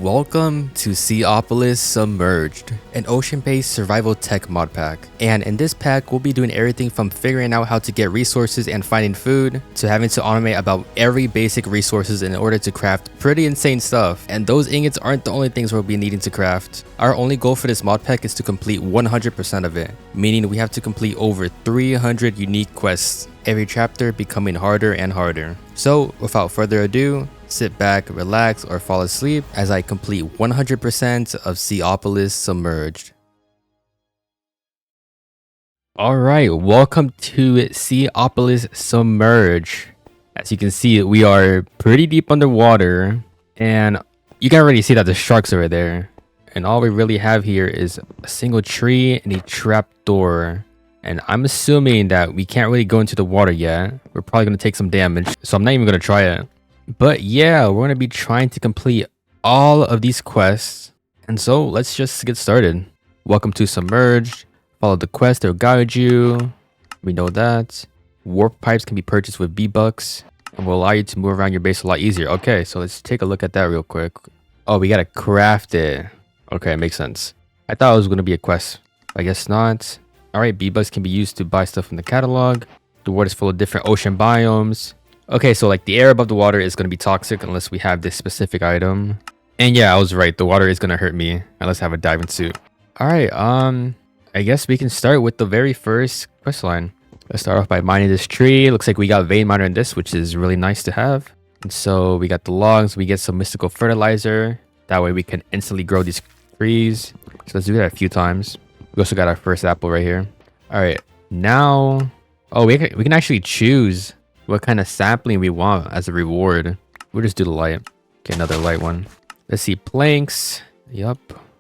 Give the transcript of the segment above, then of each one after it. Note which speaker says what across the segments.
Speaker 1: Welcome to Seaopolis Submerged, an ocean-based survival tech mod pack. And in this pack, we'll be doing everything from figuring out how to get resources and finding food, to having to automate about every basic resources in order to craft pretty insane stuff. And those ingots aren't the only things we'll be needing to craft. Our only goal for this mod pack is to complete 100% of it, meaning we have to complete over 300 unique quests, every chapter becoming harder and harder. So without further ado, sit back, relax, or fall asleep as I complete 100% of Seaopolis Submerged. Alright, welcome to Seaopolis Submerged. As you can see, we are pretty deep underwater, and you can already see that the sharks are there. And all we really have here is a single tree and a trap door. And I'm assuming that we can't really go into the water yet. We're probably going to take some damage, so I'm not even going to try it. But yeah, we're going to be trying to complete all of these quests. And so let's just get started. Welcome to Submerged. Follow the quest, they'll guide you. We know that. Warp pipes can be purchased with V-Bucks and will allow you to move around your base a lot easier. Okay, so let's take a look at that real quick. Oh, we got to craft it. Okay, makes sense. I thought it was going to be a quest. I guess not. Alright, V-Bucks can be used to buy stuff from the catalog. The water is full of different ocean biomes. Okay, so like the air above the water is going to be toxic unless we have this specific item. And yeah, I was right. The water is going to hurt me unless I have a diving suit. Alright, I guess we can start with the very first quest line. Let's start off by mining this tree. Looks like we got vein miner in this, which is really nice to have. And so we got the logs. We get some mystical fertilizer. That way we can instantly grow these trees. So let's do that a few times. We also got our first apple right here. Alright, now... Oh, we can actually choose what kind of sapling we want as a reward. We'll just do the light. Okay, another light one. Let's see, planks. Yup,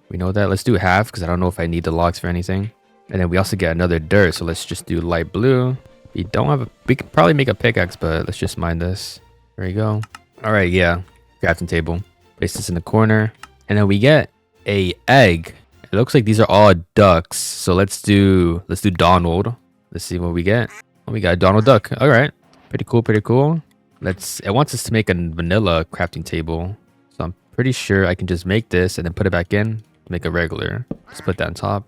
Speaker 1: we know that. Let's do half because I don't know if I need the logs for anything. And then we also get another dirt, so let's just do light blue. We don't have a... We could probably make a pickaxe, but let's just mine this. There you go. Alright, yeah. Crafting table. Place this in the corner. And then we get a egg. It looks like these are all ducks. So let's do Donald. Let's see what we get. Oh, we got a Donald Duck. Alright. Pretty cool, pretty cool. It wants us to make a vanilla crafting table. So I'm pretty sure I can just make this and then put it back in. Make a regular. Let's put that on top.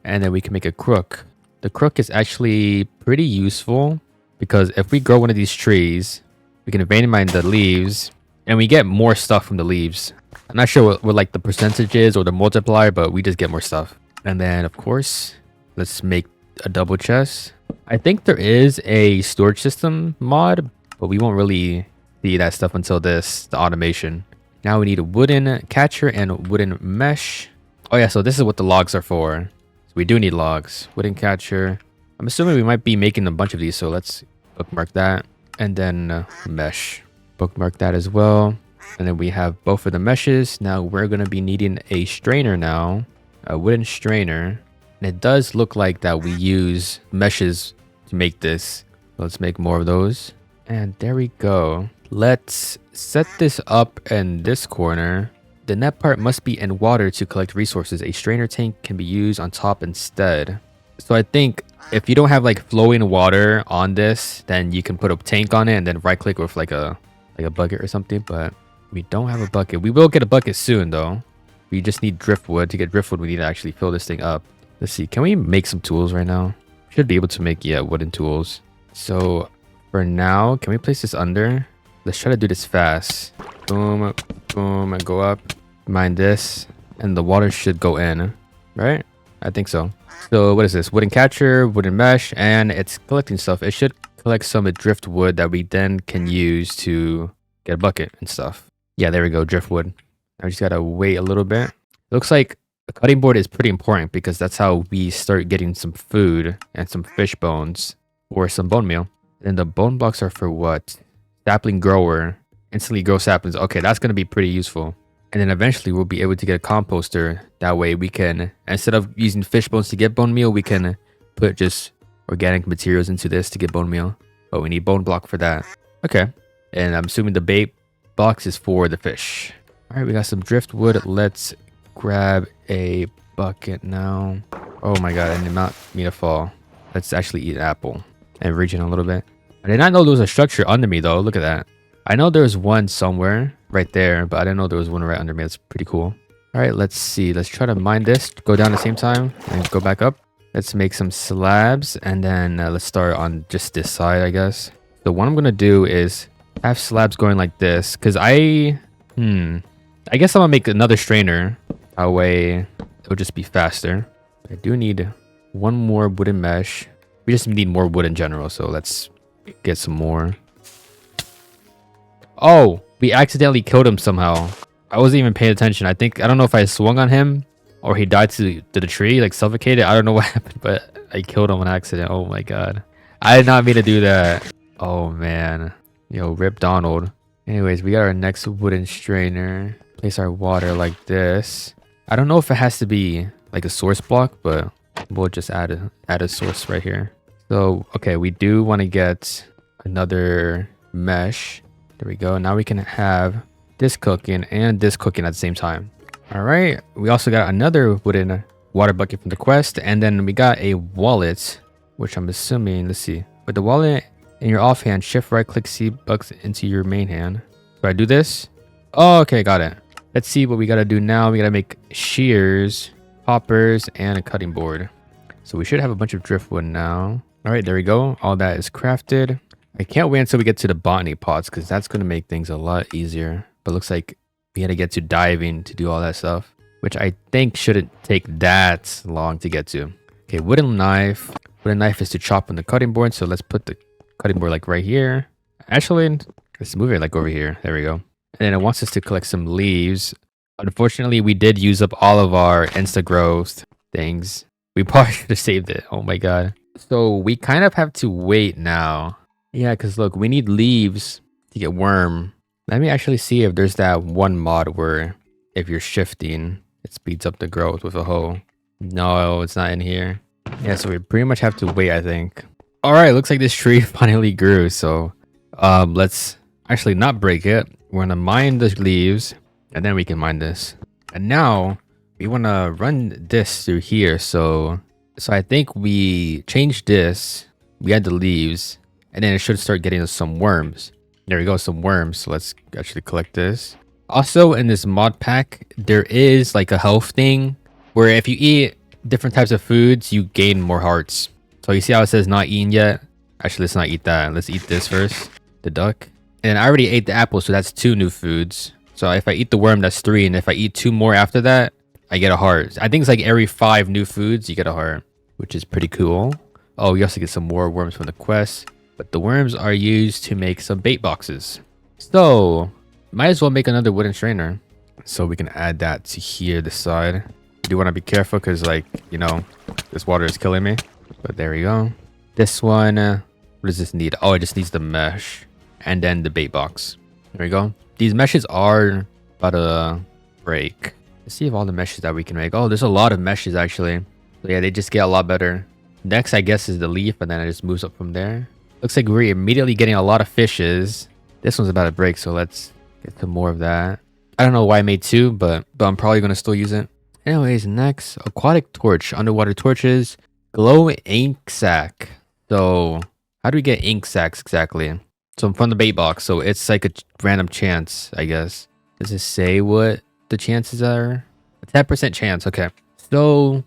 Speaker 1: And then we can make a crook. The crook is actually pretty useful because if we grow one of these trees, we can vein mine the leaves and we get more stuff from the leaves. I'm not sure what like the percentage is or the multiplier, but we just get more stuff. And then of course, let's make a double chest. I think there is a storage system mod, but we won't really see that stuff until the automation. Now we need a wooden catcher and wooden mesh. Oh yeah, so this is what the logs are for. So we do need logs. Wooden catcher. I'm assuming we might be making a bunch of these, so let's bookmark that. And then mesh. Bookmark that as well. And then we have both of the meshes. Now we're going to be needing a strainer now. A wooden strainer. And it does look like that we use meshes to make this. Let's make more of those. And there we go. Let's set this up in this corner. The net part must be in water to collect resources. A strainer tank can be used on top instead. So I think if you don't have like flowing water on this, then you can put a tank on it and then right click with like a bucket or something. But we don't have a bucket. We will get a bucket soon though. We just need driftwood. To get driftwood, we need to actually fill this thing up. Let's see. Can we make some tools right now? Should be able to make, yeah, wooden tools. So for now, can we place this under? Let's try to do this fast. Boom, boom, and go up. Mine this. And the water should go in. Right? I think so. So what is this? Wooden catcher, wooden mesh, and it's collecting stuff. It should collect some driftwood that we then can use to get a bucket and stuff. Yeah, there we go. Driftwood. I just gotta wait a little bit. Looks like the cutting board is pretty important because that's how we start getting some food and some fish bones or some bone meal. And the bone blocks are for what? Sapling grower. Instantly grow saplings. Okay, that's going to be pretty useful. And then eventually we'll be able to get a composter. That way we can, instead of using fish bones to get bone meal, we can put just organic materials into this to get bone meal. But we need bone block for that. Okay. And I'm assuming the bait box is for the fish. All right, we got some driftwood. Let's grab a bucket now. Oh my god, I did not mean to fall. Let's actually eat an apple and reach in a little bit. I did not know there was a structure under me though. Look at that. I know there's one somewhere. right there, but I didn't know there was one right under me. That's pretty cool. All right, let's see. Let's try to mine this. Go down at the same time and go back up. Let's make some slabs, and then let's start on just this side, I guess. So what I'm gonna do is have slabs going like this, because I guess I'm gonna make another strainer. That way it'll just be faster. I do need one more wooden mesh. We just need more wood in general, so let's get some more. Oh, we accidentally killed him somehow. I wasn't even paying attention. I don't know if I swung on him or he died to the tree, like suffocated. I don't know what happened, but I killed him on accident. Oh my god. I did not mean to do that. Oh man. Yo, rip Donald. Anyways, we got our next wooden strainer. Place our water like this. I don't know if it has to be like a source block, but we'll just add a source right here. So, okay, we do want to get another mesh. There we go. Now we can have this cooking and this cooking at the same time. All right. We also got another wooden water bucket from the quest. And then we got a wallet, which I'm assuming, let's see. With the wallet in your offhand, shift right click C bucks into your main hand. So I do this. Oh, okay. Got it. Let's see what we got to do now. We got to make shears, hoppers, and a cutting board. So we should have a bunch of driftwood now. All right. There we go. All that is crafted. I can't wait until we get to the botany pots, because that's going to make things a lot easier. But looks like we had to get to diving to do all that stuff, which I think shouldn't take that long to get to. Okay, wooden knife. Wooden knife is to chop on the cutting board. So let's put the cutting board like right here. Actually, let's move it like over here. There we go. And then it wants us to collect some leaves. Unfortunately, we did use up all of our insta growth things. We probably should have saved it. Oh my god. So we kind of have to wait now. Yeah, because look, we need leaves to get worm. Let me actually see if there's that one mod where if you're shifting, it speeds up the growth with a hoe. No, it's not in here. Yeah, so we pretty much have to wait, I think. All right, looks like this tree finally grew. So let's actually not break it. We're gonna mine the leaves, and then we can mine this. And now we want to run this through here. So I think we changed this. We had the leaves, and then it should start getting us some worms. There we go, some worms. So let's actually collect this. Also, in this mod pack, there is like a health thing where if you eat different types of foods, you gain more hearts. So you see how it says not eaten yet? Actually, let's not eat that. Let's eat this first, the duck. And I already ate the apple, so that's 2 new foods. So if I eat the worm, that's 3. And if I eat 2 more after that, I get a heart. I think it's like every 5 new foods, you get a heart, which is pretty cool. Oh, you also get some more worms from the quest. But the worms are used to make some bait boxes. So might as well make another wooden strainer. So we can add that to here, this side. You do want to be careful because, like, you know, this water is killing me. But there we go. This one, what does this need? Oh, it just needs the mesh and then the bait box. There we go. These meshes are about to break. Let's see if all the meshes that we can make. Oh, there's a lot of meshes actually. So yeah, they just get a lot better. Next, I guess, is the leaf, and then it just moves up from there. Looks like we're immediately getting a lot of fishes. This one's about to break, so let's get some more of that. I don't know why I made 2, but I'm probably going to still use it. Anyways, next, aquatic torch, underwater torches, glow ink sack. So how do we get ink sacks exactly? So I'm from the bait box, so it's like a random chance, I guess. Does it say what the chances are? A 10% chance, okay. So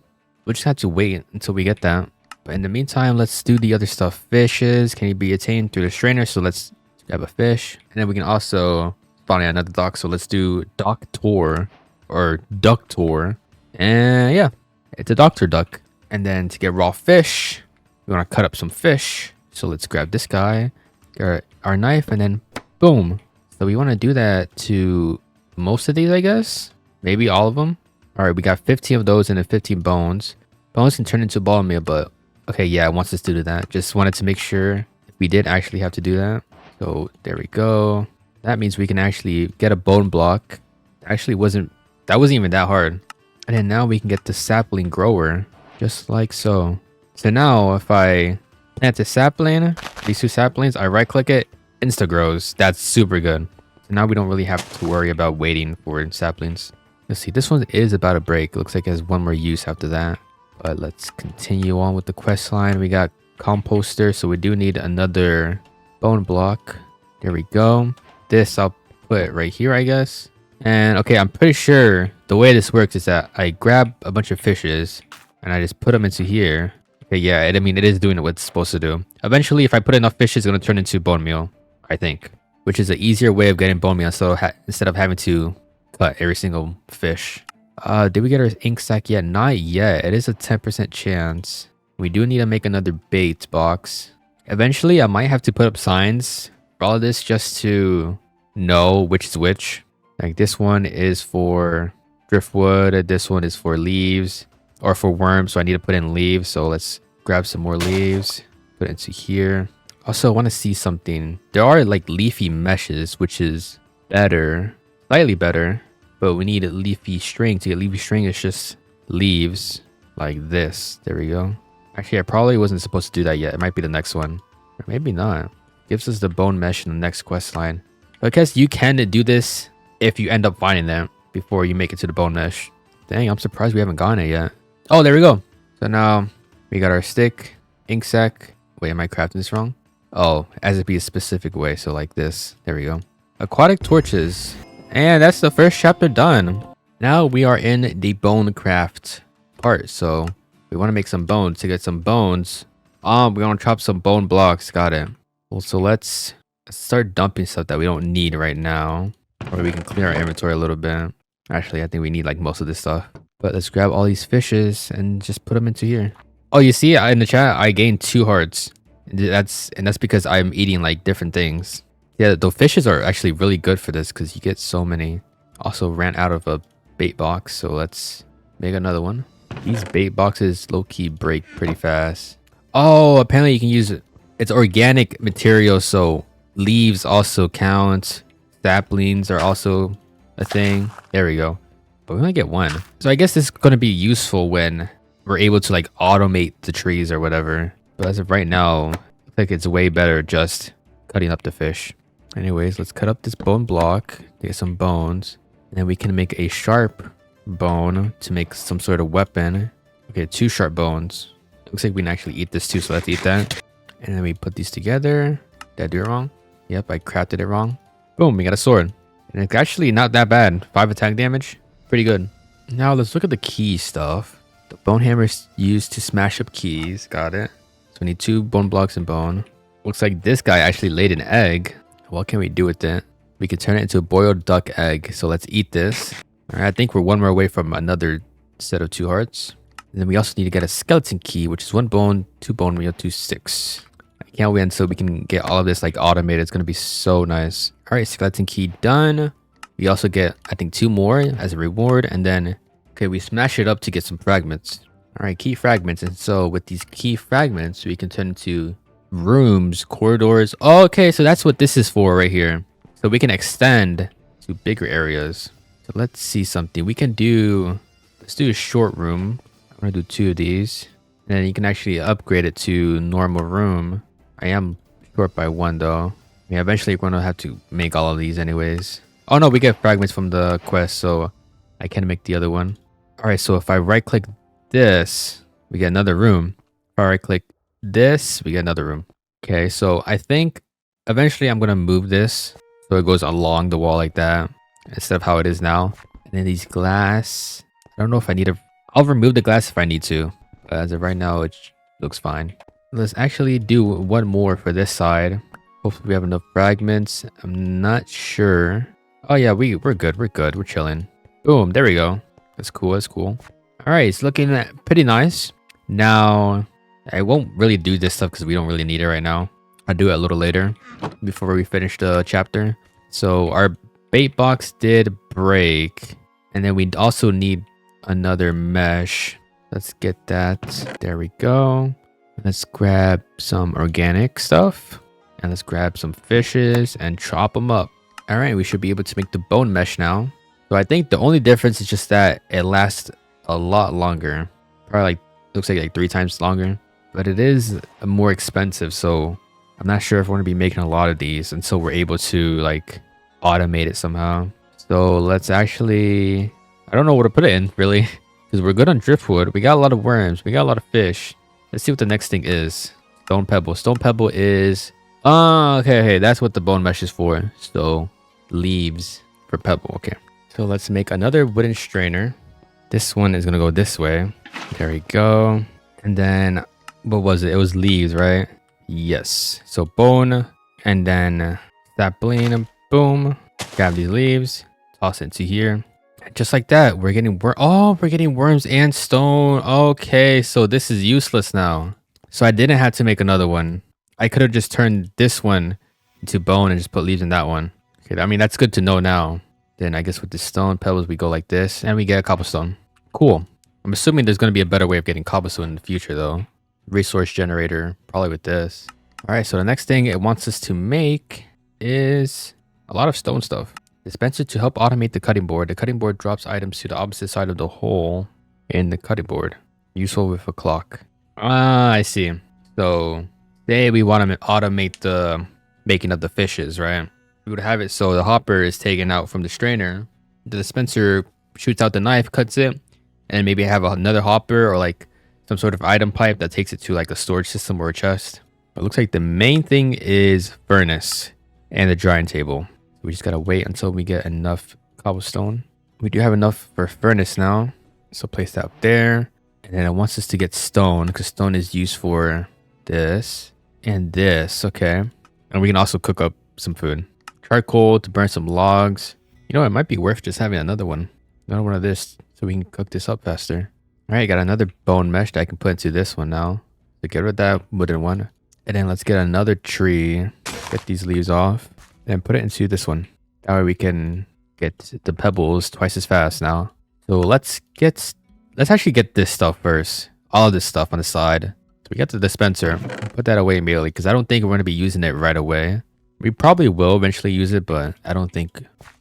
Speaker 1: we'll just have to wait until we get that. But in the meantime, let's do the other stuff. Fishes can be attained through the strainer. So let's grab a fish. And then we can also spawn in another dock. So let's do dock tour or duck tour. And yeah, it's a doctor duck. And then to get raw fish, we want to cut up some fish. So let's grab this guy, get our knife, and then boom. So we want to do that to most of these, I guess. Maybe all of them. All right, we got 15 of those and then 15 bones. Bones can turn into ball meal, but okay, yeah, it wants us to do that. Just wanted to make sure we did actually have to do that. So there we go. That means we can actually get a bone block. Actually wasn't even that hard. And then now we can get the sapling grower, just like so. So now if I plant a sapling, these 2 saplings, I right click it, insta grows. That's super good. So now we don't really have to worry about waiting for saplings. Let's see, this one is about to break. Looks like it has 1 more use after that. But let's continue on with the quest line. We got composter, so we do need another bone block. There we go. This I'll put it right here, I guess. And okay, I'm pretty sure the way this works is that I grab a bunch of fishes and I just put them into here. Okay, yeah, I mean, it is doing what it's supposed to do. Eventually, if I put enough fish, it's going to turn into bone meal, I think. Which is an easier way of getting bone meal, so instead of having to cut every single fish. Did we get our ink sac yet? Not yet. It is a 10% chance. We do need to make another bait box. Eventually, I might have to put up signs for all of this just to know which is which. Like this one is for driftwood, this one is for leaves or for worms, so I need to put in leaves. So let's grab some more leaves, put it into here. Also, I want to see something. There are like leafy meshes, which is better, slightly better, but we need a leafy string. To get leafy string, it's just leaves like this. There we go. Actually, I probably wasn't supposed to do that yet. It might be the next one, or maybe not. Gives us the bone mesh in the next quest line. I guess you can do this if you end up finding them before you make it to the bone mesh. Dang, I'm surprised we haven't gotten it yet. Oh, there we go. So now we got our stick, ink sac. Wait, am I crafting this wrong? Oh, as it be a specific way. So like this. There we go. Aquatic torches. And that's the first chapter done. Now we are in the bone craft part. So we want to make some bones. To get some bones, we're going to chop some bone blocks. Got it. Well, so let's start dumping stuff that we don't need right now. Or we can clear our inventory a little bit. Actually, I think we need like most of this stuff. But let's grab all these fishes and just put them into here. Oh, you see in the chat, I gained 2 hearts. That's because I'm eating like different things. Yeah, the fishes are actually really good for this because you get so many. Also ran out of a bait box, so let's make another one. These bait boxes low-key break pretty fast. Oh, apparently you can use it. It's organic material, so leaves also count. Saplings are also a thing. There we go. But we only get 1. So I guess this is going to be useful when we're able to like automate the trees or whatever. But as of right now, I think it's way better just cutting up the fish. Anyways, let's cut up this bone block to get some bones. And then we can make a sharp bone to make some sort of weapon. Okay, 2 sharp bones. Looks like we can actually eat this too, so let's eat that. And then we put these together. Did I do it wrong? Yep, I crafted it wrong. Boom, we got a sword. And it's actually not that bad. 5 attack damage. Pretty good. Now let's look at the key stuff. The bone hammer is used to smash up keys. Got it. So we need 2 bone blocks and bone. Looks like this guy actually laid an egg. What can we do with it? We can turn it into a boiled duck egg. So let's eat this. All right, I think we're 1 more away from another set of 2 hearts. And then we also need to get a skeleton key, which is 1 bone, 2 bone meal, 2 sticks. I can't wait until we can get all of this like automated. It's going to be so nice. All right, skeleton key done. We also get, I think, 2 more as a reward. And then, okay, we smash it up to get some fragments. All right, key fragments. And so with these key fragments, we can turn into rooms, corridors. Oh, okay, so that's what this is for right here. So we can extend to bigger areas. So let's see something. We can do, let's do a short room. I'm going to do 2 of these. And then you can actually upgrade it to normal room. I am short by 1 though. Yeah, eventually we're going to have to make all of these anyways. Oh no, we get fragments from the quest, so I can make the other one. All right, so if I right click this, we get another room. If I right click this, we get another room. Okay, so I think eventually I'm going to move this so it goes along the wall like that instead of how it is now. And then these glass, I don't know if I need to, I'll remove the glass if I need to. But as of right now, it looks fine. Let's actually do 1 more for this side. Hopefully we have enough fragments. I'm not sure. Oh yeah, we're good. We're good. We're chilling. Boom. There we go. That's cool. That's cool. All right. It's looking pretty nice. Now, I won't really do this stuff because we don't really need it right now. I'll do it a little later before we finish the chapter. So our bait box did break. And then we also need another mesh. Let's get that. There we go. Let's grab some organic stuff. And let's grab some fishes and chop them up. All right, we should be able to make the bone mesh now. So I think the only difference is just that it lasts a lot longer. Probably like, looks like 3 times longer. But it is more expensive, so I'm not sure if we're going to be making a lot of these until we're able to like automate it somehow. So let's actually, I don't know what to put it in really. Because we're good on driftwood. We got a lot of worms. We got a lot of fish. Let's see what the next thing is. Stone pebble. Stone pebble is... okay, that's what the bone mesh is for. So leaves for pebble. Okay. So let's make another wooden strainer. This one is gonna go this way. There we go. And then what was it? It was leaves, right? Yes. So bone and then sapling. Boom. Grab these leaves. Toss it into here. Just like that, we're getting we're getting worms and stone. Okay, so this is useless now. So I didn't have to make another one. I could have just turned this one into bone and just put leaves in that one. Okay, I mean that's good to know now. Then I guess with the stone pebbles we go like this and we get a cobblestone. Cool. I'm assuming there's gonna be a better way of getting cobblestone in the future though. Resource generator, probably with this. All right, so the next thing it wants us to make is a lot of stone stuff. Dispenser to help automate the cutting board. The cutting board drops items to the opposite side of the hole in the cutting board. Useful with a clock. Ah, I see. So, say we want to automate the making of the fishes, right? We would have it so the hopper is taken out from the strainer. The dispenser shoots out the knife, cuts it, and maybe have another hopper or like some sort of item pipe that takes it to like a storage system or a chest. But it looks like the main thing is furnace and the drying table. We just gotta wait until we get enough cobblestone. We do have enough for furnace now, so place that up there. And then it wants us to get stone because stone is used for this and this. Okay, and we can also cook up some food. Charcoal to burn some logs. You know, it might be worth just having another one of this, so we can cook this up faster. All right, got another bone mesh that I can put into this one now. So get rid of that wooden one, and then let's get another tree. Get these leaves off. And put it into this one. That way we can get the pebbles twice as fast now. So let's actually get this stuff first. All of this stuff on the side. So we got the dispenser. Put that away immediately because I don't think we're going to be using it right away. We probably will eventually use it, but I don't think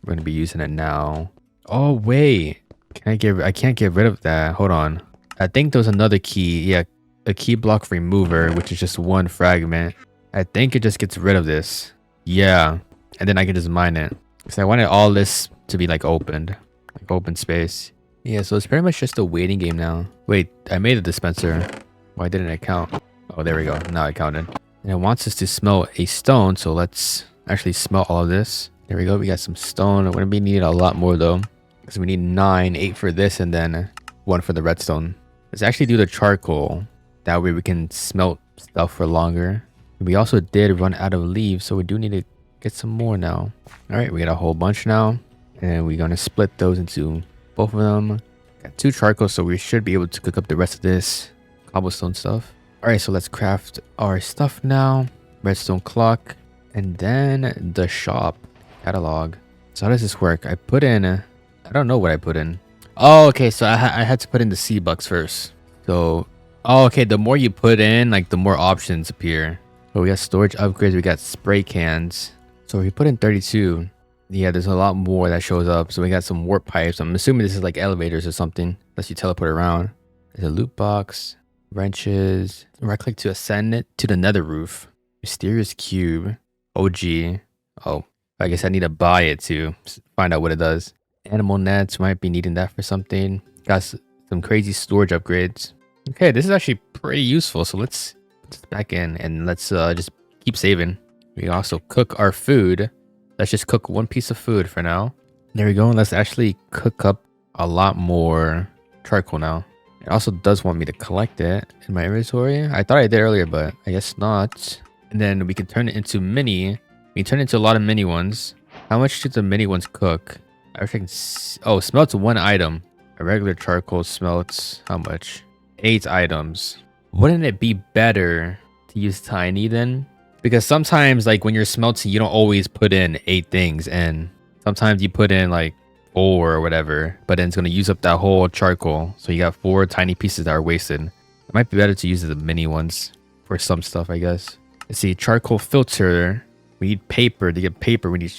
Speaker 1: we're going to be using it now. Oh wait, I can't get rid of that. Hold on. I think there's another key. Yeah, a key block remover, which is just one fragment. I think it just gets rid of this. Yeah. And then I can just mine it. Because I wanted all this to be like opened. Like open space. Yeah, so it's pretty much just a waiting game now. Wait, I made a dispenser. Why didn't it count? Oh, there we go. Now it counted. And it wants us to smelt a stone. So let's actually smelt all of this. There we go. We got some stone. We're going to be needing a lot more though. Because we need 9, 8 for this and then 1 for the redstone. Let's actually do the charcoal. That way we can smelt stuff for longer. We also did run out of leaves. So we do need to get some more now. All right, we got a whole bunch now, and we're gonna split those into both of them. Got 2 charcoal, so we should be able to cook up the rest of this cobblestone stuff. All right, so let's craft our stuff now. Redstone clock, and then the shop catalog. So how does this work? I put in I don't know what I put in. Oh, okay, so I had to put in the seed bucks first. So okay, the more you put in, like the more options appear. So we got storage upgrades, we got spray cans. So if we put in 32, yeah, there's a lot more that shows up. So we got some warp pipes. I'm assuming this is like elevators or something. Unless you teleport around. There's a loot box, wrenches. Right click to ascend it to the nether roof. Mysterious cube. OG. Oh, I guess I need to buy it to find out what it does. Animal nets, might be needing that for something. Got some crazy storage upgrades. Okay, this is actually pretty useful. So let's put this back in and let's just keep saving. We also cook our food. Let's just cook 1 piece of food for now. There we go. And let's actually cook up a lot more charcoal now. It also does want me to collect it in my inventory. I thought I did earlier, but I guess not. And then we can turn it into mini. We can turn it into a lot of mini ones. How much should the mini ones cook? I wish I can smelts 1 item. A regular charcoal smelts how much? 8 items. Wouldn't it be better to use tiny then? Because sometimes like when you're smelting, you don't always put in 8 things, and sometimes you put in like 4 or whatever, but then it's going to use up that whole charcoal. So you got 4 tiny pieces that are wasted. It might be better to use the mini ones for some stuff, I guess. Let's see, charcoal filter. We need paper. To get paper, we need...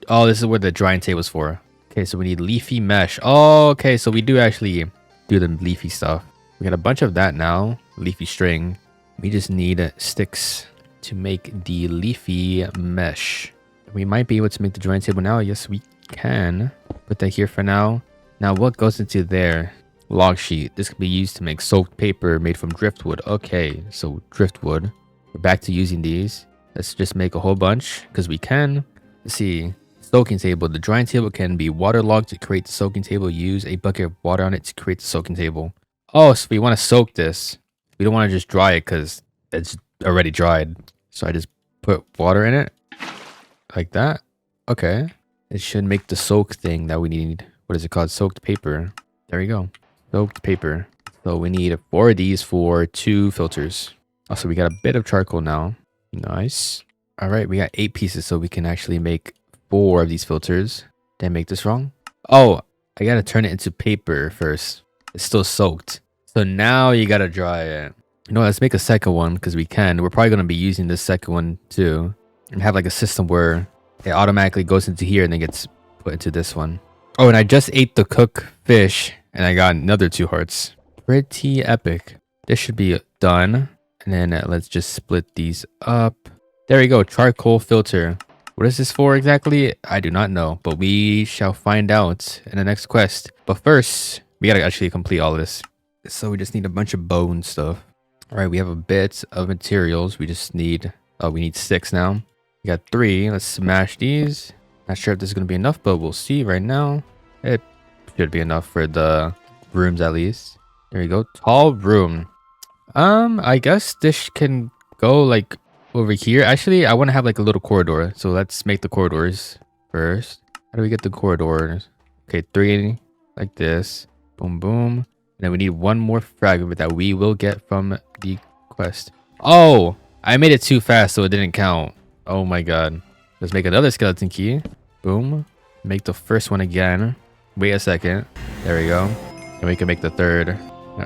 Speaker 1: Oh, this is what the drying table is for. Okay, so we need leafy mesh. Oh, okay, so we do actually do the leafy stuff. We got a bunch of that now. Leafy string. We just need sticks to make the leafy mesh. We might be able to make the drying table now. Yes, we can. Put that here for now. Now, what goes into there? Log sheet. This can be used to make soaked paper made from driftwood. Okay, so driftwood. We're back to using these. Let's just make a whole bunch because we can. Let's see. Soaking table. The drying table can be waterlogged to create the soaking table. Use a bucket of water on it to create the soaking table. Oh, so we want to soak this. We don't want to just dry it because it's already dried. So I just put water in it like that. Okay. It should make the soak thing that we need. What is it called? Soaked paper. There we go. Soaked paper. So we need 4 of these for 2 filters. Also, we got a bit of charcoal now. Nice. All right, we got 8 pieces, so we can actually make 4 of these filters. Did I make this wrong? Oh, I gotta turn it into paper first. It's still soaked. So now you gotta dry it. You know, let's make a second one because we can. We're probably gonna be using this second one too. And have like a system where it automatically goes into here and then gets put into this one. Oh, and I just ate the cooked fish and I got another 2 hearts. Pretty epic. This should be done. And then let's just split these up. There we go. Charcoal filter. What is this for exactly? I do not know, but we shall find out in the next quest. But first, we gotta actually complete all of this. So we just need a bunch of bone stuff. All right, we have a bit of materials. We just need, we need 6 now. We got 3. Let's smash these. Not sure if this is gonna be enough, but we'll see right now. It should be enough for the rooms at least. There you go. Tall room. I guess this can go like over here. Actually, I want to have like a little corridor. So let's make the corridors first. How do we get the corridors? Okay, 3 like this. Boom, boom. And then we need 1 more fragment that we will get from the quest. Oh, I made it too fast, so it didn't count. Oh my god. Let's make another skeleton key. Boom. Make the first one again. Wait a second. There we go. And we can make the third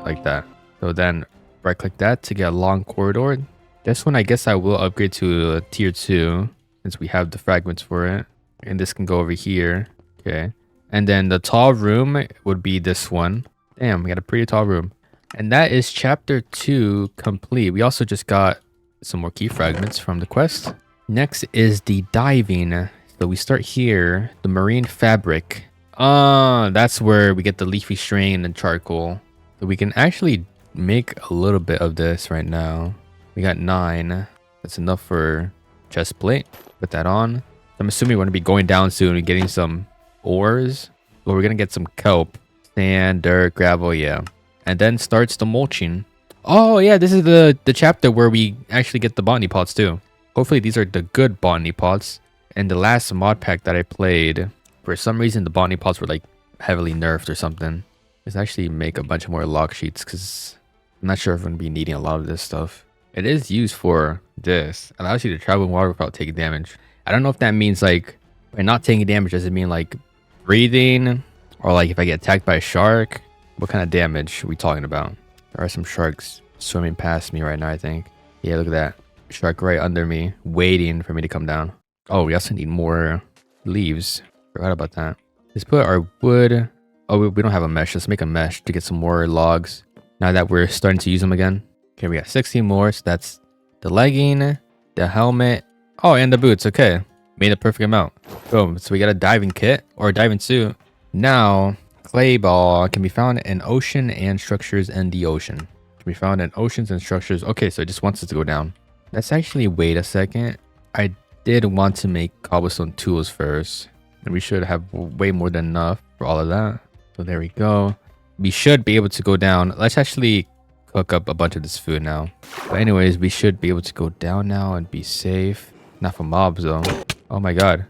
Speaker 1: like that. So then right click that to get a long corridor. This one I guess I will upgrade to tier 2 since we have the fragments for it. And this can go over here. Okay. And then the tall room would be this one. Damn, we got a pretty tall room. And that is chapter 2 complete. We also just got some more key fragments from the quest. Next is the diving. So we start here. The marine fabric. That's where we get the leafy string and charcoal. So we can actually make a little bit of this right now. We got 9. That's enough for chest plate. Put that on. I'm assuming we're going to be going down soon and getting some ores. But we're going to get some kelp. Sand, dirt, gravel, yeah. And then starts the mulching. Oh yeah, this is the chapter where we actually get the botany pots too. Hopefully these are the good botany pots. And the last mod pack that I played, for some reason the botany pots were like heavily nerfed or something. Let's actually make a bunch more log sheets because I'm not sure if I'm going to be needing a lot of this stuff. It is used for this. It allows you to travel in water without taking damage. I don't know if that means like by not taking damage, does it mean like breathing? Or like if I get attacked by a shark? What kind of damage are we talking about? There are some sharks swimming past me right now, I think. Yeah, look at that. Shark right under me, waiting for me to come down. Oh, we also need more leaves. Forgot about that. Let's put our wood. Oh, we don't have a mesh. Let's make a mesh to get some more logs. Now that we're starting to use them again. Okay, we got 16 more. So that's the legging, the helmet. Oh, and the boots. Okay. Made a perfect amount. Boom. So we got a diving kit or a diving suit. Now, clay ball can be found in ocean and structures in the ocean. Can be found in oceans and structures. Okay, so it just wants us to go down. Let's actually wait a second. I did want to make cobblestone tools first. And we should have way more than enough for all of that. So there we go. We should be able to go down. Let's actually cook up a bunch of this food now. But anyways, we should be able to go down now and be safe. Not for mobs though. Oh my god.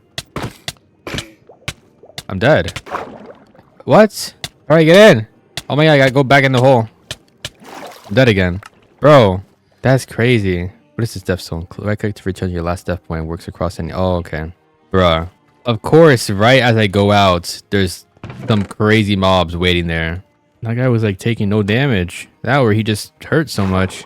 Speaker 1: I'm dead. What? Alright, get in. Oh my god, I gotta go back in the hole. I'm dead again. Bro, that's crazy. What is this death zone? Right click to return to your last death point. Works across any... Oh, okay. Bruh. Of course, right as I go out, there's some crazy mobs waiting there. That guy was like taking no damage. That or he just hurt so much.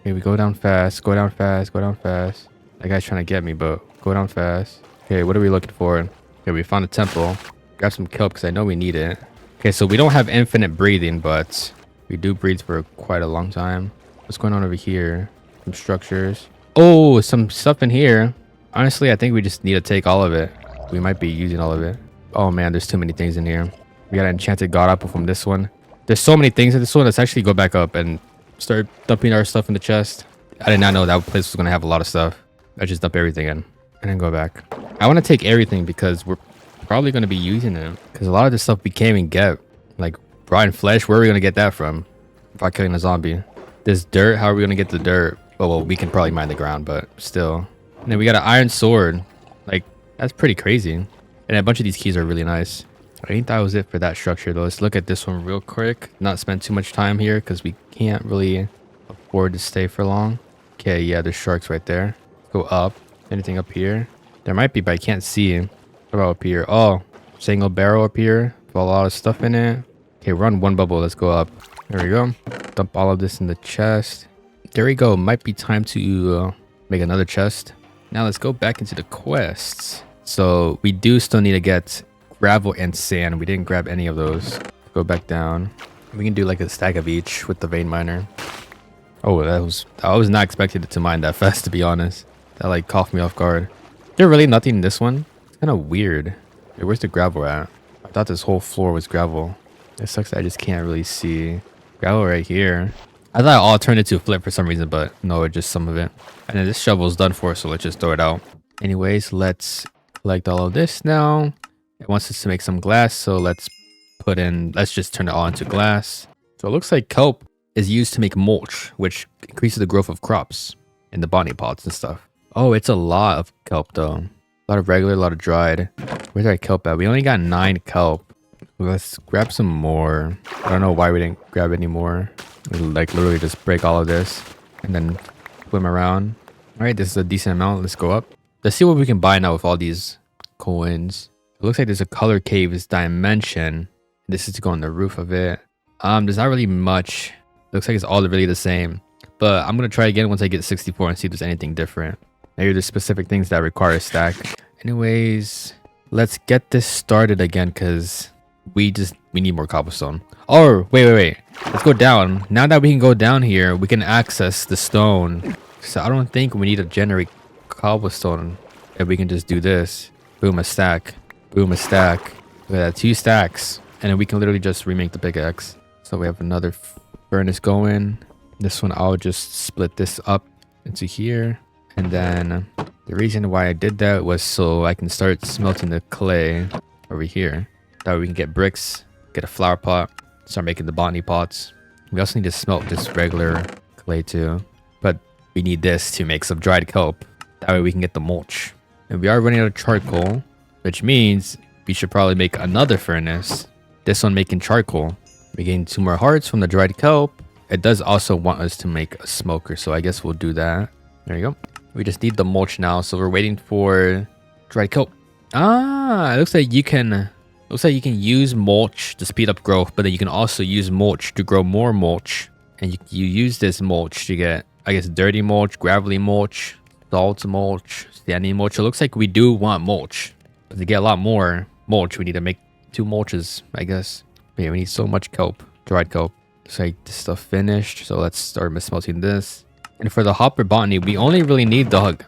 Speaker 1: Okay, we go down fast. Go down fast. Go down fast. That guy's trying to get me, but go down fast. Okay, what are we looking for? Okay, we found a temple. Grab some kelp because I know we need it. Okay, so we don't have infinite breathing, but we do breathe for quite a long time. What's going on over here? Some structures. Oh, some stuff in here. Honestly, I think we just need to take all of it. We might be using all of it. Oh man, there's too many things in here. We got an enchanted god apple from this one. There's so many things in this one. Let's actually go back up and start dumping our stuff in the chest. I did not know that place was going to have a lot of stuff. I just dump everything in. and then go back. I want to take everything because we're probably going to be using it. Because a lot of this stuff we can't even get. Like rotten flesh, where are we going to get that from? Without killing a zombie. This dirt, how are we going to get the dirt? Oh, well, we can probably mine the ground, but still. And then we got an iron sword. Like, that's pretty crazy. And a bunch of these keys are really nice. I think that was it for that structure, though. Let's look at this one real quick. Not spend too much time here because we can't really afford to stay for long. Okay, yeah, there's sharks right there. Go up. Anything up here? There might be, but I can't see. What about up here? Oh, single barrel up here. With a lot of stuff in it. Okay, run one bubble. Let's go up. There we go. Dump all of this in the chest. There we go. Might be time to make another chest. Now let's go back into the quests. So we do still need to get gravel and sand. We didn't grab any of those. Go back down. We can do like a stack of each with the vein miner. Oh, I was not expecting it to mine that fast, to be honest. That like caught me off guard. There's really nothing in this one. It's kind of weird. Wait, where's the gravel at? I thought this whole floor was gravel. It sucks that I just can't really see. Gravel right here. I thought it all turned into a flip for some reason, but no, it's just some of it. And then this shovel's done for, so let's just throw it out. Anyways, let's collect all of this now. It wants us to make some glass, so let's just turn it all into glass. So it looks like kelp is used to make mulch, which increases the growth of crops in the botany pots and stuff. Oh, it's a lot of kelp though. A lot of regular, a lot of dried. Where's our kelp at? We only got 9 kelp. Let's grab some more. I don't know why we didn't grab any more. We like literally just break all of this and then swim around. All right, this is a decent amount. Let's go up. Let's see what we can buy now with all these coins. It looks like there's a color cave's dimension. This is to go on the roof of it. There's not really much. Looks like it's all really the same. But I'm gonna try again once I get 64 and see if there's anything different. Maybe there's specific things that require a stack. Anyways, let's get this started again because we need more cobblestone. Oh, wait. Let's go down. Now that we can go down here, we can access the stone. So I don't think we need to generate cobblestone if we can just do this. Boom, a stack. Boom, a stack. Look at that, 2 stacks. And then we can literally just remake the pickaxe. So we have another furnace going. This one, I'll just split this up into here. And then the reason why I did that was so I can start smelting the clay over here. That way we can get bricks, get a flower pot, start making the botany pots. We also need to smelt this regular clay too. But we need this to make some dried kelp. That way we can get the mulch. And we are running out of charcoal, which means we should probably make another furnace. This one making charcoal. We gain 2 more hearts from the dried kelp. It does also want us to make a smoker, so I guess we'll do that. There you go. We just need the mulch now, so we're waiting for dried kelp. It looks like you can use mulch to speed up growth, but then you can also use mulch to grow more mulch. And you use this mulch to get, I guess, dirty mulch, gravelly mulch, salt mulch, sandy mulch. It looks like we do want mulch. But to get a lot more mulch, we need to make 2 mulches, I guess. But yeah, we need so much kelp, dried kelp. Looks like this stuff finished, so let's start smelting this. And for the hopper botany, we only really need the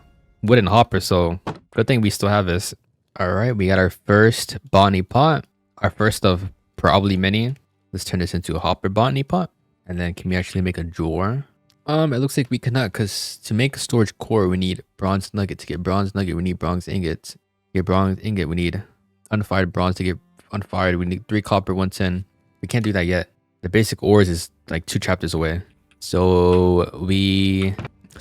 Speaker 1: wooden hopper, so good thing we still have this. All right, we got our first botany pot, our first of probably many. Let's turn this into a hopper botany pot. And then can we actually make a drawer? It looks like we cannot, because to make a storage core, we need bronze nugget. To get bronze nugget, we need bronze ingots. To get bronze ingot, we need unfired bronze. To get unfired, we need 3 copper, 1 tin. We can't do that yet. The basic ores is like 2 chapters away. So we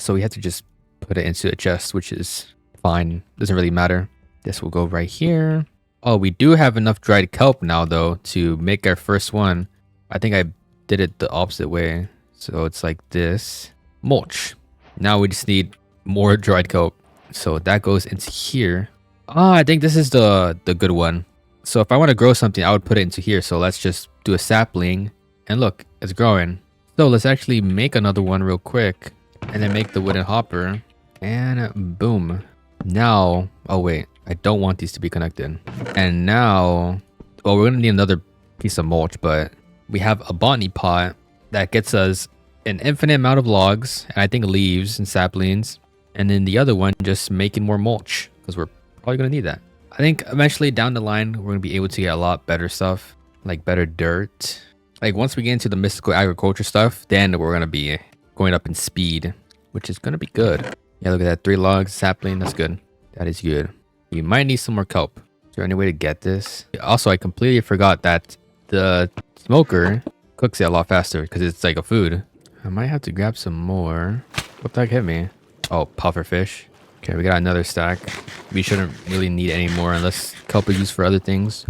Speaker 1: have to just put it into a chest, which is fine. Doesn't really matter. This will go right here. Oh, we do have enough dried kelp now though to make our first one. I think I did it the opposite way. So it's like this. Mulch. Now we just need more dried kelp. So that goes into here. I think this is the good one. So if I want to grow something, I would put it into here. So let's just do a sapling. And look, it's growing. So let's actually make another one real quick. And then make the wooden hopper. And boom. Now, oh wait, I don't want these to be connected. And now, well, we're gonna need another piece of mulch, but we have a botany pot that gets us an infinite amount of logs, and I think leaves and saplings. And then the other one, just making more mulch, because we're probably gonna need that. I think eventually down the line, we're gonna be able to get a lot better stuff, like better dirt. Like once we get into the mystical agriculture stuff, then we're gonna be going up in speed, which is gonna be good. Yeah, look at that, 3 logs, sapling, that's good. That is good. You might need some more kelp. Is there any way to get this? Also, I completely forgot that the smoker cooks it a lot faster because it's like a food. I might have to grab some more. What the heck hit me? Oh, puffer fish. Okay, we got another stack. We shouldn't really need any more unless kelp is used for other things.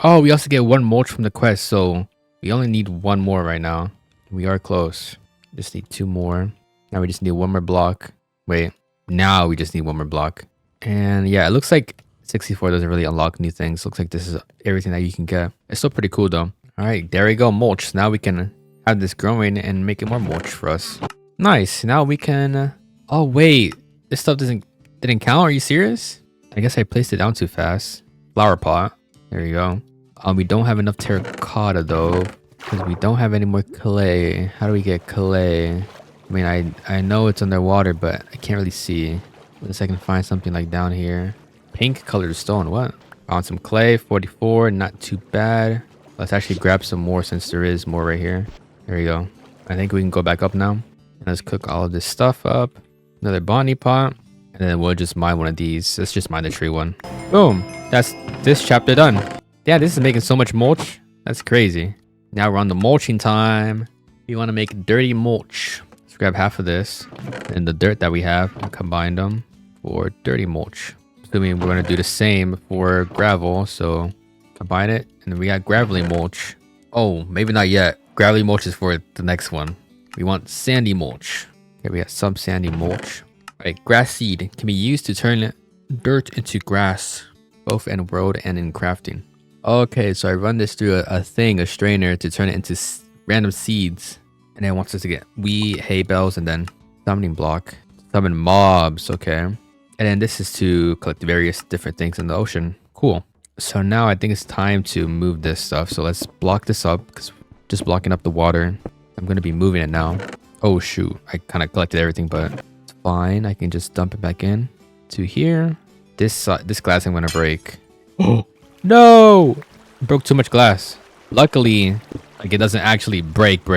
Speaker 1: Oh, we also get one mulch from the quest, so we only need one more right now. We are close. Just need 2 more. Now we just need 1 more block. Wait, now we just need 1 more block. And yeah, it looks like 64 doesn't really unlock new things. Looks like this is everything that you can get. It's still pretty cool though. All right, there we go, mulch. Now we can have this growing and make it more mulch for us. Nice. Now we can. Oh wait, this stuff didn't count. Are you serious? I guess I placed it down too fast. Flower pot. There you go. We don't have enough terracotta though, because we don't have any more clay. How do we get clay? I mean, I know it's underwater, but I can't really see. Unless I can find something like down here. Pink colored stone. What? Found some clay. 44. Not too bad. Let's actually grab some more since there is more right here. There you go. I think we can go back up now. And let's cook all of this stuff up. Another bonnie pot. And then we'll just mine one of these. Let's just mine the tree one. Boom. That's this chapter done. Yeah, this is making so much mulch. That's crazy. Now we're on the mulching time. We want to make dirty mulch. Let's grab half of this. And the dirt that we have and combine them for dirty mulch. Assuming we're going to do the same for gravel. So combine it. And then we got gravelly mulch. Oh, maybe not yet. Gravelly mulch is for the next one. We want sandy mulch. Okay, we got some sandy mulch. Alright, grass seed can be used to turn dirt into grass, both in world and in crafting. Okay, so I run this through a strainer to turn it into random seeds. And then it wants us to get wheat, hay bales, and then summoning block. Summon mobs, okay. And then this is to collect various different things in the ocean. Cool. So now I think it's time to move this stuff. So let's block this up, because just blocking up the water. I'm going to be moving it now. Oh shoot, I kind of collected everything, but it's fine. I can just dump it back in to here. This glass I'm going to break. Oh no! Broke too much glass. Luckily, like it doesn't actually break.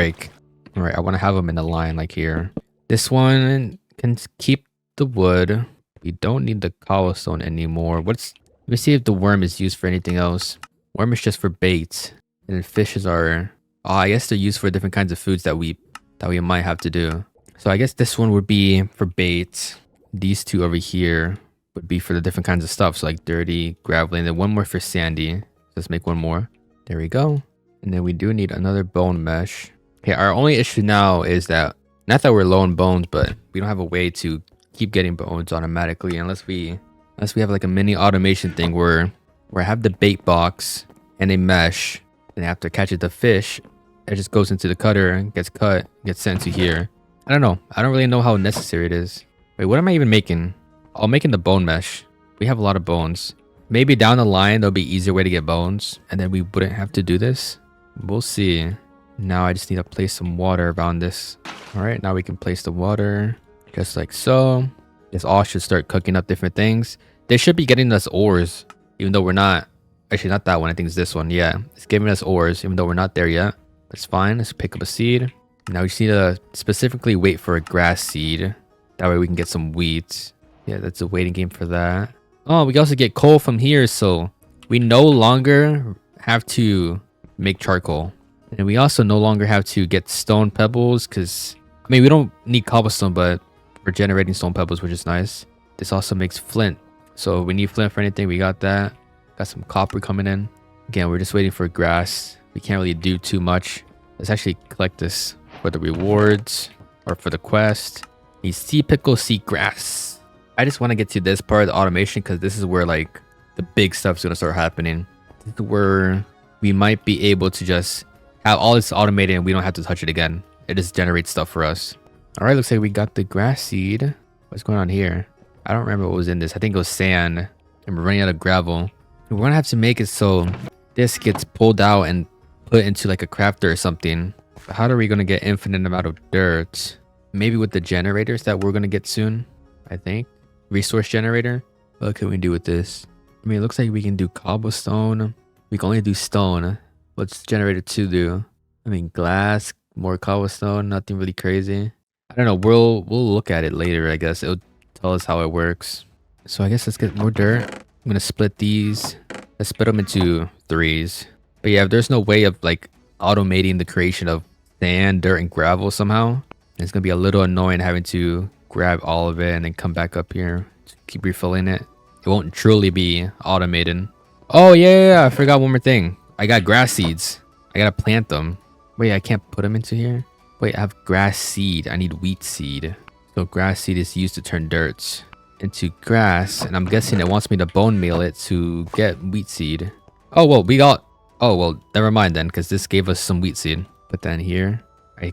Speaker 1: All right, I want to have them in a line like here. This one can keep the wood. We don't need the cobblestone anymore. Let me see if the worm is used for anything else. Worm is just for bait. And then fishes are... Oh, I guess they're used for different kinds of foods that we might have to do. So I guess this one would be for bait. These two over here would be for the different kinds of stuff. So like dirty, gravelly, and then one more for sandy. Let's make one more. There we go. And then we do need another bone mesh. Okay, our only issue now is that, not that we're low on bones, but we don't have a way to keep getting bones automatically unless we have like a mini automation thing where I have the bait box and a mesh, and after catching the fish, it just goes into the cutter, gets cut, gets sent to here. I don't know. I don't really know how necessary it is. Wait, what am I even making? I'm making the bone mesh. We have a lot of bones. Maybe down the line, there'll be easier way to get bones, and then we wouldn't have to do this. We'll see. Now I just need to place some water around this. All right, now we can place the water just like so. This all should start cooking up different things. They should be getting us ores, even though we're not. Actually, not that one. I think it's this one. Yeah, it's giving us ores, even though we're not there yet. That's fine. Let's pick up a seed. Now we just need to specifically wait for a grass seed. That way we can get some wheat. Yeah, that's a waiting game for that. Oh, we also get coal from here, so we no longer have to make charcoal. And we also no longer have to get stone pebbles, because, I mean, we don't need cobblestone, but we're generating stone pebbles, which is nice. This also makes flint. So we need flint for anything. We got that. Got some copper coming in. Again, we're just waiting for grass. We can't really do too much. Let's actually collect this for the rewards or for the quest. Need sea pickle, sea grass. I just want to get to this part of the automation because this is where like the big stuff's going to start happening. This is where we might be able to just have all this automated and we don't have to touch it again. It just generates stuff for us. All right, looks like we got the grass seed. What's going on here? I don't remember what was in this. I think it was sand, and we're running out of gravel. We're going to have to make it so this gets pulled out and put into like a crafter or something. But how are we going to get infinite amount of dirt? Maybe with the generators that we're going to get soon, I think. Resource generator. What can we do with this? I mean, it looks like we can do cobblestone. We can only do stone. What's generator 2 do? I mean, glass, more cobblestone, nothing really crazy. I don't know. We'll look at it later, I guess. It'll tell us how it works. So I guess let's get more dirt. I'm gonna split these. Let's split them into 3s. But yeah, if there's no way of like automating the creation of sand, dirt, and gravel somehow, it's gonna be a little annoying having to grab all of it and then come back up here to keep refilling it. It won't truly be automated. Oh yeah, I forgot one more thing. I got grass seeds. I gotta plant them. Wait, I can't put them into here? Wait, I have grass seed. I need wheat seed. So grass seed is used to turn dirt into grass, and I'm guessing it wants me to bone meal it to get wheat seed. Oh well, we got... Oh well, never mind then, because this gave us some wheat seed. Put that in here. I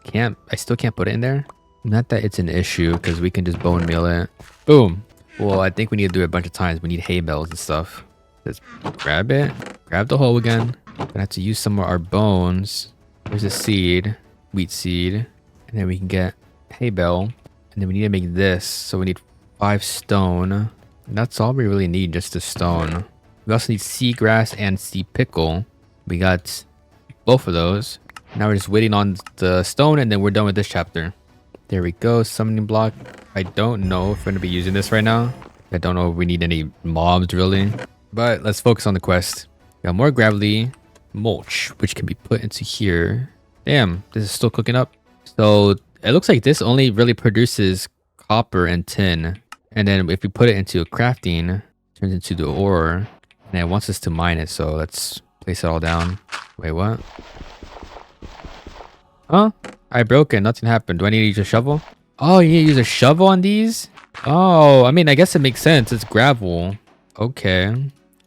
Speaker 1: still can't put it in there. Not that it's an issue, because we can just bone meal it. Boom. Well, I think we need to do it a bunch of times. We need hay bales and stuff. Just grab it. Grab the hole again. Gonna have to use some of our bones. There's a seed. Wheat seed. And then we can get hay bale. And then we need to make this. So we need 5 stone. And that's all we really need, just a stone. We also need seagrass and sea pickle. We got both of those. Now we're just waiting on the stone, and then we're done with this chapter. There we go. Summoning block. I don't know if we're going to be using this right now. I don't know if we need any mobs really. But let's focus on the quest. We got more gravelly mulch, which can be put into here. Damn, this is still cooking up. So it looks like this only really produces copper and tin. And then if we put it into a crafting, it turns into the ore. And it wants us to mine it. So let's place it all down. Wait, what? Huh? I broke it. Nothing happened. Do I need to use a shovel? Oh, you need to use a shovel on these? Oh, I mean, I guess it makes sense. It's gravel. Okay.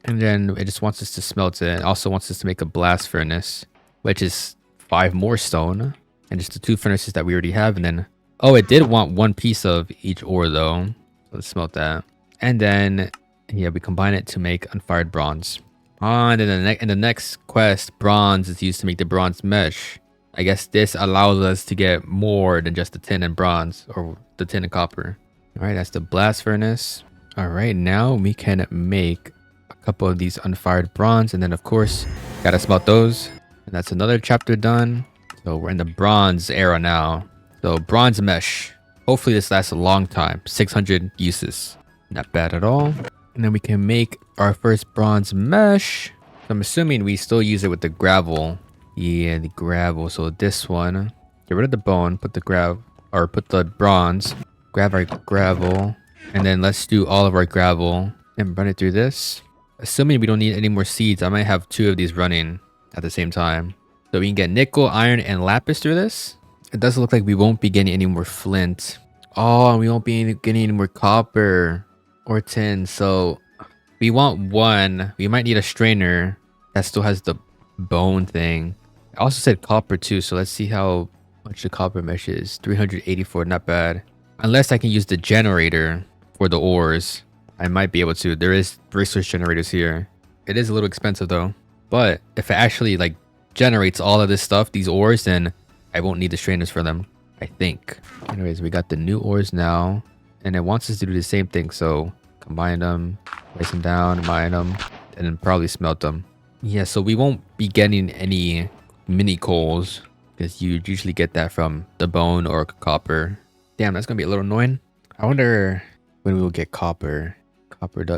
Speaker 1: And then it just wants us to smelt it. It also wants us to make a blast furnace, which is 5 more stone. And just the 2 furnaces that we already have. And then, oh, it did want 1 piece of each ore though. So let's smelt that. And then, yeah, we combine it to make unfired bronze. And then in the next quest, bronze is used to make the bronze mesh. I guess this allows us to get more than just the tin and bronze, or the tin and copper. All right, that's the blast furnace. All right, now we can make a couple of these unfired bronze, and then of course, gotta smelt those. And that's another chapter done. So we're in the bronze era now. So bronze mesh. Hopefully this lasts a long time. 600 uses. Not bad at all. And then we can make our first bronze mesh. So I'm assuming we still use it with the gravel. Yeah, the gravel. So this one, get rid of the bone, put the put the bronze, grab our gravel, and then let's do all of our gravel and run it through this. Assuming we don't need any more seeds, I might have 2 of these running at the same time. So we can get nickel, iron, and lapis through this. It doesn't look like we won't be getting any more flint. Oh, and we won't be getting any more copper or tin. So we want 1. We might need a strainer that still has the bone thing. I also said copper too, so let's see how much the copper mesh is. 384, not bad. Unless I can use the generator for the ores, I might be able to. There is resource generators here. It is a little expensive though. But if it actually like generates all of this stuff, these ores, then I won't need the strainers for them, I think. Anyways, we got the new ores now, and it wants us to do the same thing. So combine them, place them down, mine them, and then probably smelt them. Yeah, so we won't be getting any mini coals because you usually get that from the bone or copper. Damn, that's gonna be a little annoying. I wonder when we will get copper.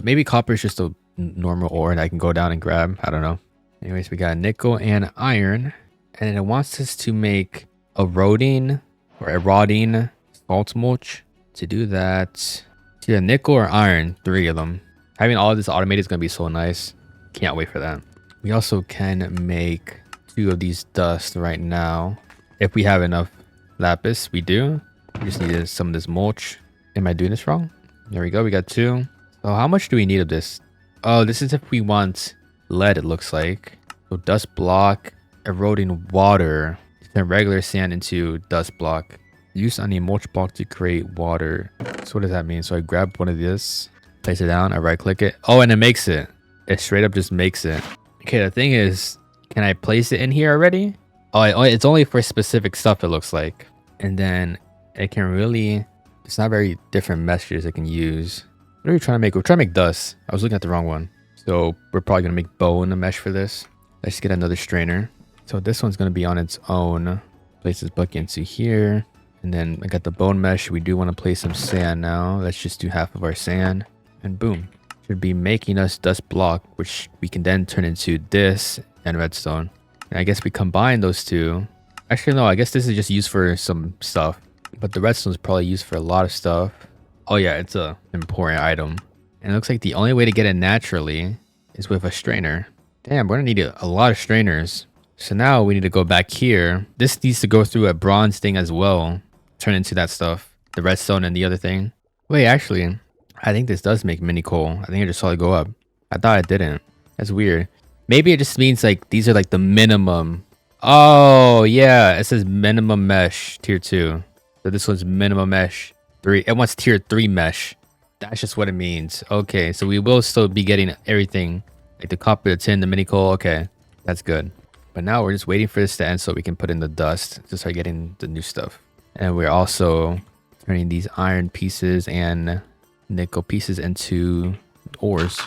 Speaker 1: Maybe copper is just a normal ore and I can go down and grab. I don't know. Anyways, we got nickel and iron, and it wants us to make a eroding salt mulch. To do that, it's either nickel or iron, 3 of them. Having all of this automated is gonna be so nice. Can't wait for that. We also can make 2 of these dust right now. If we have enough lapis, we do. We just need some of this mulch. Am I doing this wrong? There we go. We got 2. So how much do we need of this? Oh, this is if we want lead, it looks like. So dust block, eroding water. Turn regular sand into dust block. Use on a mulch block to create water. So what does that mean? So I grab one of this, place it down, I right click it. Oh, and it makes it. It straight up just makes it. Okay, the thing is, can I place it in here already? Oh, it's only for specific stuff, it looks like. And then it can really, it's not very different messages it can use. What are we trying to make? We're trying to make dust. I was looking at the wrong one. So we're probably going to make bone mesh for this. Let's get another strainer. So this one's going to be on its own. Place this bucket into here. And then I got the bone mesh. We do want to place some sand now. Let's just do half of our sand. And boom. Should be making us dust block, which we can then turn into this and redstone. And I guess we combine those two. Actually, no, I guess this is just used for some stuff. But the redstone is probably used for a lot of stuff. Oh yeah, it's a important item. And it looks like the only way to get it naturally is with a strainer. Damn, we're gonna need a lot of strainers. So now we need to go back here. This needs to go through a bronze thing as well. Turn into that stuff. The redstone and the other thing. Wait, actually, I think this does make mini coal. I think I just saw it go up. I thought it didn't. That's weird. Maybe it just means like these are like the minimum. Oh, yeah. It says minimum mesh tier 2. So this one's minimum mesh 3. It wants tier 3 mesh. That's just what it means. Okay, so we will still be getting everything. Like the copper, the tin, the mini coal. Okay, that's good. But now we're just waiting for this to end so we can put in the dust to start getting the new stuff. And we're also turning these iron pieces and nickel pieces into ores.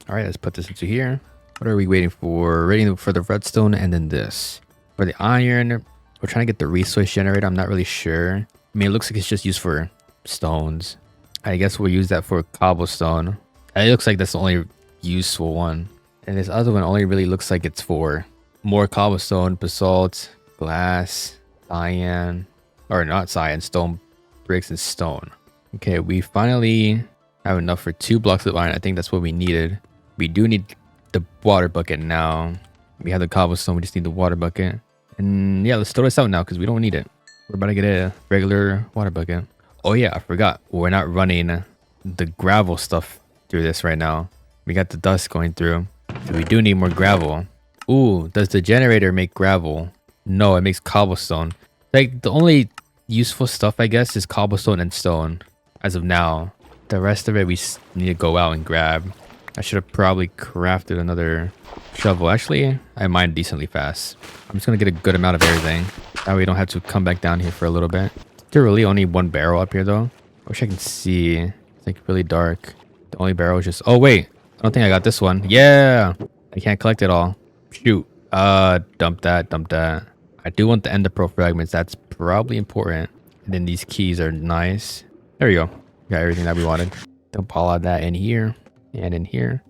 Speaker 1: All right, let's put this into here. What are we waiting for? We're waiting for the redstone and then this. For the iron, we're trying to get the resource generator. I'm not really sure. I mean, it looks like it's just used for stones. I guess we'll use that for cobblestone. It looks like that's the only useful one. And this other one only really looks like it's for more cobblestone, basalt, glass, cyan, or not cyan, stone bricks and stone. Okay, we finally have enough for 2 blocks of iron. I think that's what we needed. We do need the water bucket now. We have the cobblestone, we just need the water bucket. And yeah, let's throw this out now because we don't need it. We're about to get a regular water bucket. Oh yeah, I forgot. We're not running the gravel stuff through this right now. We got the dust going through. So we do need more gravel. Ooh, does the generator make gravel? No, it makes cobblestone. Like the only useful stuff I guess is cobblestone and stone as of now. The rest of it we need to go out and grab. I should have probably crafted another shovel. Actually, I mine decently fast. I'm just gonna get a good amount of everything. That way we don't have to come back down here for a little bit. There's really only 1 barrel up here though. I wish I can see. It's like really dark. The only barrel is just... Oh wait, I don't think I got this one. Yeah, I can't collect it all. Shoot. Dump that, dump that. I do want the ender pearl fragments. That's probably important. And then these keys are nice. There we go. Got everything that we wanted. Dump all of that in here and in here,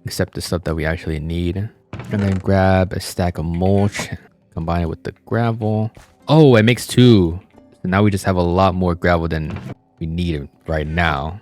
Speaker 1: except the stuff that we actually need. And then grab a stack of mulch, combine it with the gravel. Oh, it makes 2. So now we just have a lot more gravel than we need right now.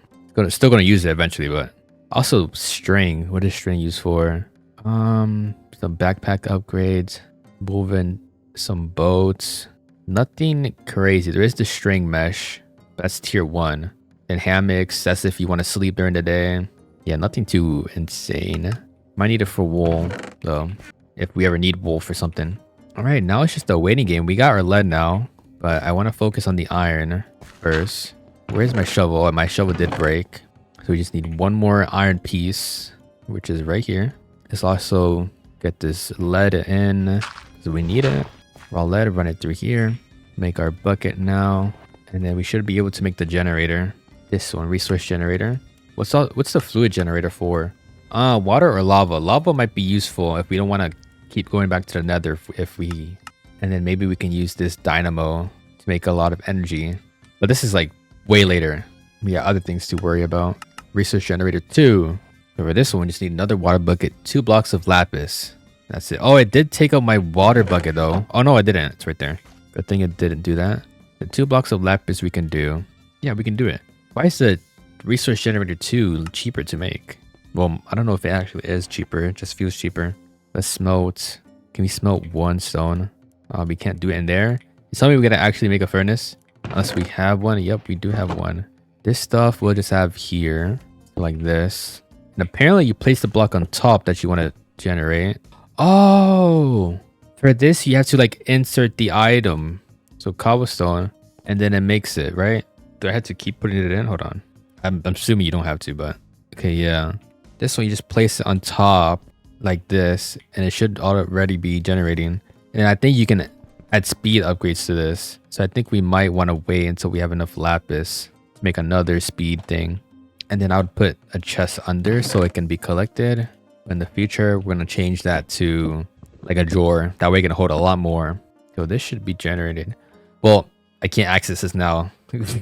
Speaker 1: Still gonna use it eventually, but also string. What is string used for? Some backpack upgrades, moving some boats. Nothing crazy. There is the string mesh. That's tier 1. And hammocks. That's if you want to sleep during the day. Yeah, nothing too insane. Might need it for wool though, if we ever need wool for something. All right, now it's just a waiting game. We got our lead now, but I want to focus on the iron first. Where's my shovel? My shovel did break, so we just need 1 more iron piece, which is right here. Let's also get this lead in, so we need it. Raw lead, run it through here. Make our bucket now, and then we should be able to make the generator. This one, resource generator. What's the fluid generator for? Water or lava? Lava might be useful if we don't want to keep going back to the nether. And then maybe we can use this dynamo to make a lot of energy. But this is like way later. We got other things to worry about. Resource generator 2. So for this one, we just need another water bucket, 2 blocks of lapis. That's it. Oh, it did take up my water bucket though. Oh no, I didn't. It's right there. Good thing it didn't do that. The 2 blocks of lapis we can do. Yeah, we can do it. Why is the resource generator 2 cheaper to make? Well, I don't know if it actually is cheaper. It just feels cheaper. Let's smelt. Can we smelt 1 stone? We can't do it in there. You tell me we're gonna actually make a furnace? Unless we have one. Yep, we do have one. This stuff we'll just have here. Like this. And apparently you place the block on top that you want to generate. Oh! For this, you have to like insert the item. So cobblestone. And then it makes it, right? Do I have to keep putting it in? Hold on. I'm assuming you don't have to, but... Okay, yeah. This one, you just place it on top like this. And it should already be generating. And I think you can add speed upgrades to this. So I think we might want to wait until we have enough lapis to make another speed thing. And then I would put a chest under so it can be collected. In the future, we're going to change that to like a drawer. That way it can hold a lot more. So this should be generated. Well, I can't access this now because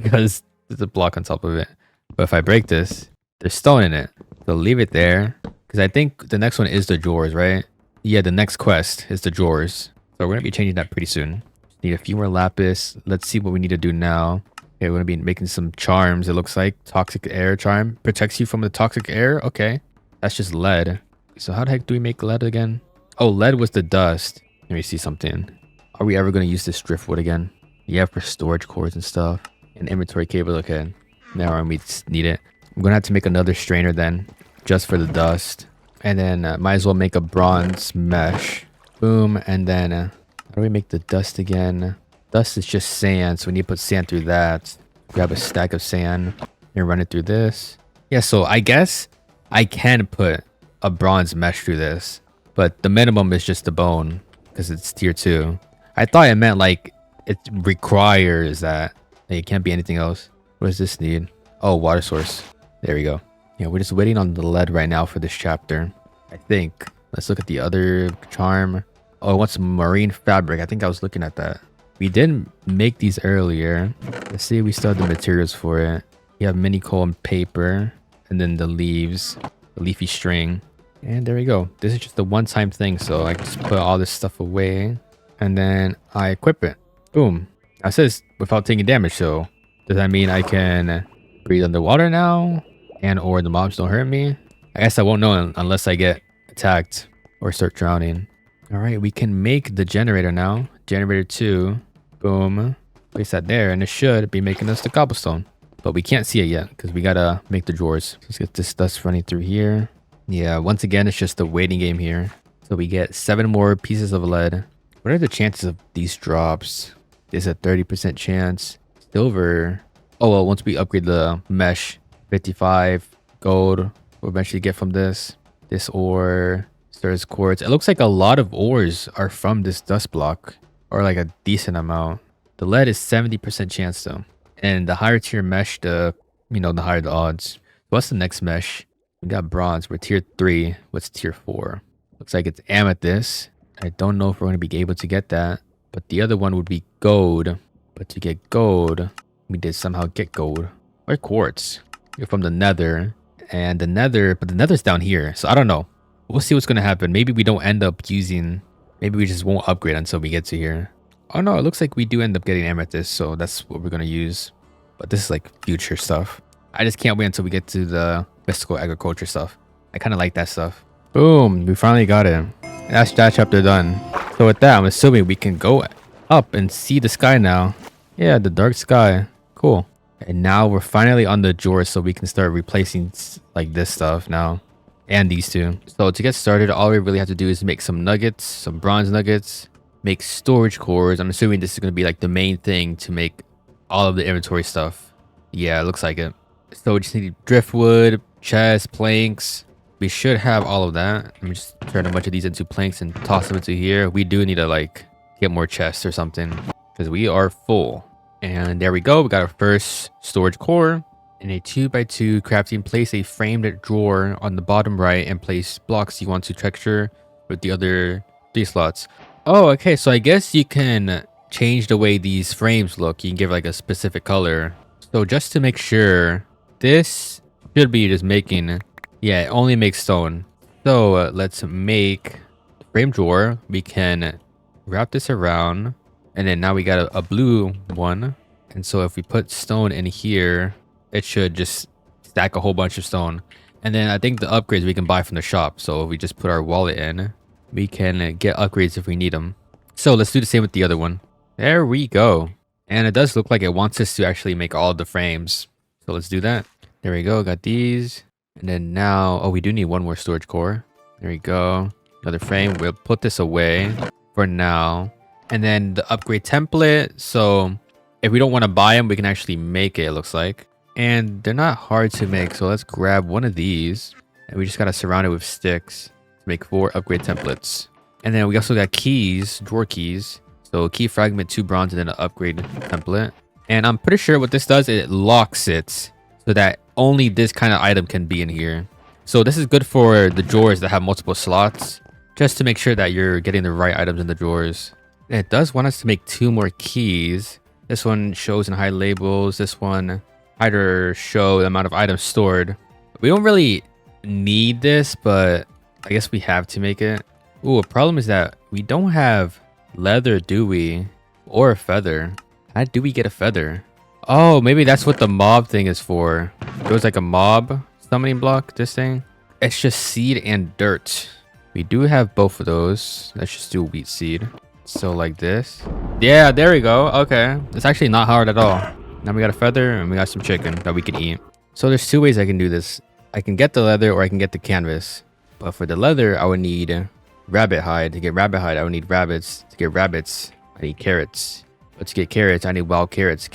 Speaker 1: there's a block on top of it. But if I break this, there's stone in it. So leave it there. Because I think the next one is the drawers, right? Yeah, the next quest is the drawers. So we're going to be changing that pretty soon. Need a few more lapis. Let's see what we need to do now. Okay, we're going to be making some charms, it looks like. Toxic air charm. Protects you from the toxic air. Okay. That's just lead. So how the heck do we make lead again? Oh, lead was the dust. Let me see something. Are we ever going to use this driftwood again? Yeah, for storage cords and stuff. And inventory cable. Okay. Now we need it. I'm going to have to make another strainer then. Just for the dust. And then might as well make a bronze mesh. Boom. And then how do we make the dust again? Dust is just sand, so we need to put sand through that. Grab a stack of sand and run it through this. Yeah, so I guess I can put a bronze mesh through this, but the minimum is just the bone because it's tier 2. I thought it meant like it requires that. It can't be anything else. What does this need? Oh, water source. There we go. Yeah, we're just waiting on the lead right now for this chapter, I think. Let's look at the other charm. Oh, it wants marine fabric. I think I was looking at that. We didn't make these earlier. Let's see if we still have the materials for it. You have mini coal and paper. And then the leaves. The leafy string. And there we go. This is just a one-time thing. So I just put all this stuff away. And then I equip it. Boom. Now it says without taking damage. So does that mean I can breathe underwater now? And or the mobs don't hurt me? I guess I won't know unless I get attacked or start drowning. Alright, we can make the generator now. Generator 2. Boom. Place that there, and it should be making us the cobblestone. But we can't see it yet, because we gotta make the drawers. Let's get this dust running through here. Yeah, once again, it's just a waiting game here. So we get 7 more pieces of lead. What are the chances of these drops? There's a 30% chance. Silver. Oh, well, once we upgrade the mesh, 55 gold we'll eventually get from this. This ore, stirs quartz. It looks like a lot of ores are from this dust block, or like a decent amount. The lead is 70% chance though. And the higher tier mesh, the higher the odds. What's the next mesh? We got bronze. We're tier 3. What's tier 4? Looks like it's amethyst. I don't know if we're going to be able to get that. But the other one would be gold. But to get gold, we did somehow get gold. Or quartz. You're from the nether. And the nether, but the nether's down here. So I don't know. We'll see what's going to happen. Maybe we don't end up using... Maybe we just won't upgrade until we get to here. Oh no, it looks like we do end up getting amethyst. So that's what we're going to use. But this is like future stuff. I just can't wait until we get to the mystical agriculture stuff. I kind of like that stuff. Boom, we finally got it. That's that chapter done. So with that, I'm assuming we can go up and see the sky now. Yeah, the dark sky. Cool. And now we're finally on the drawers, so we can start replacing like this stuff now. And these two. So to get started, all we really have to do is make some nuggets, some bronze nuggets, make storage cores. I'm assuming this is going to be like the main thing to make all of the inventory stuff. Yeah, it looks like it. So we just need driftwood, chests, planks. We should have all of that. Let me just turn a bunch of these into planks and toss them into here. We do need to like get more chests or something because we are full. And there we go. We got our first storage core. In a 2x2 crafting, place a framed drawer on the bottom right and place blocks you want to texture with the other 3 slots. Oh, okay. So I guess you can change the way these frames look. You can give like a specific color. So just to make sure, this should be just making... Yeah, it only makes stone. So let's make the frame drawer. We can wrap this around. And then now we got a blue one. And so if we put stone in here, it should just stack a whole bunch of stone. And then I think the upgrades we can buy from the shop. So if we just put our wallet in, we can get upgrades if we need them. So let's do the same with the other one. There we go. And it does look like it wants us to actually make all of the frames. So let's do that. There we go. Got these. And then now, oh, we do need one more storage core. There we go. Another frame. We'll put this away for now. And then the upgrade template. So if we don't want to buy them, we can actually make it looks like. And they're not hard to make. So let's grab one of these. And we just got to surround it with sticks to make 4 upgrade templates. And then we also got keys, drawer keys. So key fragment, 2 bronze, and then an upgrade template. And I'm pretty sure what this does, it locks it so that only this kind of item can be in here. So this is good for the drawers that have multiple slots, just to make sure that you're getting the right items in the drawers. And it does want us to make 2 more keys. This one shows and hide labels. This one hide or show the amount of items stored. We don't really need this, but I guess we have to make it. Ooh, a problem is that we don't have leather, do we? Or a feather. How do we get a feather? Oh, maybe that's what the mob thing is for. It was like a mob summoning block, this thing. It's just seed and dirt. We do have both of those. Let's just do wheat seed. So like this. Yeah, there we go. Okay. It's actually not hard at all. Now we got a feather and we got some chicken that we can eat. So there's two ways I can do this. I can get the leather or I can get the canvas. But for the leather, I would need rabbit hide. To get rabbit hide, I would need rabbits. To get rabbits, I need carrots. But to get carrots, I need wild carrots.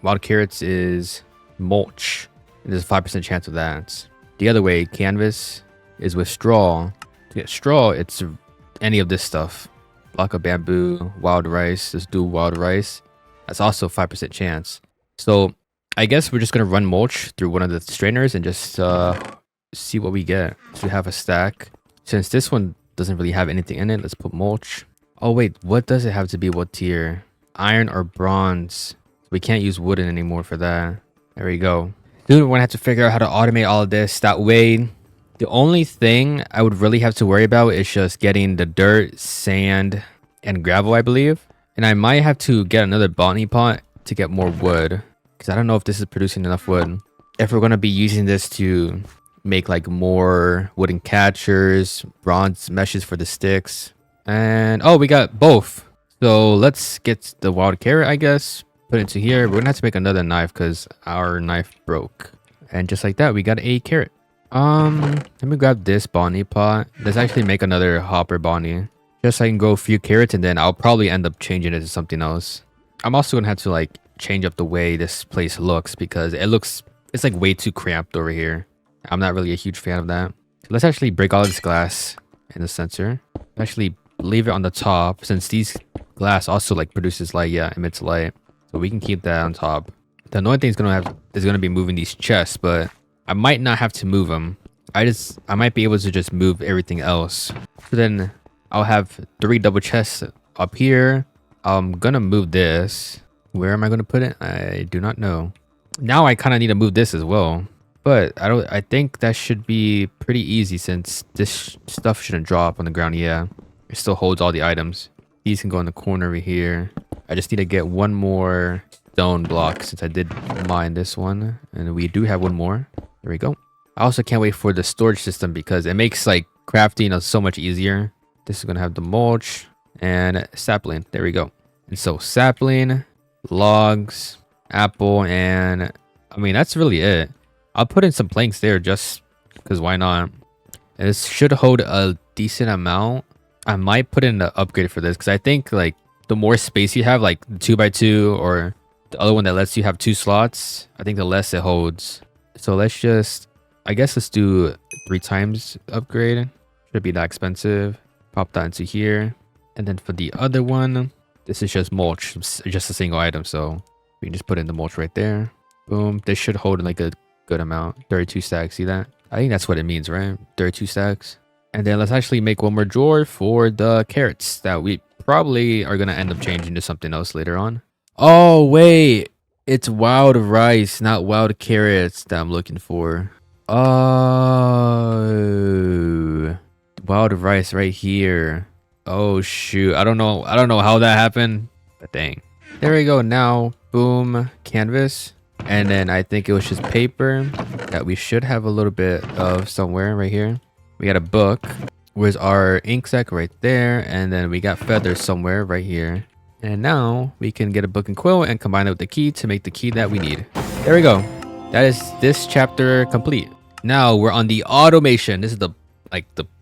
Speaker 1: Wild carrots is mulch. And there's a 5% chance of that. The other way, canvas, is with straw. To get straw, it's any of this stuff. Block of bamboo, wild rice. Let's do wild rice. That's also 5% chance. So I guess we're just going to run mulch through one of the strainers and just see what we get. So we have a stack. Since this one doesn't really have anything in it, let's put mulch. Oh wait, what does it have to be? What tier? Iron or bronze? We can't use wooden anymore for that. There we go. Dude, we're going to have to figure out how to automate all of this. That way, the only thing I would really have to worry about is just getting the dirt, sand, and gravel, I believe. And I might have to get another botany pot to get more wood. Because I don't know if this is producing enough wood. If we're going to be using this to make like more wooden catchers, bronze meshes for the sticks. And oh, we got both. So let's get the wild carrot, I guess. Put it into here. We're going to have to make another knife because our knife broke. And just like that, we got a carrot. Let me grab this botany pot. Let's actually make another hopper botany. Just so I can grow a few carrots and then I'll probably end up changing it to something else. I'm also going to have to like change up the way this place looks because it's like way too cramped over here. I'm not really a huge fan of that. Let's actually break all this glass in the center. Actually leave it on the top since these glass also like produces light. Yeah, emits light. So we can keep that on top. The annoying thing is gonna be moving these chests, but I might not have to move them. I might be able to just move everything else. So then I'll have 3 double chests up here. I'm gonna move this. Where am I gonna put it? I do not know. Now I kind of need to move this as well. But I think that should be pretty easy since this stuff shouldn't drop on the ground. Yeah, it still holds all the items. These can go in the corner over here. I just need to get one more stone block since I did mine this one. And we do have one more. There we go. I also can't wait for the storage system because it makes like crafting so much easier. This is going to have the mulch and sapling. There we go. And so sapling, logs, apple, and I mean, that's really it. I'll put in some planks there just because why not? And this should hold a decent amount. I might put in the upgrade for this because I think like the more space you have, like the 2x2 or the other one that lets you have 2 slots, I think the less it holds. So let's just, I guess let's do 3 times upgrade. Should be that expensive. Pop that into here. And then for the other one, this is just mulch, just a single item. So we can just put in the mulch right there. Boom. This should hold like a good amount. 32 stacks. See that? I think that's what it means, right? 32 stacks. And then let's actually make one more drawer for the carrots that we probably are going to end up changing to something else later on. Oh, wait. It's wild rice, not wild carrots that I'm looking for. Oh, wild rice right here. Oh, shoot. I don't know how that happened, but dang. There we go. Now, boom, canvas. And then I think it was just paper that we should have a little bit of somewhere right here. We got a book. Where's our ink sac? Right there. And then we got feathers somewhere right here. And now we can get a book and quill and combine it with the key to make the key that we need. There we go. That is this chapter complete. Now we're on the automation. This is the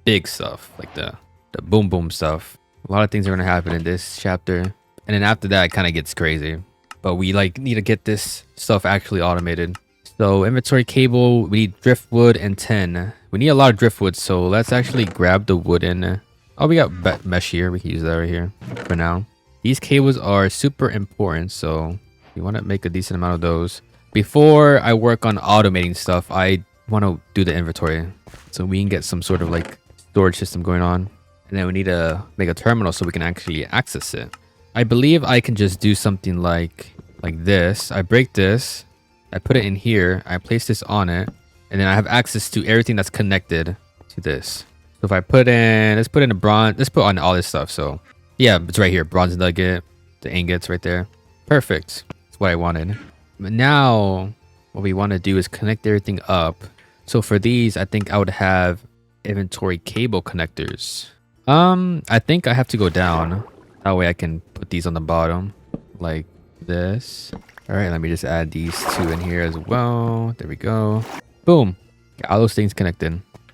Speaker 1: big stuff, like the boom boom stuff. A lot of things are going to happen in this chapter. And then after that, it kind of gets crazy. But we need to get this stuff actually automated. So inventory cable, we need driftwood and 10. We need a lot of driftwood, so let's actually grab the wooden. Oh, we got mesh here. We can use that right here for now. These cables are super important, so we want to make a decent amount of those. Before I work on automating stuff, I want to do the inventory so we can get some sort of like storage system going on. And then we need to make a terminal so we can actually access it. I believe I can just do something like this. I break this. I put it in here. I place this on it. And then I have access to everything that's connected to this. So if I put in, let's put in a bronze, let's put on all this stuff. So yeah, it's right here. Bronze nugget, the ingots right there. Perfect. That's what I wanted. But now what we want to do is connect everything up. So for these, I think I would have inventory cable connectors. I think I have to go down. That way I can put these on the bottom like this. All right, let me just add these two in here as well. There we go. Boom. Got all those things connected.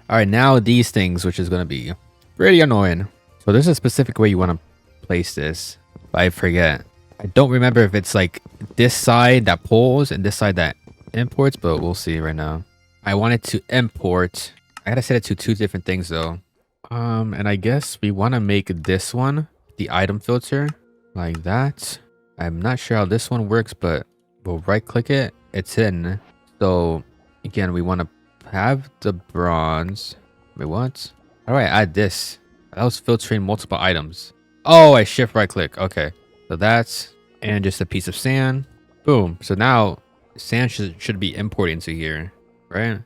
Speaker 1: All right, now these things, which is going to be pretty annoying. So there's a specific way you want to place this, but I forget. I don't remember if it's like this side that pulls and this side that imports, but we'll see right now. I wanted to import. I gotta set it to two different things though. And I guess we want to make this one the item filter like that. I'm not sure how this one works, but we'll right click it. It's in. So again, we want to have the bronze. Wait, what? All right, add this. That was filtering multiple items. Oh, I shift right click. Okay, so that's, and just a piece of sand. Boom. So now sand should be importing to here, right?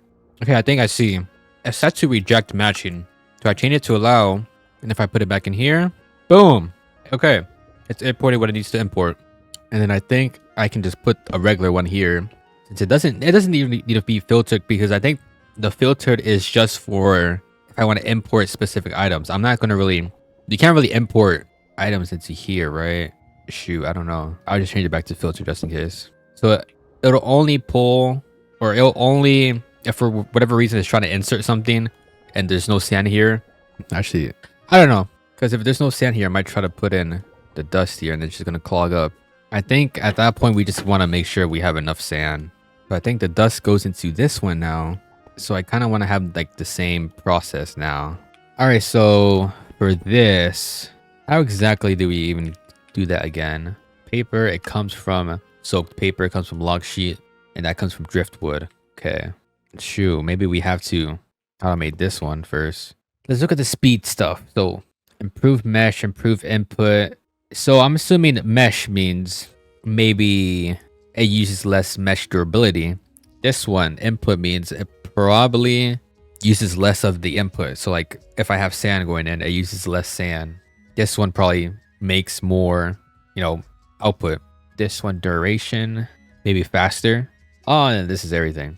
Speaker 1: Okay, I think I see. It's set to reject matching. So I change it to allow, and if I put it back in here, boom. Okay, it's importing what it needs to import. And then I think I can just put a regular one here. Since it doesn't even need to be filtered, because I think the filtered is just for if I want to import specific items. I'm not going to really, you can't really import items into here, right? Shoot, I don't know. I'll just change it back to filter just in case. So it'll only pull, or it'll only, if for whatever reason it's trying to insert something and there's no sand here. Actually, I don't know. Because if there's no sand here, I might try to put in the dust here and it's just going to clog up. I think at that point, we just want to make sure we have enough sand. So I think the dust goes into this one now. So I kind of want to have like the same process now. All right, so for this, how exactly do we even do that again? Paper, it comes from soaked paper, it comes from log sheet, and that comes from driftwood. Okay, shoot, maybe we have to automate this one first. Let's look at the speed stuff. So improve mesh, improve input. So I'm assuming mesh means maybe it uses less mesh durability. This one, input, means it probably uses less of the input. So like if I have sand going in, it uses less sand. This one probably makes more, you know, output. This one, duration, maybe faster. Oh, and this is everything.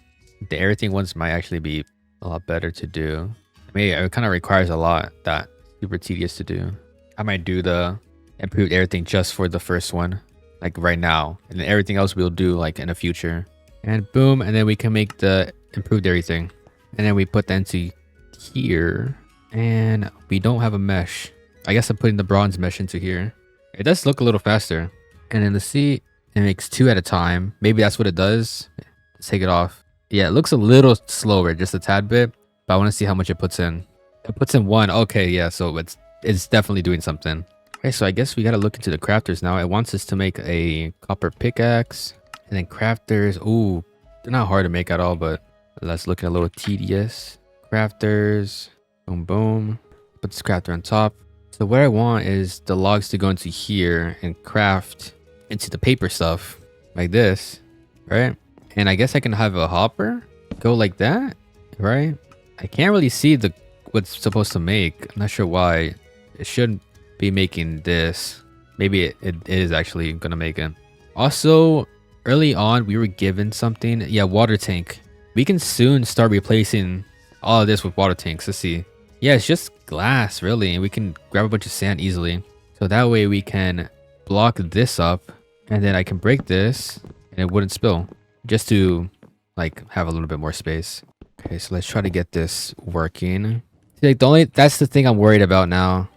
Speaker 1: The everything ones might actually be a lot better to do. I mean, it kind of requires a lot that super tedious to do. I might do the improved everything just for the first one, like right now, and then everything else we'll do like in the future. And boom, and then we can make the improved everything, and then we put that into here. And we don't have a mesh. I guess I'm putting the bronze mesh into here. It does look a little faster. And then the C, it makes 2 at a time. Maybe that's what it does. Let's take it off. Yeah, it looks a little slower, just a tad bit, but I want to see how much it puts in. It puts in 1. Okay, yeah, so it's definitely doing something. Okay, so I guess we got to look into the crafters now. It wants us to make a copper pickaxe, and then crafters. Ooh, they're not hard to make at all, but let's look at a little tedious. Crafters, boom, boom. Put this crafter on top. So what I want is the logs to go into here and craft into the paper stuff like this, right? And I guess I can have a hopper go like that, right? I can't really see what's supposed to make. I'm not sure why. It should be making this. Maybe it is actually gonna make it. Also, early on we were given something. Yeah, water tank. We can soon start replacing all of this with water tanks. Let's see. Yeah, it's just glass really, and we can grab a bunch of sand easily. So that way we can block this up, and then I can break this and it wouldn't spill, just to like have a little bit more space. Okay, so let's try to get this working. See, like, that's the thing I'm worried about now.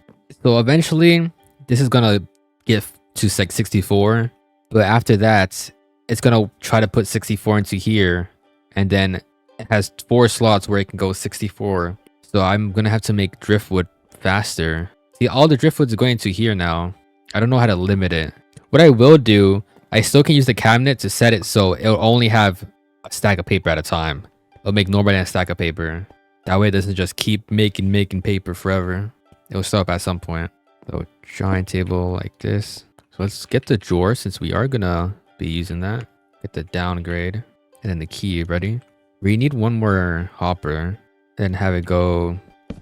Speaker 1: So eventually this is gonna get to like 64, but after that it's gonna try to put 64 into here, and then it has 4 slots where it can go 64. So I'm gonna have to make driftwood faster. See, all the driftwood's going into here now. I don't know how to limit it. What I will do, I still can use the cabinet to set it so it'll only have a stack of paper at a time. It'll make no more than a stack of paper. That way it doesn't just keep making paper forever. It'll stop at some point. So giant table like this. So let's get the drawer since we are gonna be using that. Get the downgrade and then the key ready. We need one more hopper. Then have it go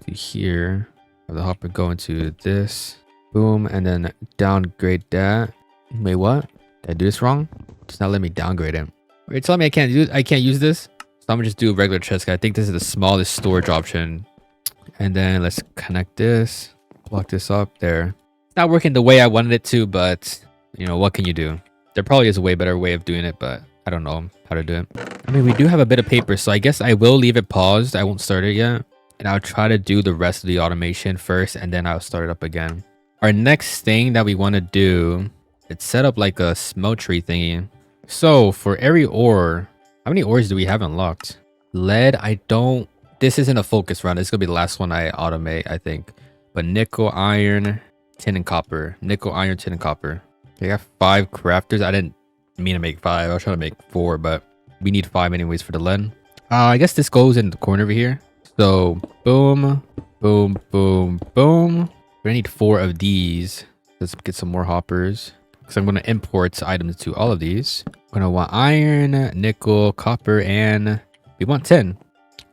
Speaker 1: to here. Have the hopper go into this. Boom. And then downgrade that. Wait, what? Did I do this wrong? Just not let me downgrade it. Are you telling me I can't use this? So I'm gonna just do a regular chest. I think this is the smallest storage option. And then let's connect this. Block this up there. It's not working the way I wanted it to, but you know, what can you do? There probably is a way better way of doing it, but I don't know how to do it. I mean, we do have a bit of paper, so I guess I will leave it paused. I won't start it yet. And I'll try to do the rest of the automation first, and then I'll start it up again. Our next thing that we want to do, it's set up like a smeltery thingy. So for every ore, how many ores do we have unlocked? Lead, I don't... This isn't a focus run. This is going to be the last one I automate, I think. But nickel, iron, tin, and copper. Nickel, iron, tin, and copper. Okay, I got 5 crafters. I didn't mean to make 5. I was trying to make 4, but we need 5 anyways for the lead. I guess this goes in the corner over here. So, boom, boom, boom, boom. We're gonna need 4 of these. Let's get some more hoppers. So I'm gonna import items to all of these. We're gonna want iron, nickel, copper, and we want tin.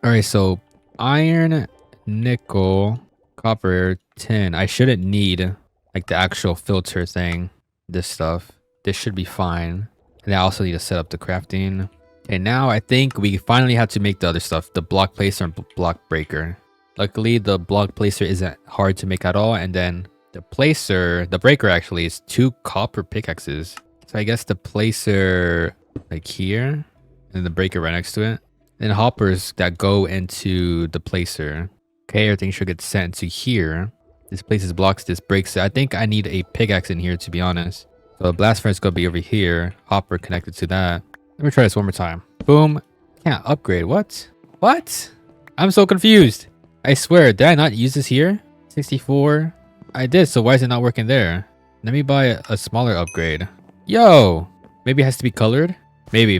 Speaker 1: All right, so iron, nickel, copper, tin. I shouldn't need like the actual filter thing. This stuff. This should be fine. And I also need to set up the crafting. Okay, now I think we finally have to make the other stuff. The block placer and block breaker. Luckily, the block placer isn't hard to make at all. And then the placer, the breaker actually is 2 copper pickaxes. So I guess the placer like here. And the breaker right next to it. And hoppers that go into the placer. Okay, everything should get sent to here. This places blocks, this breaks it. I think I need a pickaxe in here, to be honest. So the blast furnace is going to be over here. Hopper connected to that. Let me try this one more time. Boom. Can't upgrade. What? What? I'm so confused. I swear, did I not use this here? 64? I did, so why is it not working there? Let me buy a smaller upgrade. Yo! Maybe it has to be colored? Maybe.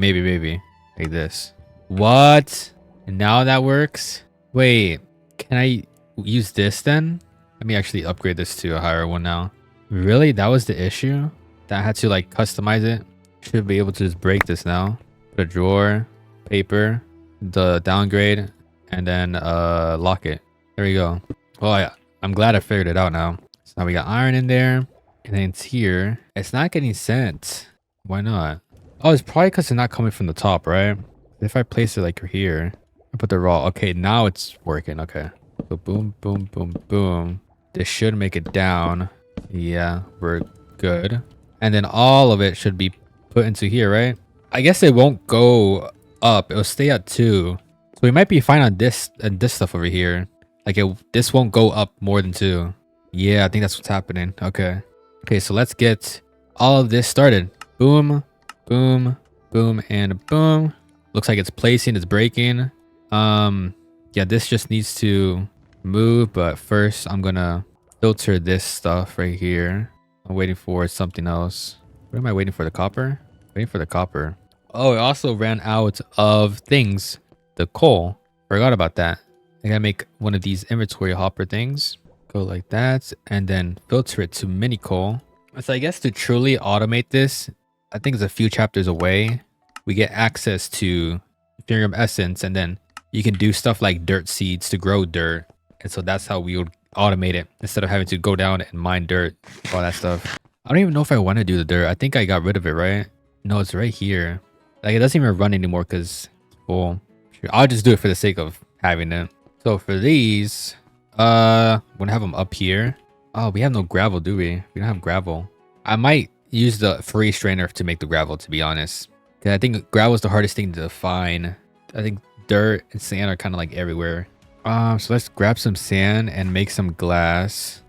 Speaker 1: Like this. What? And now that works? Wait, can I use this then? Let me actually upgrade this to a higher one now. Really? That was the issue? That I had to like customize it? Should be able to just break this now. Put a drawer, paper, the downgrade, and then lock it. There we go. Well, I'm glad I figured it out now. So now we got iron in there. And then it's here. It's not getting sent. Why not? Oh, it's probably because it's not coming from the top, right? If I place it like here, I put the raw. Okay, now it's working. Okay. So boom, boom, boom, boom. This should make it down. Yeah, we're good. And then all of it should be put into here, right? I guess it won't go up. It'll stay at 2. So we might be fine on this and this stuff over here. Like this won't go up more than 2. Yeah, I think that's what's happening. Okay. Okay, so let's get all of this started. Boom, boom, boom, and boom. Looks like it's placing, it's breaking. Yeah, this just needs to move, but first I'm gonna filter this stuff right here. I'm waiting for something else. What am I waiting for? The copper? Waiting for the copper. Oh, it also ran out of things. The coal. Forgot about that. I gotta make one of these inventory hopper things. Go like that, and then filter it to mini coal. So I guess to truly automate this, I think it's a few chapters away. We get access to Ethereum Essence, and then you can do stuff like dirt seeds to grow dirt. And so that's how we would automate it instead of having to go down and mine dirt, all that stuff. I don't even know if I want to do the dirt. I think I got rid of it, right? No, it's right here. Like it doesn't even run anymore because, well, sure. I'll just do it for the sake of having it. So for these, I'm gonna have them up here. Oh, we have no gravel, do we? We don't have gravel. I might use the free strainer to make the gravel, to be honest. Cause I think gravel is the hardest thing to find. I think dirt and sand are kind of like everywhere. So let's grab some sand and make some glass.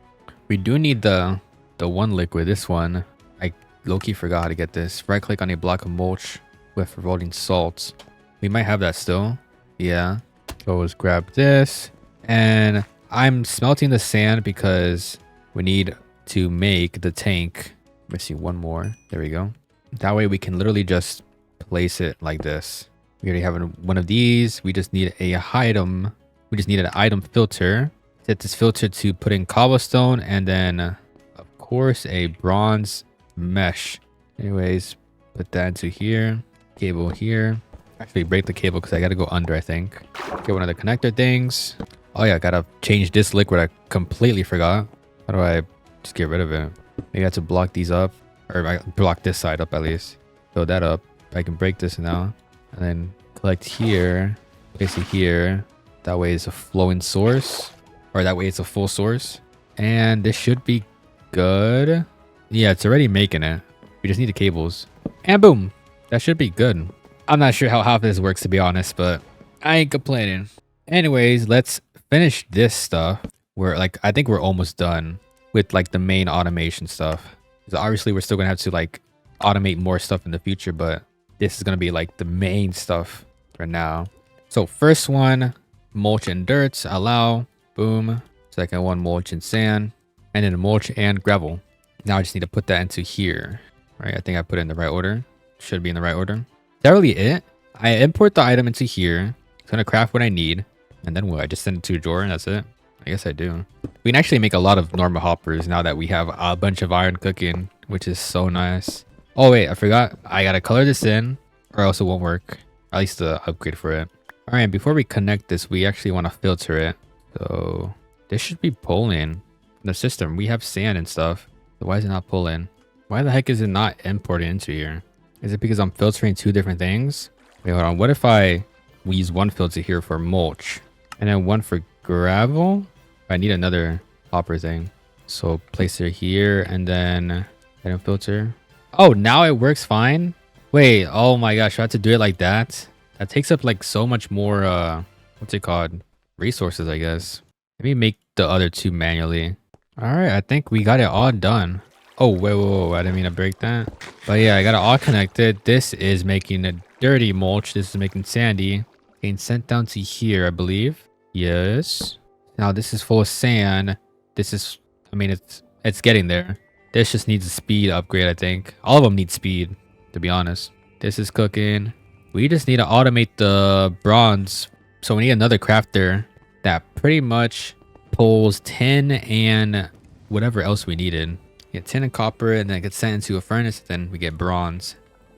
Speaker 1: We do need the one liquid, this one. I low-key forgot how to get this. Right click on a block of mulch with revolving salts. We might have that still. Yeah. So let's grab this. And I'm smelting the sand because we need to make the tank. Let me see one more. There we go. That way we can literally just place it like this. We already have one of these. We just need a item. We just need an item filter. Set this filter to put in cobblestone, and then of course a bronze mesh. Anyways, put that into here. Cable here. actually break the cable because I gotta go under, I think. Get one of the connector things. Oh yeah, gotta change this liquid. I completely forgot. How do I just get rid of it? Maybe I have to block these up, or I block this side up at least. Fill that up. I can break this now, and then collect here, place it here. That way it's a flowing source, or that way it's a full source. And this should be good. Yeah, it's already making it. We just need the cables, and boom, that should be good. I'm not sure how half this works, to be honest, but I ain't complaining. Anyways, let's finish this stuff. I think we're almost done with like the main automation stuff. Because obviously we're still gonna have to like automate more stuff in the future, but this is gonna be like the main stuff for now. So first one, mulch and dirt, allow, boom. Second one, mulch and sand, and then mulch and gravel. Now I just need to put that into here, right? I think I put it in the right order. Should be in the right order. Is that really it? I import the item into here. It's gonna craft what I need, and then what? I just send it to a drawer and that's it. I guess I do. We can actually make a lot of normal hoppers now that we have a bunch of iron cooking, which is so nice. Oh wait, I forgot. I gotta color this in, or else it won't work. At least the upgrade for it. All right, before we connect this, we actually want to filter it. So this should be pulling the system. We have sand and stuff. So why is it not pulling? Why the heck is it not importing into here? Is it because I'm filtering two different things? Wait, hold on. What if we use one filter here for mulch and then one for gravel? I need another hopper thing. So place it here and then item filter. Oh, now it works fine. Wait, oh my gosh, I have to do it like that. That takes up like so much more what's it called? Resources, I guess. Let me make the other two manually. All right, I think we got it all done. Oh, whoa, I didn't mean to break that. But yeah, I got it all connected. This is making a dirty mulch. This is making sandy. Getting sent down to here, I believe. Yes. Now this is full of sand. This is, I mean, it's getting there. This just needs a speed upgrade, I think. All of them need speed, to be honest. This is cooking. We just need to automate the bronze. So we need another crafter that pretty much pulls tin and whatever else we needed. Get tin and copper, and then it gets sent into a furnace. Then we get bronze,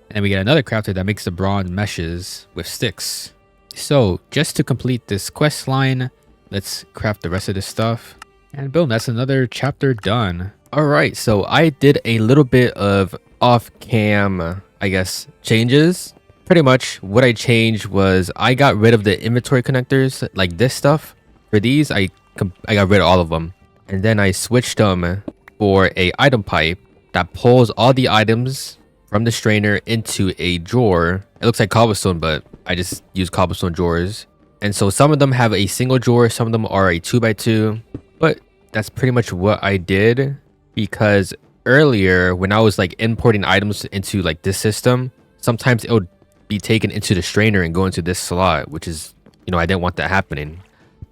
Speaker 1: and then we get another crafter that makes the bronze meshes with sticks. So just to complete this quest line, let's craft the rest of this stuff, and boom, that's another chapter done. All right, so I did a little bit of off-cam, I guess, changes. Pretty much what I changed was I got rid of the inventory connectors, like this stuff. For these, I got rid of all of them, and then I switched them for a item pipe that pulls all the items from the strainer into a drawer. It looks like cobblestone, but I just use cobblestone drawers. And so some of them have a single drawer, some of them are a 2x2. But that's pretty much what I did, because earlier when I was like importing items into like this system, sometimes it would be taken into the strainer and go into this slot, which is, you know, I didn't want that happening.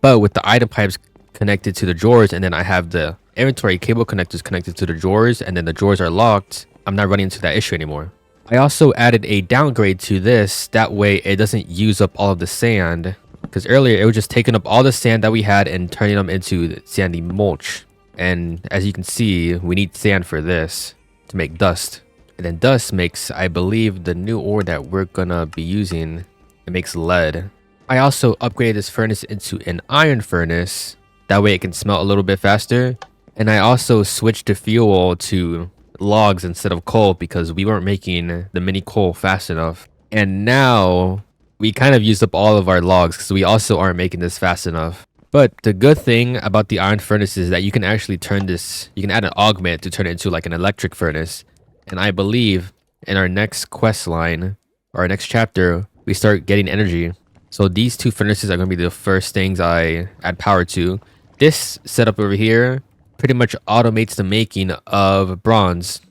Speaker 1: But with the item pipes connected to the drawers, and then I have the inventory cable connectors connected to the drawers, and then the drawers are locked, I'm not running into that issue anymore. I also added a downgrade to this, that way it doesn't use up all of the sand, because earlier it was just taking up all the sand that we had and turning them into sandy mulch. And as you can see, we need sand for this to make dust, and then dust makes, I believe, the new ore that we're gonna be using. It makes lead. I also upgraded this furnace into an iron furnace, that way it can smelt a little bit faster. And I also switched the fuel to logs instead of coal because we weren't making the mini coal fast enough. And now we kind of used up all of our logs because we also aren't making this fast enough. But the good thing about the iron furnace is that you can actually turn this, you can add an augment to turn it into like an electric furnace. And I believe in our next quest line, or our next chapter, we start getting energy. So these two furnaces are going to be the first things I add power to. This setup over here pretty much automates the making of bronze.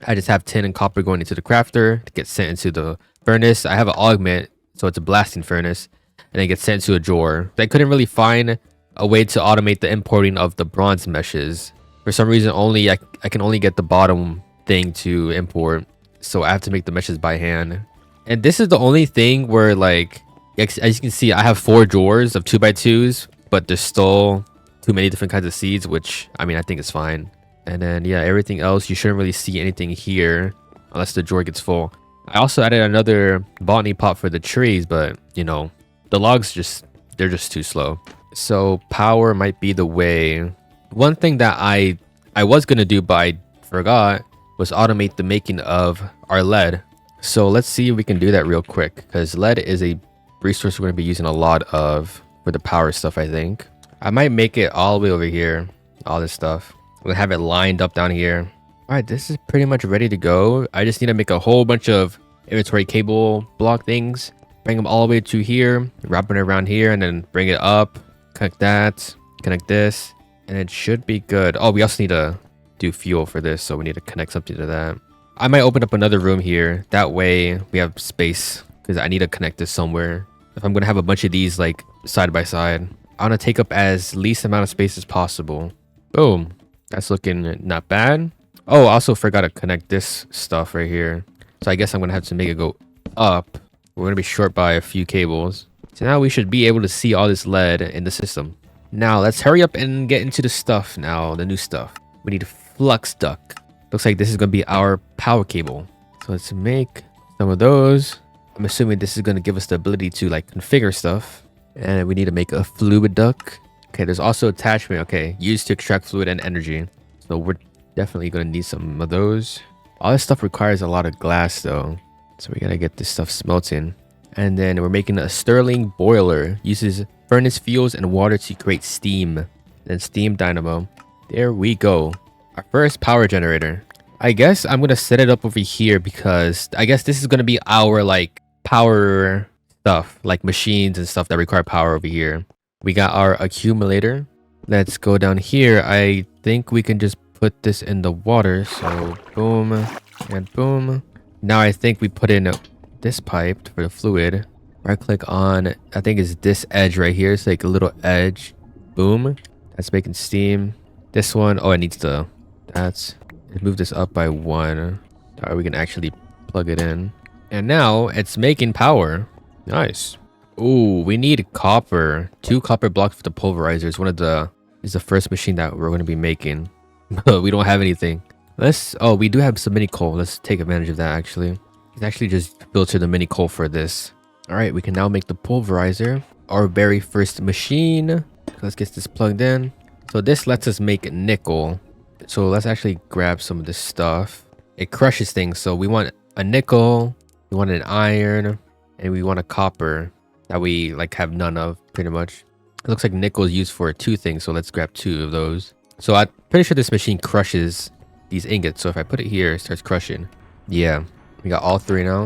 Speaker 1: I just have tin and copper going into the crafter to get sent into the furnace. I have an augment, so it's a blasting furnace, and it gets sent to a drawer. I couldn't really find a way to automate the importing of the bronze meshes. For some reason, I can only get the bottom thing to import, so I have to make the meshes by hand. And this is the only thing where, like, as you can see, I have 4 drawers of 2x2s, but there's still too many different kinds of seeds, which I mean, I think is fine. And then yeah, everything else, you shouldn't really see anything here unless the drawer gets full. I also added another botany pot for the trees, but you know, the logs they're just too slow. So power might be the way. One thing that I was gonna do but I forgot was automate the making of our lead. So let's see if we can do that real quick, because lead is a resource we're gonna be using a lot of for the power stuff. I think I might make it all the way over here, all this stuff. We'll have it lined up down here. All right, this is pretty much ready to go. I just need to make a whole bunch of inventory cable block things, bring them all the way to here, wrap it around here, and then bring it up, connect that, connect this, and it should be good. Oh, we also need to do fuel for this, so we need to connect something to that. I might open up another room here. That way we have space, because I need to connect this somewhere. If I'm going to have a bunch of these like side by side, I want to take up as least amount of space as possible. Boom. That's looking not bad. Oh, I also forgot to connect this stuff right here. So I guess I'm going to have to make it go up. We're going to be short by a few cables. So now we should be able to see all this lead in the system. Now let's hurry up and get into the stuff now, the new stuff. We need a flux duct. Looks like this is going to be our power cable. So let's make some of those. I'm assuming this is going to give us the ability to like configure stuff. And we need to make a fluid duct. Okay, there's also attachment. Okay, used to extract fluid and energy. So we're definitely going to need some of those. All this stuff requires a lot of glass though. So we got to get this stuff smelting. And then we're making a Stirling boiler. Uses furnace fuels and water to create steam. Then steam dynamo. There we go. Our first power generator. I guess I'm going to set it up over here because I guess this is going to be our like power stuff, like machines and stuff that require power over here. We got our accumulator. Let's go down here. I think we can just put this in the water. So boom and boom. Now I think we put in this pipe for the fluid. Right click on, I think it's this edge right here. It's like a little edge. Boom. That's making steam. This one, oh, it needs to, let's move this up by 1. That way we can actually plug it in. And now it's making power. Nice. Ooh, we need copper. 2 copper blocks for the pulverizers. One of the is the first machine that we're going to be making. We don't have anything. Oh, we do have some mini coal. Let's take advantage of that actually. It's actually just filter the mini coal for this. All right, we can now make the pulverizer, our very first machine. Let's get this plugged in. So this lets us make nickel. So let's actually grab some of this stuff. It crushes things. So we want a nickel, we want an iron, and we want a copper that we like have none of pretty much. It looks like nickel is used for 2 things. So let's grab 2 of those. So I'm pretty sure this machine crushes these ingots. So if I put it here, it starts crushing. Yeah, we got all 3 now.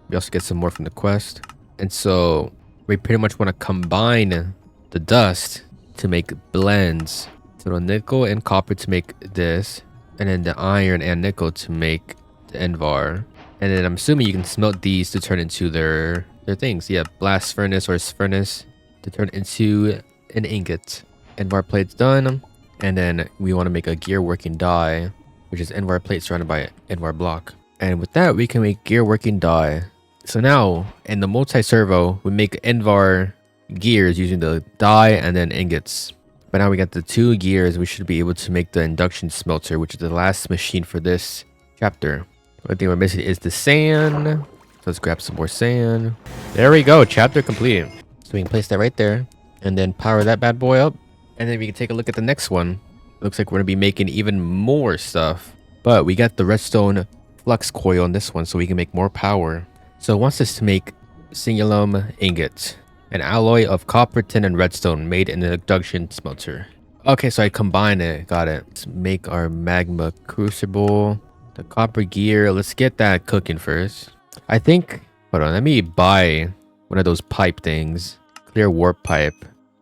Speaker 1: We also get some more from the quest. And so we pretty much want to combine the dust to make blends. So the nickel and copper to make this, and then the iron and nickel to make the Envar. And then I'm assuming you can smelt these to turn into their things. Yeah, blast furnace or furnace to turn into an ingot. Envar plate's done. And then we want to make a gear working die, which is Envar plate surrounded by Envar block. And with that, we can make gear working die. So now in the multi-servo, we make Envar gears using the die and then ingots. But now we got the 2 gears, we should be able to make the induction smelter, which is the last machine for this chapter. One thing we're missing is the sand. So let's grab some more sand. There we go, chapter complete. So we can place that right there and then power that bad boy up. And then we can take a look at the next one. Looks like we're gonna be making even more stuff. But we got the redstone flux coil on this one, so we can make more power. So it wants us to make singulum ingot, an alloy of copper, tin, and redstone made in an induction smelter. Okay, so I combine it. Got it. Let's make our magma crucible. The copper gear. Let's get that cooking first. I think... Hold on. Let me buy one of those pipe things. Clear warp pipe.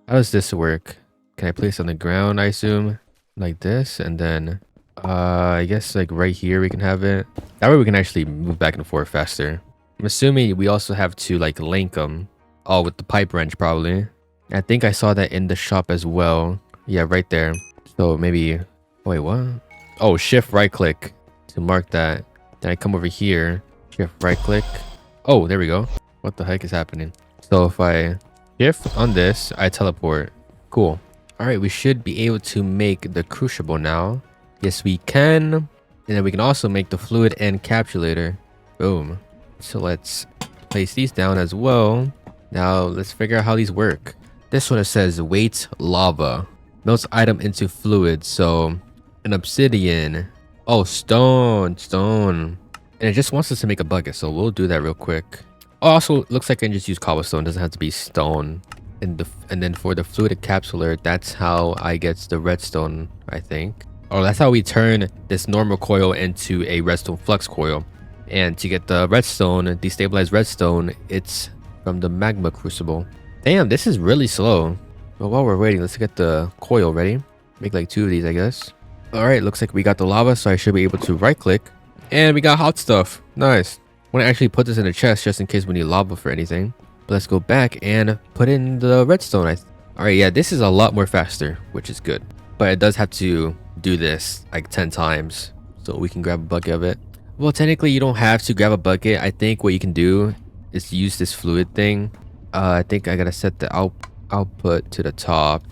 Speaker 1: How does this work? Can I place it on the ground, I assume? Like this? And then... I guess like right here we can have it. That way we can actually move back and forth faster. I'm assuming we also have to like link them. Oh, with the pipe wrench probably. I think I saw that in the shop as well. Yeah, right there. So maybe... Wait, what? Oh, shift right click to mark that. Then I come over here. Shift right click. Oh, there we go. What the heck is happening? So if I shift on this, I teleport. Cool. Alright, we should be able to make the crucible now. Yes, we can. And then we can also make the fluid encapsulator. Boom. So let's place these down as well. Now let's figure out how these work. This one, it says weight lava. Melts item into fluid. So an obsidian. Oh, stone. And it just wants us to make a bucket. So we'll do that real quick. Oh, also, looks like I can just use cobblestone. Doesn't have to be stone. And then for the fluid encapsulator, that's how I get the redstone, I think. Oh, that's how we turn this normal coil into a redstone flux coil. And to get the redstone, destabilized redstone, it's from the magma crucible. Damn, this is really slow. Well, while we're waiting, let's get the coil ready. Make like 2 of these, I guess. All right, looks like we got the lava, so I should be able to right click. And we got hot stuff. Nice. I want to actually put this in a chest just in case we need lava for anything. But let's go back and put in the redstone. All right, yeah, this is a lot more faster, which is good. But it does have to do this like 10 times so we can grab a bucket of it. Well, technically you don't have to grab a bucket. I think what you can do is use this fluid thing. I think I gotta set the output to the top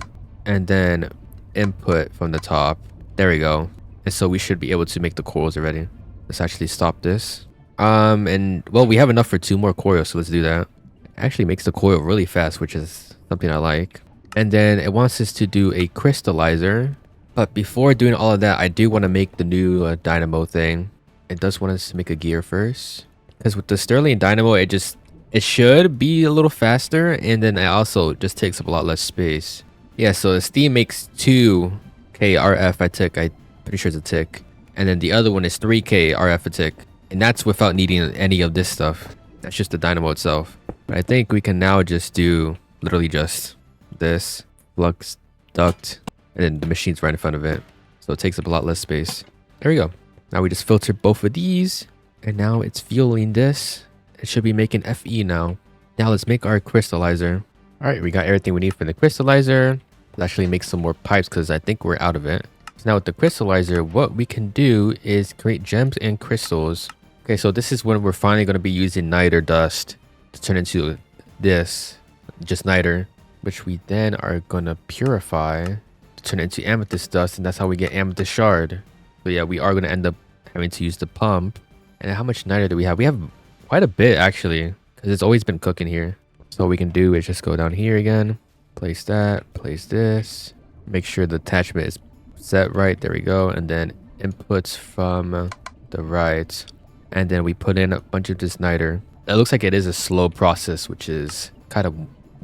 Speaker 1: and then input from the top. There we go. And so we should be able to make the coils already. Let's actually stop this. And well, we have enough for 2 more coils, so let's do that. It actually makes the coil really fast, which is something I like. And then it wants us to do a crystallizer. But before doing all of that, I do want to make the new dynamo thing. It does want us to make a gear first. Because with the Sterling dynamo, it should be a little faster. And then it also just takes up a lot less space. Yeah, so the Steam makes 2K RF a tick. I'm pretty sure it's a tick. And then the other one is 3K RF a tick. And that's without needing any of this stuff. That's just the dynamo itself. But I think we can now just do literally just this flux duct. And then the machine's right in front of it. So it takes up a lot less space. There we go. Now we just filter both of these. And now it's fueling this. It should be making Fe now. Now let's make our crystallizer. All right, we got everything we need for the crystallizer. Let's actually make some more pipes because I think we're out of it. So now with the crystallizer, what we can do is create gems and crystals. Okay, so this is when we're finally going to be using niter dust to turn into this, just niter, which we then are going to purify to turn it into amethyst dust, and that's how we get amethyst shard. So yeah, we are going to end up having to use the pump. And how much niter do we have? We have quite a bit actually, because it's always been cooking here. So what we can do is just go down here again, place that, place this, make sure the attachment is set right. There we go. And then inputs from the right. And then we put in a bunch of this niter. It looks like it is a slow process, which is kind of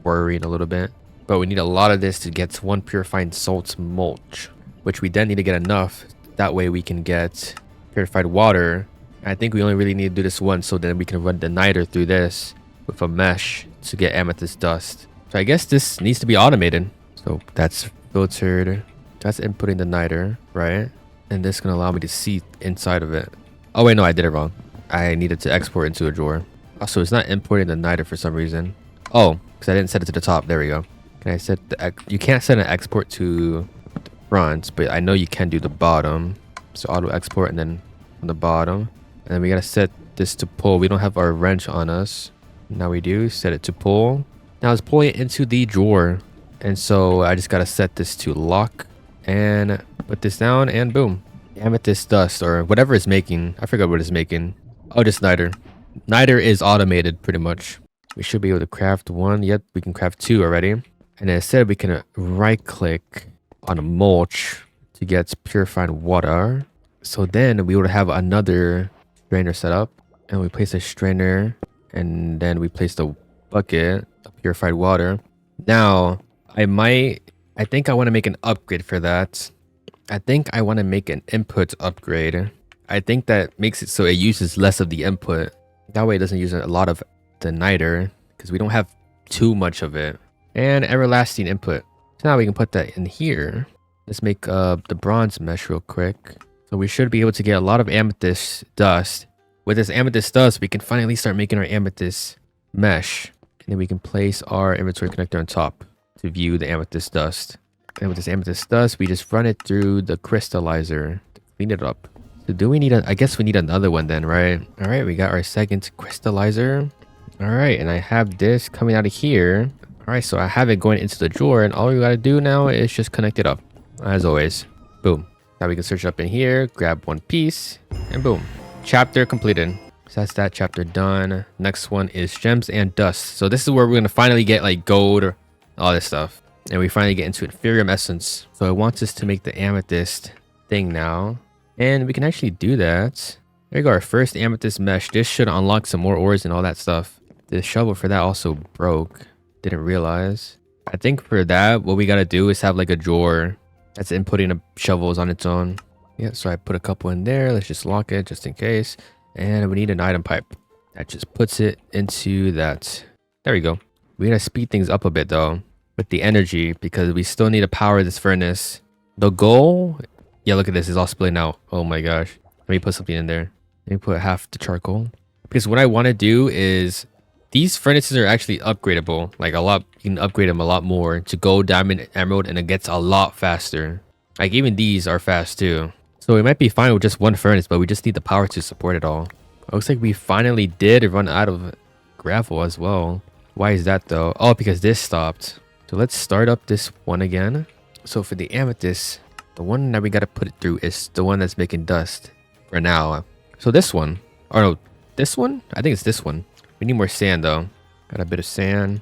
Speaker 1: worrying a little bit. But we need a lot of this to get to 1 purified salt mulch, which we then need to get enough. That way we can get purified water. I think we only really need to do this once, so then we can run the niter through this with a mesh to get amethyst dust. So I guess this needs to be automated. So that's filtered. That's inputting the niter, right? And this is going to allow me to see inside of it. Oh wait, no, I did it wrong. I needed to export into a drawer. Also, it's not importing the niter for some reason. Oh, because I didn't set it to the top. There we go. Can I set the you can't set an export to the front, but I know you can do the bottom. So auto export and then on the bottom. And then we gotta set this to pull. We don't have our wrench on us. Now we do. Set it to pull. Now it's pulling it into the drawer. And so I just gotta set this to lock and put this down and boom. Amethyst dust or whatever it's making. I forgot what it's making. Oh, just niter. Niter is automated pretty much. We should be able to craft 1. Yep, we can craft 2 already. And then instead we can right click on a mulch to get purified water. So then we would have another strainer set up. And we place a strainer. And then we place the bucket of purified water. Now, I think I want to make an upgrade for that. I think I want to make an input upgrade. I think that makes it so it uses less of the input. That way it doesn't use a lot of the niter because we don't have too much of it. And everlasting input. So now we can put that in here. Let's make the bronze mesh real quick. So we should be able to get a lot of amethyst dust. With this amethyst dust, we can finally start making our amethyst mesh. And then we can place our inventory connector on top to view the amethyst dust. And with this amethyst dust, we just run it through the crystallizer to clean it up. So do we need I guess we need another one then, right? All right, we got our second crystallizer. All right, and I have this coming out of here. All right, so I have it going into the drawer, and all we gotta do now is just connect it up, as always. Boom. Now we can search up in here, grab 1 piece, and boom. Chapter completed. So that's that chapter done. Next one is gems and dust. So this is where we're gonna finally get like gold or all this stuff. And we finally get into Inferium Essence. So it wants us to make the amethyst thing now. And we can actually do that. There you go, our first amethyst mesh. This should unlock some more ores and all that stuff. The shovel for that also broke. Didn't realize. I think for that, what we gotta do is have like a drawer that's inputting the shovels on its own. Yeah, so I put a couple in there. Let's just lock it just in case. And we need an item pipe. That just puts it into that. There we go. We gotta speed things up a bit though with the energy because we still need to power this furnace. The goal, yeah, look at this, it's all splitting out. Oh my gosh. Let me put something in there. Let me put half the charcoal. Because what I want to do is these furnaces are actually upgradable. Like a lot, you can upgrade them a lot more to gold, diamond, emerald, and it gets a lot faster. Like even these are fast too. So we might be fine with just one furnace, but we just need the power to support it all. Looks like we finally did run out of gravel as well. Why is that though? Oh, because this stopped. So let's start up this one again. So for the amethyst, the one that we got to put it through is the one that's making dust for now. So this one, or no, this one? I think it's this one. We need more sand though. Got a bit of sand.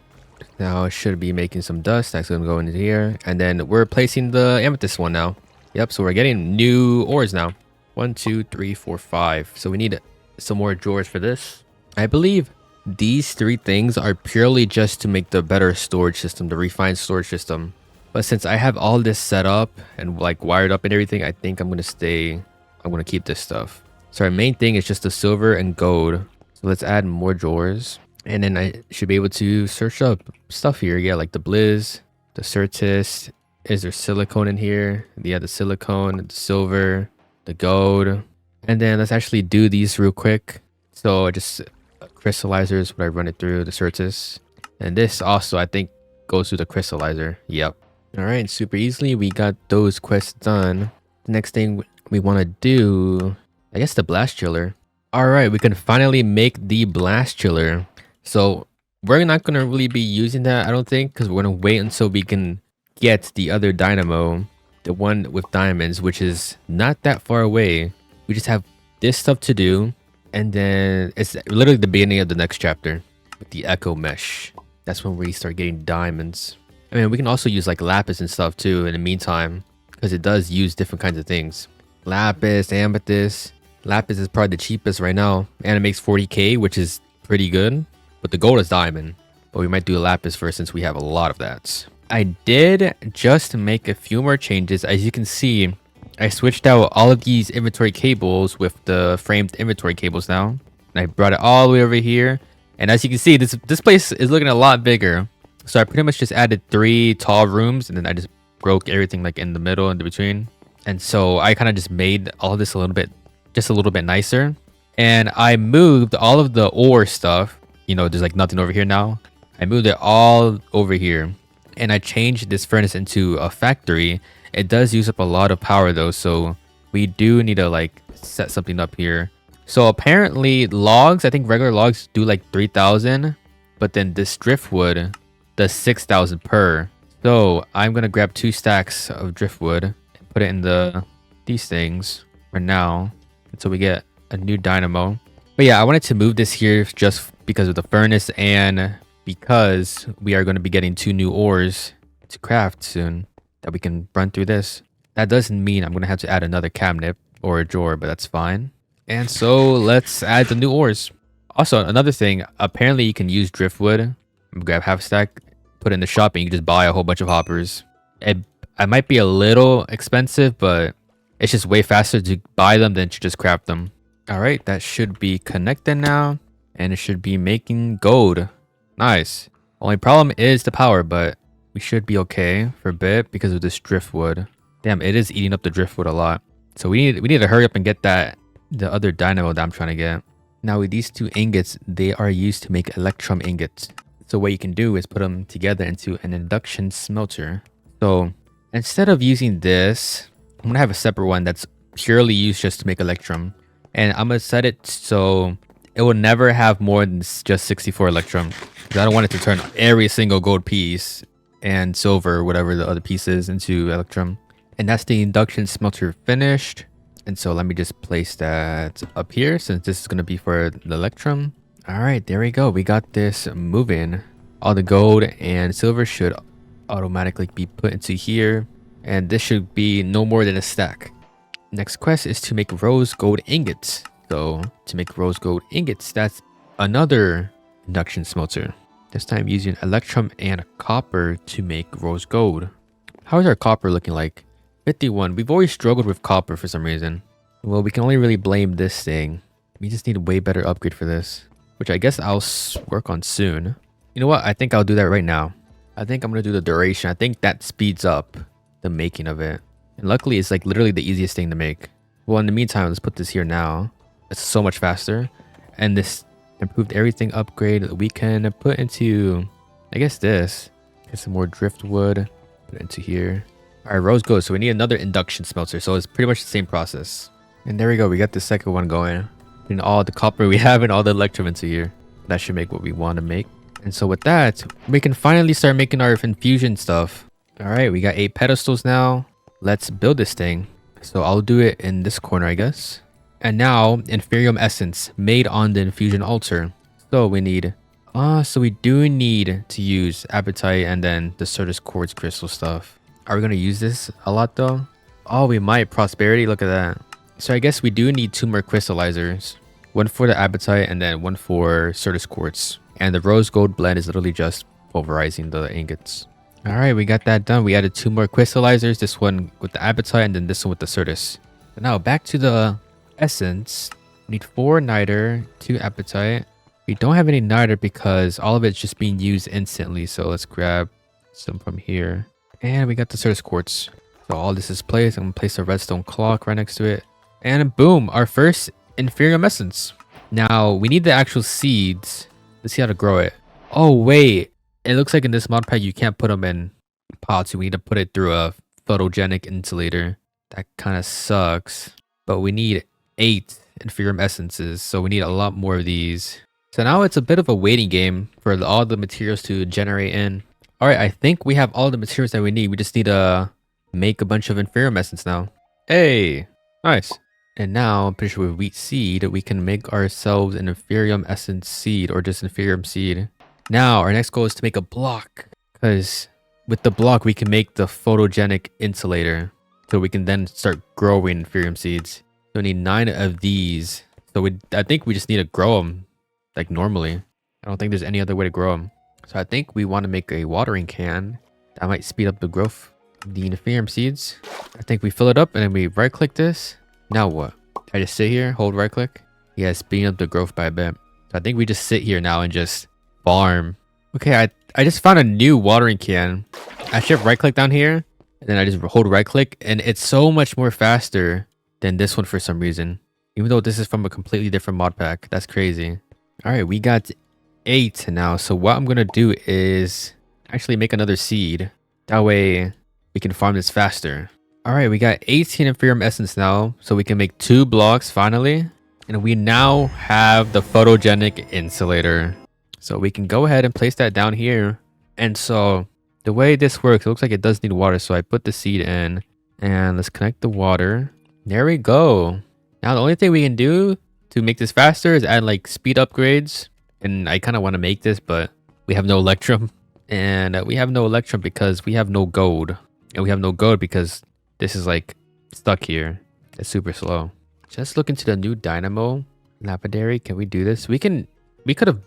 Speaker 1: Now it should be making some dust. That's going to go into here. And then we're placing the amethyst one now. Yep, so we're getting new ores now. 1, 2, 3, 4, 5. So we need some more drawers for this. I believe these 3 things are purely just to make the better storage system, the refined storage system. But since I have all this set up and like wired up and everything, I think I'm going to keep this stuff. So our main thing is just the silver and gold. So let's add more drawers. And then I should be able to search up stuff here. Yeah, like the blizz, the certis. Is there silicone in here? Yeah, the silicone, the silver, the gold. And then let's actually do these real quick. So just crystallizers, what I run it through, the certis. And this also, I think, goes through the crystallizer. Yep. All right, super easily. We got those quests done. The next thing we want to do, I guess the blast chiller. All right, we can finally make the blast chiller. So we're not going to really be using that, I don't think, because we're going to wait until we can get the other dynamo, the one with diamonds, which is not that far away. We just have this stuff to do, and then it's literally the beginning of the next chapter with the echo mesh. That's when we start getting diamonds. I mean, we can also use like lapis and stuff too in the meantime, because it does use different kinds of things. Lapis, amethyst. Lapis is probably the cheapest right now, and it makes 40k, which is pretty good. But the gold is diamond. But we might do lapis first since we have a lot of that. I did just make a few more changes. As you can see, I switched out all of these inventory cables with the framed inventory cables now. And I brought it all the way over here. And as you can see, this place is looking a lot bigger. So I pretty much just added 3 tall rooms, and then I just broke everything like in the middle and in between. And so I kind of just made all of this a little bit nicer. And I moved all of the ore stuff. You know, there's like nothing over here now. I moved it all over here. And I changed this furnace into a factory. It does use up a lot of power though, so we do need to like set something up here. So apparently logs, I think regular logs do like 3,000, but then this driftwood does 6,000 per. So I'm gonna grab 2 stacks of driftwood and put it in these things for now until we get a new dynamo. But yeah, I wanted to move this here just because of the furnace and because we are going to be getting 2 new ores to craft soon that we can run through this. That doesn't mean I'm going to have to add another cabinet or a drawer, but that's fine. And so let's add the new ores. Also, another thing, apparently you can use driftwood. Grab half a stack, put it in the shop, and you can just buy a whole bunch of hoppers. It might be a little expensive, but it's just way faster to buy them than to just craft them. All right, that should be connected now, and it should be making gold. Nice. Only problem is the power, but we should be okay for a bit because of this driftwood. Damn, it is eating up the driftwood a lot. So we need to hurry up and get the other dynamo that I'm trying to get. Now with these 2 ingots, they are used to make electrum ingots. So what you can do is put them together into an induction smelter. So instead of using this, I'm gonna have a separate one that's purely used just to make electrum. And I'm gonna set it so it will never have more than just 64 electrum. I don't want it to turn every single gold piece and silver, whatever the other piece is, into electrum. And that's the induction smelter finished. And so let me just place that up here since this is going to be for the electrum. All right, there we go. We got this moving. All the gold and silver should automatically be put into here. And this should be no more than a stack. Next quest is to make rose gold ingots. So to make rose gold ingots, that's another induction smelter. This time using electrum and copper to make rose gold. How is our copper looking like? 51. We've always struggled with copper for some reason. Well, we can only really blame this thing. We just need a way better upgrade for this, which I guess I'll work on soon. You know what? I think I'll do that right now. I think I'm going to do the duration. I think that speeds up the making of it. And luckily, it's like literally the easiest thing to make. Well, in the meantime, let's put this here now. It's so much faster. And this improved everything upgrade we can put into, I guess this. Get some more driftwood. Put it into here. All right, rose gold. So we need another induction smelter. So it's pretty much the same process. And there we go. We got the second one going. Putting all the copper we have and all the electrum into here. That should make what we want to make. And so with that, we can finally start making our infusion stuff. All right, we got 8 pedestals now. Let's build this thing. So I'll do it in this corner, I guess. And now, Inferium Essence made on the infusion altar. So we need... so we do need to use Appetite and then the Certus Quartz Crystal stuff. Are we going to use this a lot though? Oh, we might. Prosperity, look at that. So I guess we do need 2 more crystallizers. One for the Appetite and then one for Certus Quartz. And the Rose Gold blend is literally just pulverizing the ingots. All right, we got that done. We added 2 more crystallizers. This one with the Appetite and then this one with the Certus. But now back to the essence. We need 4 niter, 2 Appetite. We don't have any niter because all of it's just being used instantly. So let's grab some from here. And we got the Certus Quartz. So all this is placed. I'm gonna place a redstone clock right next to it. And boom, our first Inferium Essence. Now we need the actual seeds. Let's see how to grow it. Oh wait, it looks like in this mod pack you can't put them in pots. We need to put it through a photogenic insulator. That kind of sucks. But we need 8 Inferium Essences, so we need a lot more of these. So now it's a bit of a waiting game for all the materials to generate in. Alright, I think we have all the materials that we need. We just need to make a bunch of Inferium Essence now. Hey, nice. And now, I'm pretty sure with wheat seed, we can make ourselves an Inferium Essence seed or just Inferium seed. Now, our next goal is to make a block. Because with the block, we can make the photogenic insulator. So we can then start growing Inferium seeds. So we need 9 of these. So I think we just need to grow them like normally. I don't think there's any other way to grow them. So I think we want to make a watering can. That might speed up the growth of the Inferium seeds. I think we fill it up and then we right click this. Now what? I just sit here, hold right click. Yeah, speeding up the growth by a bit. So I think we just sit here now and just farm. Okay, I just found a new watering can. I should right click down here and then I just hold right click and it's so much more faster than this one for some reason. Even though this is from a completely different mod pack. That's crazy. All right, we got 8 now. So what I'm going to do is actually make another seed. That way we can farm this faster. All right, we got 18 Inferium Essence now. So we can make 2 blocks finally. And we now have the photogenic insulator. So we can go ahead and place that down here. And so the way this works, it looks like it does need water. So I put the seed in and let's connect the water. There we go. Now the only thing we can do to make this faster is add like speed upgrades. And I kind of want to make this, but we have no electrum. And we have no electrum because we have no gold. And we have no gold because this is like stuck here. It's super slow. Just look into the new dynamo. Lapidary, can we do this? We could have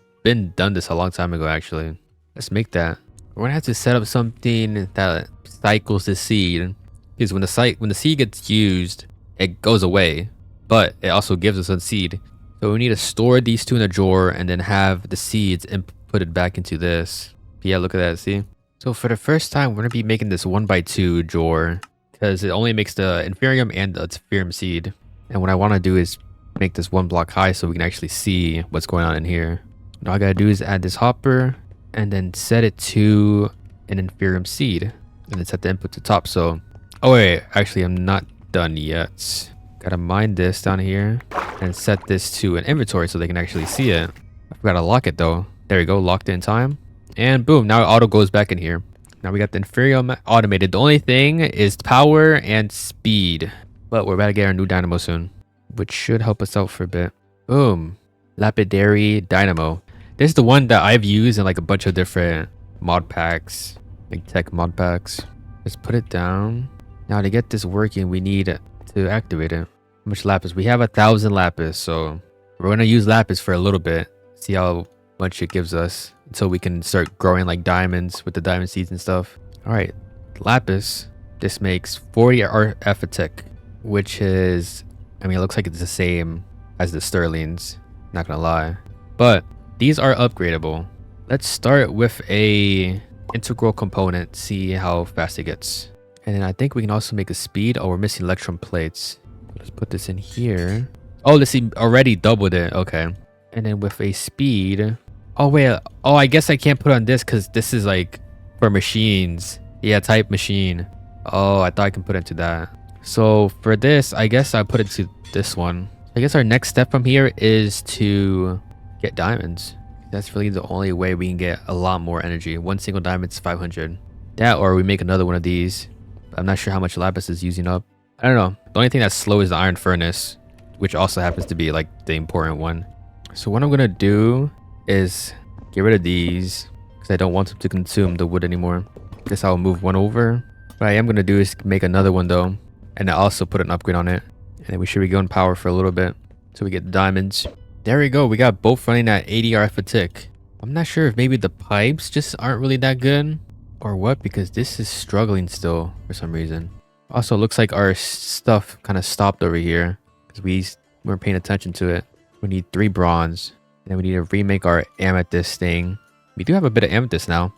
Speaker 1: done this a long time ago actually. Let's make that. We're gonna have to set up something that cycles the seed. Because when the seed gets used, it goes away. But it also gives us a seed. So we need to store these 2 in a drawer and then have the seeds inputted back into this. Yeah, look at that, see? So for the first time, we're gonna be making this 1x2 drawer. Because it only makes the Inferium and the Inferium seed. And what I want to do is make this 1 block high so we can actually see what's going on in here. And all I gotta do is add this hopper and then set it to an Inferium seed. And then set the input to top. So, oh wait, actually I'm not done yet. Gotta mine this down here and set this to an inventory so they can actually see it. I forgot to lock it though. There we go, locked in time. And boom, now it auto goes back in here. Now we got the Inferium automated. The only thing is power and speed. But we're about to get our new dynamo soon, which should help us out for a bit. Boom. Lapidary dynamo. This is the one that I've used in like a bunch of different mod packs, like tech mod packs. Let's put it down. Now to get this working, we need to activate it. How much lapis? We have 1,000 lapis, so we're gonna use lapis for a little bit. See how much it gives us until we can start growing like diamonds with the diamond seeds and stuff. All right, lapis. This makes 40 RF a tick, which is, I mean, it looks like it's the same as the sterlings. Not gonna lie, but these are upgradable. Let's start with a integral component. See how fast it gets. And then I think we can also make a speed. Oh, we're missing electrum plates. Let's put this in here. Oh, let's see, already doubled it. Okay. And then with a speed. Oh, wait. Oh, I guess I can't put on this because this is like for machines. Yeah, type machine. Oh, I thought I can put it into that. So for this, I guess I put it to this one. I guess our next step from here is to get diamonds. That's really the only way we can get a lot more energy. One single diamond is 500. That, or we make another one of these. I'm not sure how much lapis is using up. I don't know. The only thing that's slow is the iron furnace, which also happens to be like the important one. So what I'm gonna do is get rid of these because I don't want them to consume the wood anymore. Guess I'll move one over. What I am gonna do is make another one though, and I also put an upgrade on it. And then we should be going power for a little bit so we get the diamonds. There we go. We got both running at 80 RF a tick. I'm not sure if maybe the pipes just aren't really that good or what, because this is struggling still for some reason. Also, looks like our stuff kind of stopped over here because we weren't paying attention to it. We need 3 bronze. And then we need to remake our amethyst thing. We do have a bit of amethyst now,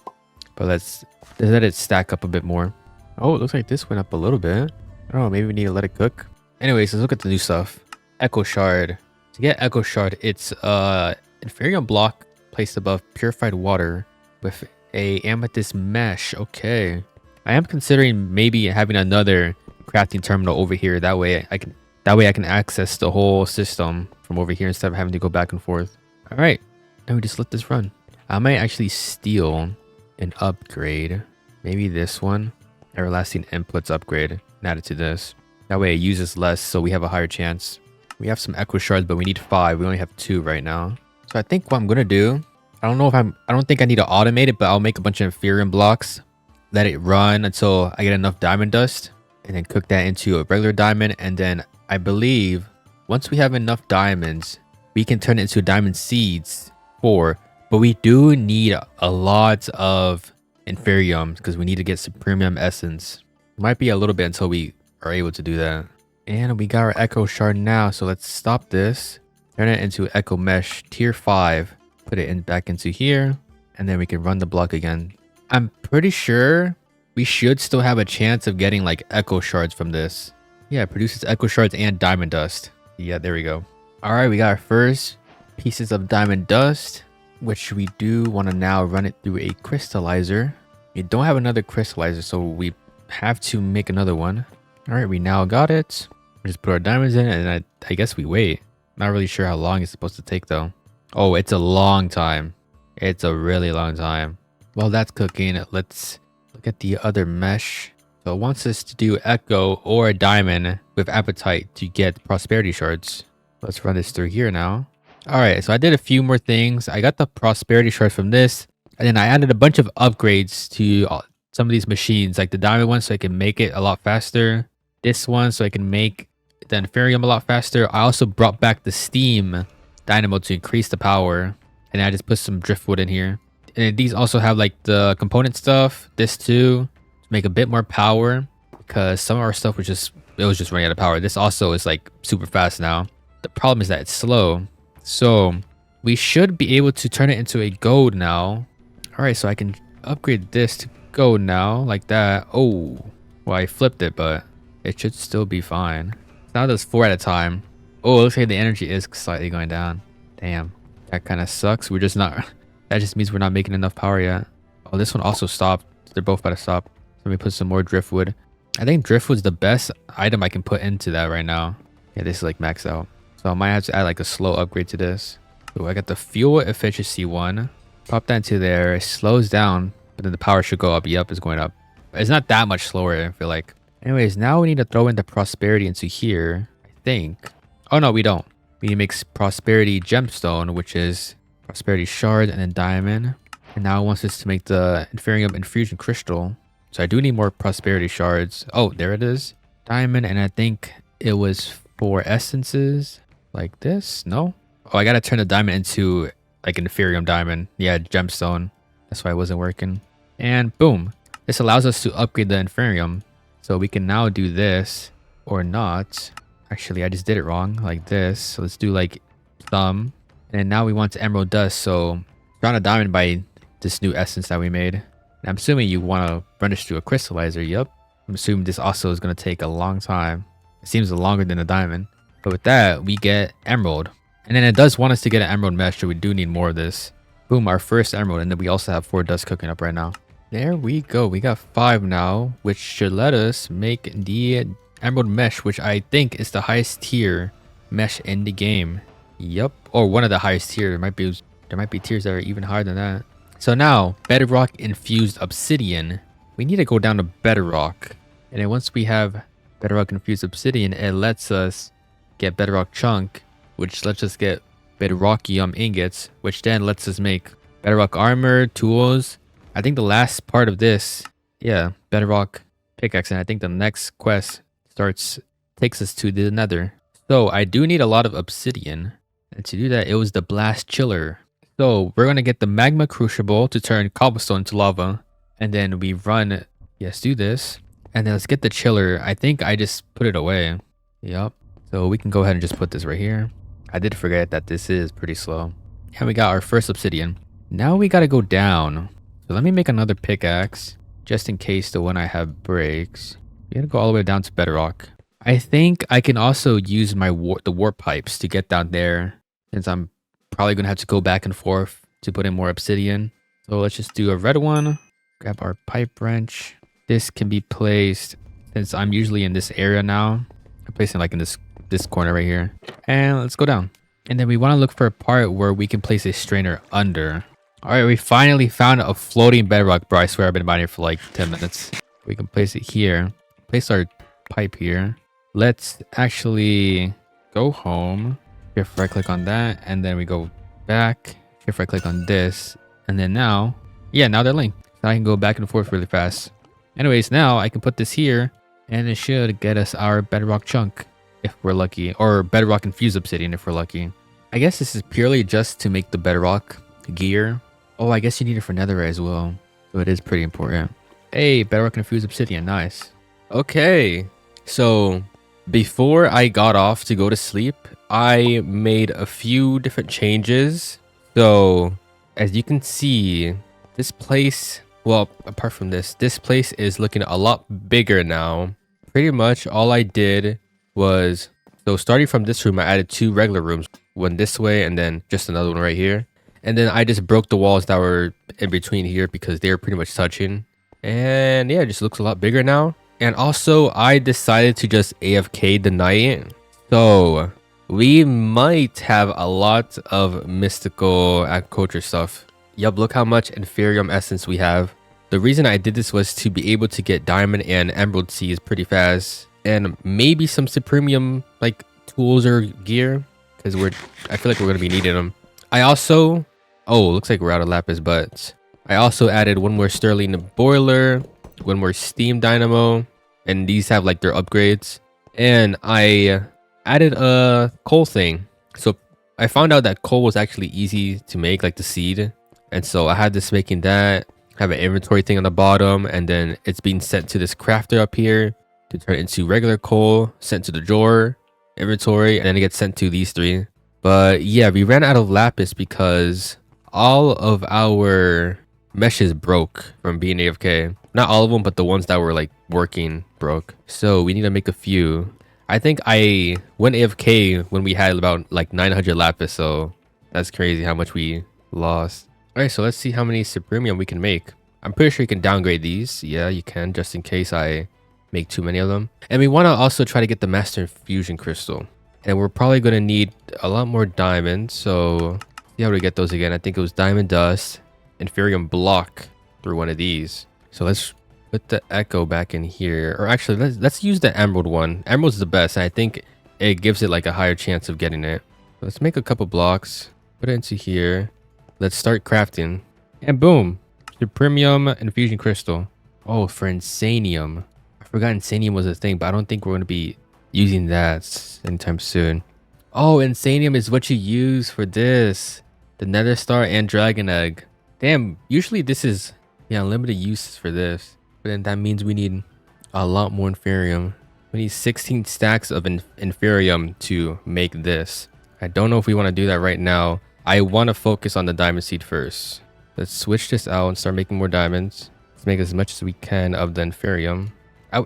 Speaker 1: but let's let it stack up a bit more. Oh, it looks like this went up a little bit. I don't know, maybe we need to let it cook. Anyways, let's look at the new stuff. Echo shard. To get echo shard, it's inferium block placed above purified water with a amethyst mesh. Okay, I am considering maybe having another crafting terminal over here. That way I can access the whole system from over here instead of having to go back and forth. All right, now we just let this run. I might actually steal an upgrade. Maybe this one, everlasting inputs upgrade, and add it to this. That way it uses less, so we have a higher chance. We have some echo shards, but we need 5. We only have 2 right now. So I think what I'm gonna do, I don't think I need to automate it, but I'll make a bunch of inferium blocks, let it run until I get enough diamond dust, and then cook that into a regular diamond. And then I believe once we have enough diamonds, we can turn it into diamond seeds 4. But we do need a lot of inferium because we need to get some premium essence. Might be a little bit until we are able to do that. And we got our echo shard now, so let's stop this, turn it into echo mesh tier 5, put it in back into here, and then we can run the block again. I'm pretty sure we should still have a chance of getting like echo shards from this. Yeah, it produces echo shards and diamond dust. Yeah, there we go. All right, we got our first pieces of diamond dust, which we do want to now run it through a crystallizer. We don't have another crystallizer, so we have to make another one. All right, we now got it. We just put our diamonds in, and I guess we wait. Not really sure how long it's supposed to take though. Oh, it's a long time. It's a really long time. While that's cooking, let's look at the other mesh. So it wants us to do echo or a diamond with appetite to get prosperity shards. Let's run this through here now. All right, so I did a few more things. I got the prosperity shards from this, and then I added a bunch of upgrades to some of these machines, like the diamond one so I can make it a lot faster. This one so I can make the inferium a lot faster. I also brought back the steam dynamo to increase the power, and I just put some driftwood in here. And these also have like the component stuff, this too, to make a bit more power, because some of our stuff was just running out of power. This also is like super fast now. The problem is that it's slow, so we should be able to turn it into a gold now. All right, so I can upgrade this to gold now, like that. Oh, well, I flipped it, but it should still be fine. Now it does 4 at a time. Oh, it looks like the energy is slightly going down. Damn, that kind of sucks. We're just not, that just means we're not making enough power yet. Oh, this one also stopped. They're both about to stop. Let me put some more driftwood. I think driftwood's the best item I can put into that right now. Yeah, this is like maxed out. So I might have to add like a slow upgrade to this. So I got the fuel efficiency one. Pop that into there. It slows down, but then the power should go up. Yep, it's going up. It's not that much slower, I feel like. Anyways, now we need to throw in the prosperity into here, I think. Oh no, we don't. We need to make prosperity gemstone, which is prosperity shard and then diamond. And now it wants us to make the inferium infusion crystal. So I do need more prosperity shards. Oh, there it is. Diamond, and I think it was 4 essences like this. No? Oh, I gotta turn the diamond into like an inferium diamond. Yeah, gemstone. That's why it wasn't working. And boom. This allows us to upgrade the inferium. So we can now do this or not. Actually, I just did it wrong like this. So let's do like thumb. And now we want to emerald dust. So drown a diamond by this new essence that we made. And I'm assuming you want to run this through a crystallizer. Yep. I'm assuming this also is going to take a long time. It seems longer than a diamond. But with that, we get emerald. And then it does want us to get an emerald mesh. So we do need more of this. Boom, our first emerald. And then we also have 4 dust cooking up right now. There we go. We got 5 now, which should let us make the emerald mesh, which I think is the highest tier mesh in the game. Yep. Or one of the highest tier. There might be tiers that are even higher than that. So now, bedrock infused obsidian. We need to go down to bedrock. And then once we have bedrock infused obsidian, it lets us get bedrock chunk, which lets us get bedrockium ingots, which then lets us make bedrock armor, tools. I think the last part of this, yeah, bedrock pickaxe, and I think the next quest takes us to the nether. So I do need a lot of obsidian, and to do that, it was the blast chiller. So we're gonna get the magma crucible to turn cobblestone to lava, and then we run. Yes, do this, and then let's get the chiller. I think I just put it away. Yup. So we can go ahead and just put this right here. I did forget that this is pretty slow. And we got our first obsidian. Now we gotta go down. So let me make another pickaxe, just in case the one I have breaks. We gotta go all the way down to bedrock. I think I can also use the warp pipes to get down there, since I'm probably gonna have to go back and forth to put in more obsidian. So let's just do a red one. Grab our pipe wrench. This can be placed, since I'm usually in this area now. I'm placing like in this corner right here. And let's go down. And then we want to look for a part where we can place a strainer under. All right, we finally found a floating bedrock, bro. I swear I've been mining for like 10 minutes. We can place it here. Place our pipe here. Let's actually go home. Shift right click on that. And then we go back. Shift right click on this. And then now, yeah, now they're linked. So I can go back and forth really fast. Anyways, now I can put this here. And it should get us our bedrock chunk if we're lucky. Or bedrock infused obsidian if we're lucky. I guess this is purely just to make the bedrock gear. Oh, I guess you need it for netherite as well. So it is pretty important. Hey, bedrock infused obsidian. Nice. Okay. So before I got off to go to sleep, I made a few different changes. So as you can see, this place, well, apart from this place is looking a lot bigger now. Pretty much all I did was, so starting from this room, I added 2 regular rooms. One this way and then just another one right here. And then I just broke the walls that were in between here because they were pretty much touching. And yeah, it just looks a lot bigger now. And also, I decided to just AFK the night. So we might have a lot of mystical agriculture stuff. Yup, look how much inferium essence we have. The reason I did this was to be able to get diamond and emerald seeds pretty fast. And maybe some supremium like tools or gear. Because I feel like we're going to be needing them. I also, looks like we're out of lapis, but I also added 1 more sterling boiler, 1 more steam dynamo, and these have like their upgrades. And I added a coal thing. So I found out that coal was actually easy to make, like the seed. And so I had this making that, have an inventory thing on the bottom, and then it's being sent to this crafter up here to turn it into regular coal, sent to the drawer, inventory, and then it gets sent to these 3. But yeah, we ran out of lapis because all of our meshes broke from being AFK. Not all of them, but the ones that were like working broke. So we need to make a few. I think I went AFK when we had about like 900 lapis. So that's crazy how much we lost. All right, so let's see how many supremium we can make. I'm pretty sure you can downgrade these. Yeah, you can, just in case I make too many of them. And we want to also try to get the master infusion crystal. And we're probably going to need a lot more diamonds. So see how do we get those again? I think it was diamond dust, inferium block through one of these. So let's put the echo back in here. Or actually, let's use the emerald one. Emerald's the best. And I think it gives it like a higher chance of getting it. Let's make a couple blocks. Put it into here. Let's start crafting. And boom. The premium infusion crystal. Oh, for insanium. I forgot insanium was a thing, but I don't think we're going to be using that anytime soon. Oh, insanium is what you use for this. The nether star and dragon egg. Damn, usually this is unlimited uses for this. But then that means we need a lot more inferium. We need 16 stacks of inferium to make this. I don't know if we want to do that right now. I want to focus on the diamond seed first. Let's switch this out and start making more diamonds. Let's make as much as we can of the inferium.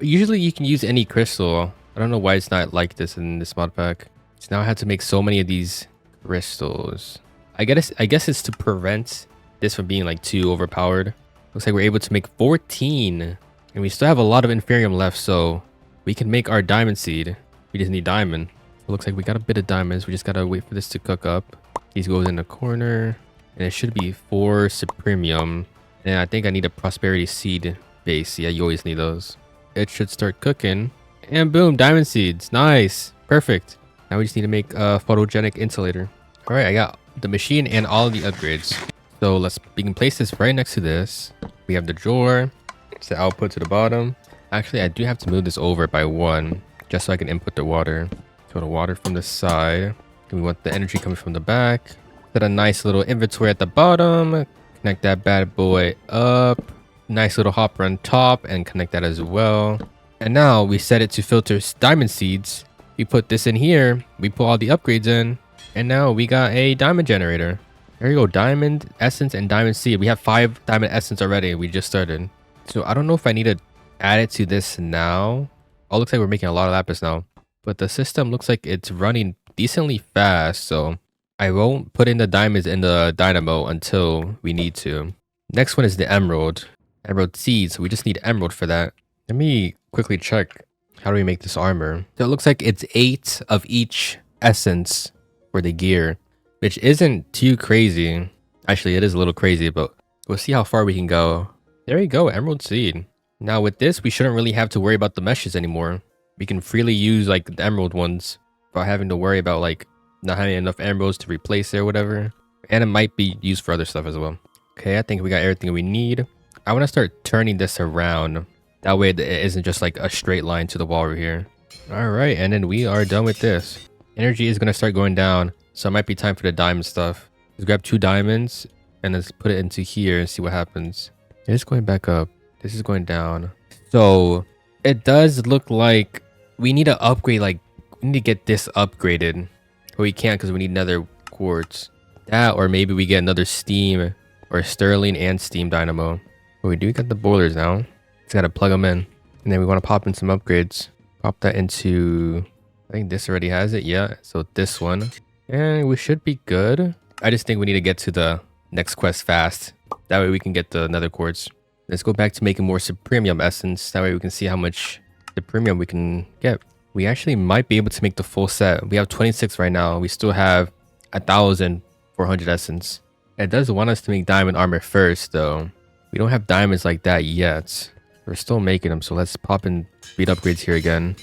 Speaker 1: Usually you can use any crystal. I don't know why it's not like this in this mod pack. So now I have to make so many of these crystals. I guess it's to prevent this from being like too overpowered. Looks like we're able to make 14. And we still have a lot of inferium left, so we can make our diamond seed. We just need diamond. It looks like we got a bit of diamonds. We just gotta wait for this to cook up. These goes in the corner. And it should be 4 supremium. And I think I need a prosperity seed base. Yeah, you always need those. It should start cooking. And boom, diamond seeds. Nice. Perfect. Now we just need to make a photogenic insulator. All right, I got the machine and all of the upgrades. So we can place this right next to this. We have the drawer. It's the output to the bottom. Actually, I do have to move this over by 1 just so I can input the water. So the water from the side. And we want the energy coming from the back. Put a nice little inventory at the bottom. Connect that bad boy up. Nice little hopper on top and connect that as well. And now we set it to filter diamond seeds. We put this in here. We put all the upgrades in. And now we got a diamond generator. There you go. Diamond essence and diamond seed. We have 5 diamond essence already. We just started. So I don't know if I need to add it to this now. Oh, looks like we're making a lot of lapis now. But the system looks like it's running decently fast. So I won't put in the diamonds in the dynamo until we need to. Next one is the emerald. Emerald seeds. So we just need emerald for that. Let me quickly check. How do we make this armor? So it looks like it's 8 of each essence for the gear, which isn't too crazy. Actually, it is a little crazy, but we'll see how far we can go. There you go, emerald seed. Now with this, we shouldn't really have to worry about the meshes anymore. We can freely use like the emerald ones without having to worry about like not having enough emeralds to replace it or whatever. And it might be used for other stuff as well. Okay, I think we got everything we need. I want to start turning this around. That way it isn't just like a straight line to the wall right here. All right, and then we are done with this. Energy is going to start going down, so it might be time for the diamond stuff. Let's grab 2 diamonds and let's put it into here and see what happens. It's going back up. This is going down. So it does look like we need to upgrade, like we need to get this upgraded. But we can't because we need another quartz. That, or maybe we get another steam or sterling and steam dynamo. But we do get the boilers now. Just gotta plug them in. And then we want to pop in some upgrades. Pop that into, I think this already has it. Yeah, so this one. And we should be good. I just think we need to get to the next quest fast. That way we can get the nether quartz. Let's go back to making more supremium essence. That way we can see how much supremium we can get. We actually might be able to make the full set. We have 26 right now. We still have 1,400 essence. It does want us to make diamond armor first though. We don't have diamonds like that yet. We're still making them, so let's pop in speed upgrades here again.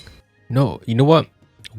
Speaker 1: No, you know what?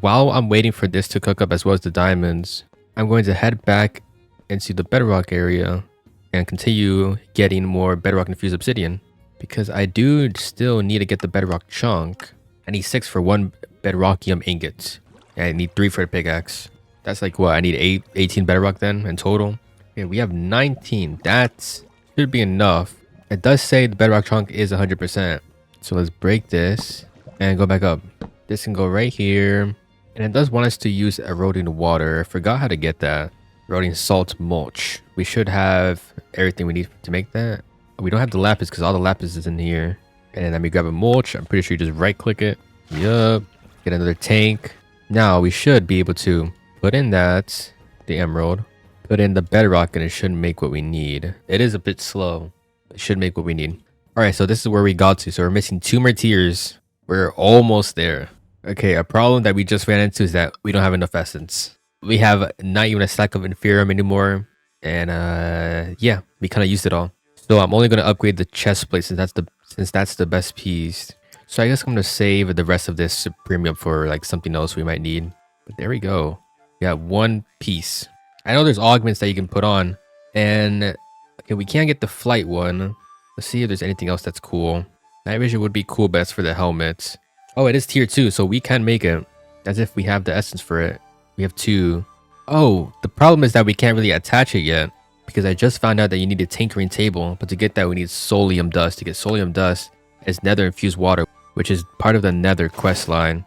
Speaker 1: While I'm waiting for this to cook up as well as the diamonds, I'm going to head back into the bedrock area and continue getting more bedrock infused obsidian. Because I do still need to get the bedrock chunk. I need 6 for 1 bedrockium ingot. And I need 3 for the pickaxe. That's like what? I need 18 bedrock then in total. Okay, we have 19. That should be enough. It does say the bedrock chunk is 100%. So let's break this and go back up. This can go right here. And it does want us to use eroding water. I forgot how to get that. Eroding salt mulch. We should have everything we need to make that. We don't have the lapis because all the lapis is in here. And then let me grab a mulch. I'm pretty sure you just right click it. Yup. Get another tank. Now we should be able to put in that, the emerald, put in the bedrock, and it should make what we need. It is a bit slow. It should make what we need. All right, so this is where we got to. So we're missing 2 more tiers. We're almost there. Okay, a problem that we just ran into is that we don't have enough essence. We have not even a stack of inferium anymore. And yeah, we kind of used it all. So I'm only going to upgrade the chest plate since that's the since that's the best piece. So I guess I'm gonna save the rest of this premium for like something else we might need. But there we go. We got one piece. I know there's augments that you can put on, and okay, we can't get the flight one. Let's see if there's anything else that's cool. Night vision would be cool, but that's for the helmets. Oh, it is tier 2, so we can make it as if we have the essence for it. We have 2. Oh, the problem is that we can't really attach it yet because I just found out that you need a tinkering table, but to get that we need solium dust. To get solium dust is nether infused water, which is part of the nether quest line.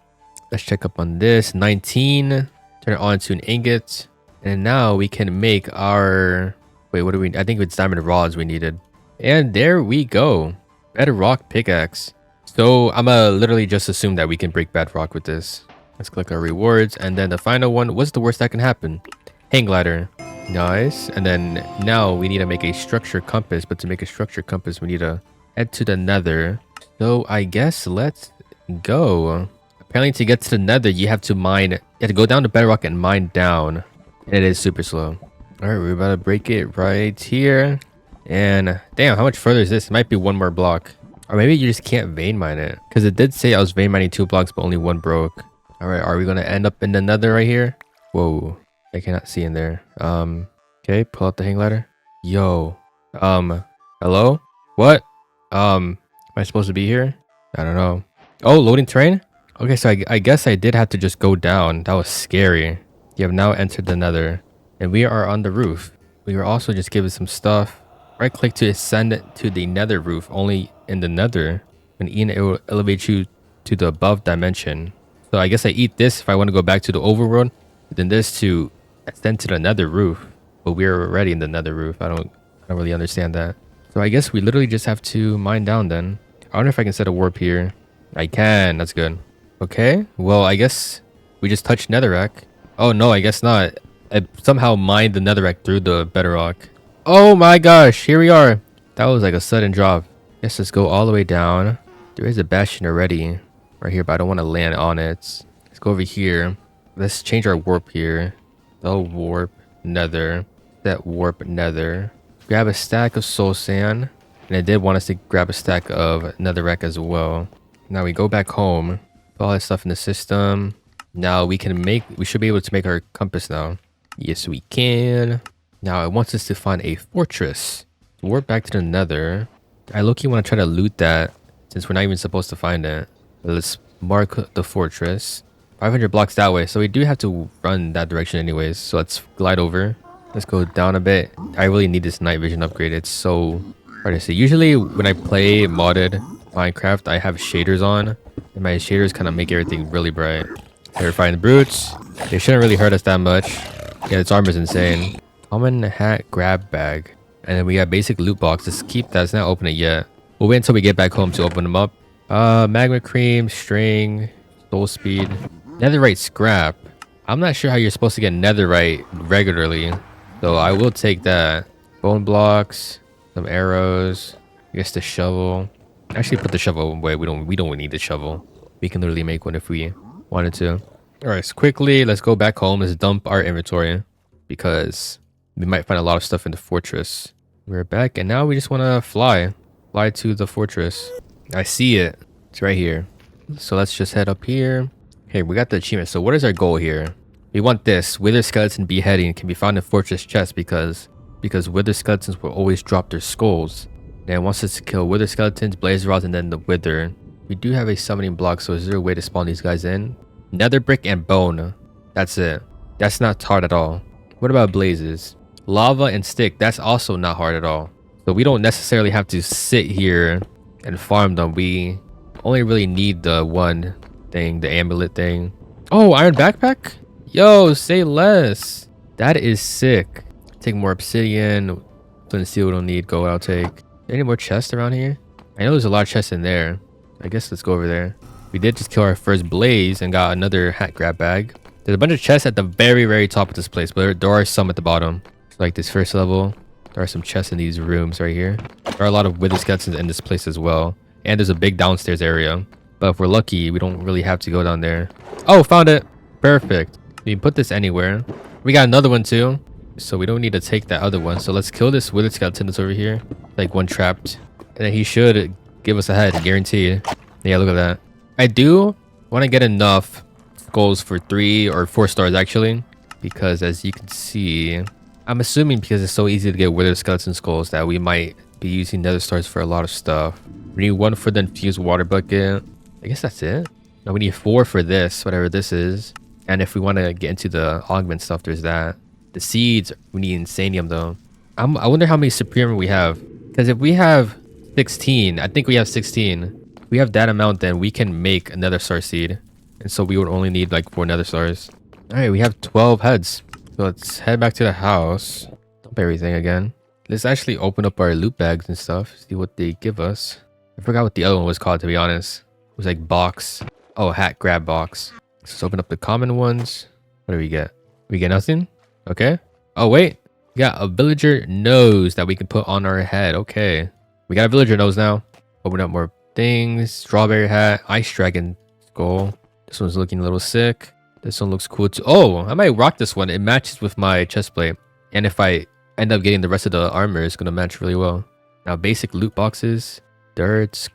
Speaker 1: Let's check up on this. 19. Turn it on to an ingot. And now we can make our... Wait, what do we... I think it's diamond rods we needed. And there we go. Bedrock pickaxe. So I'm gonna literally just assume that we can break bedrock with this. Let's click our rewards. And then the final one. What's the worst that can happen? Hang glider. Nice. And then now we need to make a structure compass. But to make a structure compass, we need to head to the nether. So I guess let's go. Apparently to get to the nether, you have to mine. You have to go down to bedrock and mine down. And it is super slow. Alright, we're about to break it right here. And damn, how much further is this? It might be one more block. Or maybe you just can't vein mine it. Because it did say I was vein mining 2 blocks, but only 1 broke. Alright, are we going to end up in the nether right here? Whoa, I cannot see in there. Okay, pull out the hang glider. Yo. Hello? What? Am I supposed to be here? I don't know. Oh, loading terrain? Okay, so I guess I did have to just go down. That was scary. You have now entered the nether. And we are on the roof. We were also just given some stuff. Right click to ascend to the nether roof. Only in the nether. When eaten, it will elevate you to the above dimension. So I guess I eat this if I want to go back to the overworld. Then this to ascend to the nether roof. But we're already in the nether roof. I don't really understand that. So I guess we literally just have to mine down then. I wonder if I can set a warp here. I can. That's good. Okay. Well, I guess we just touched netherrack. Oh no, I guess not. I somehow mined the netherrack through the bedrock. Oh my gosh, here we are. That was like a sudden drop. Guess let's go all the way down. There is a bastion already right here, but I don't want to land on it. Let's go over here. Let's change our warp here. The warp nether. That warp nether. Grab a stack of soul sand. And it did want us to grab a stack of netherrack as well. Now we go back home. Put all that stuff in the system. Now we should be able to make our compass now. Yes, we can. Now it wants us to find a fortress. Warp back to the nether. I low-key want to try to loot that since we're not even supposed to find it. But let's mark the fortress. 500 blocks that way. So we do have to run that direction anyways. So let's glide over. Let's go down a bit. I really need this night vision upgrade. It's so hard to see. Usually when I play modded Minecraft, I have shaders on. And my shaders kind of make everything really bright. Terrifying the brutes. They shouldn't really hurt us that much. Yeah, its armor is insane. Common hat grab bag. And then we got basic loot box. Let's keep that. Let's not open it yet. We'll wait until we get back home to open them up. Magma cream, string, soul speed, netherite scrap. I'm not sure how you're supposed to get netherite regularly. So I will take that. Bone blocks, some arrows. I guess the shovel. Actually put the shovel away. We don't need the shovel. We can literally make one if we wanted to. Alright, so quickly, let's go back home. Let's dump our inventory because we might find a lot of stuff in the fortress. We're back and now we just want to fly to the fortress. I see it. It's right here. So let's just head up here. Okay, we got the achievement. So what is our goal here? We want this. Wither skeleton beheading can be found in fortress chest because wither skeletons will always drop their skulls. And it wants us to kill wither skeletons, blaze rods, and then the wither. We do have a summoning block, so is there a way to spawn these guys in? Nether brick and bone. That's it. That's not hard at all. What about blazes? Lava and stick. That's also not hard at all. So we don't necessarily have to sit here and farm them. We only really need the one thing, the amulet thing. Oh, iron backpack? Yo, say less. That is sick. Take more obsidian. Flint and steel we don't need. Go, I'll take. Any more chests around here? I know there's a lot of chests in there. I guess let's go over there. We did just kill our first blaze and got another hat grab bag. There's a bunch of chests at the very, very top of this place, but there are some at the bottom. Like this first level, there are some chests in these rooms right here. There are a lot of wither skeletons in this place as well. And there's a big downstairs area. But if we're lucky, we don't really have to go down there. Oh, found it. Perfect. We can put this anywhere. We got another one too. So we don't need to take that other one. So let's kill this wither skeleton that's over here. Like one trapped. And then he should give us a head, guaranteed. Yeah, look at that. I do want to get enough skulls for 3 or 4 stars actually, because as you can see, I'm assuming because it's so easy to get withered skeleton skulls that we might be using nether stars for a lot of stuff. We need 1 for the infused water bucket. I guess that's it. No, we need 4 for this, whatever this is. And if we want to get into the augment stuff, there's that. The seeds, we need insanium though. I wonder how many supreme we have. Because if we have 16, I think we have 16. If we have that amount, then we can make another star seed. And so we would only need like 4 nether stars. Alright, we have 12 heads. So let's head back to the house. Dump everything again. Let's actually open up our loot bags and stuff. See what they give us. I forgot what the other one was called, to be honest. It was like box. Oh, hat grab box. Let's open up the common ones. What do we get? We get nothing? Okay. Oh, wait. We got a villager nose that we can put on our head. Okay. We got a villager nose now. Open up more things. Strawberry hat. Ice dragon skull. This one's looking a little sick. This one looks cool too. Oh, I might rock this one. It matches with my chest plate. And if I end up getting the rest of the armor, it's going to match really well. Now, basic loot boxes. Dirt.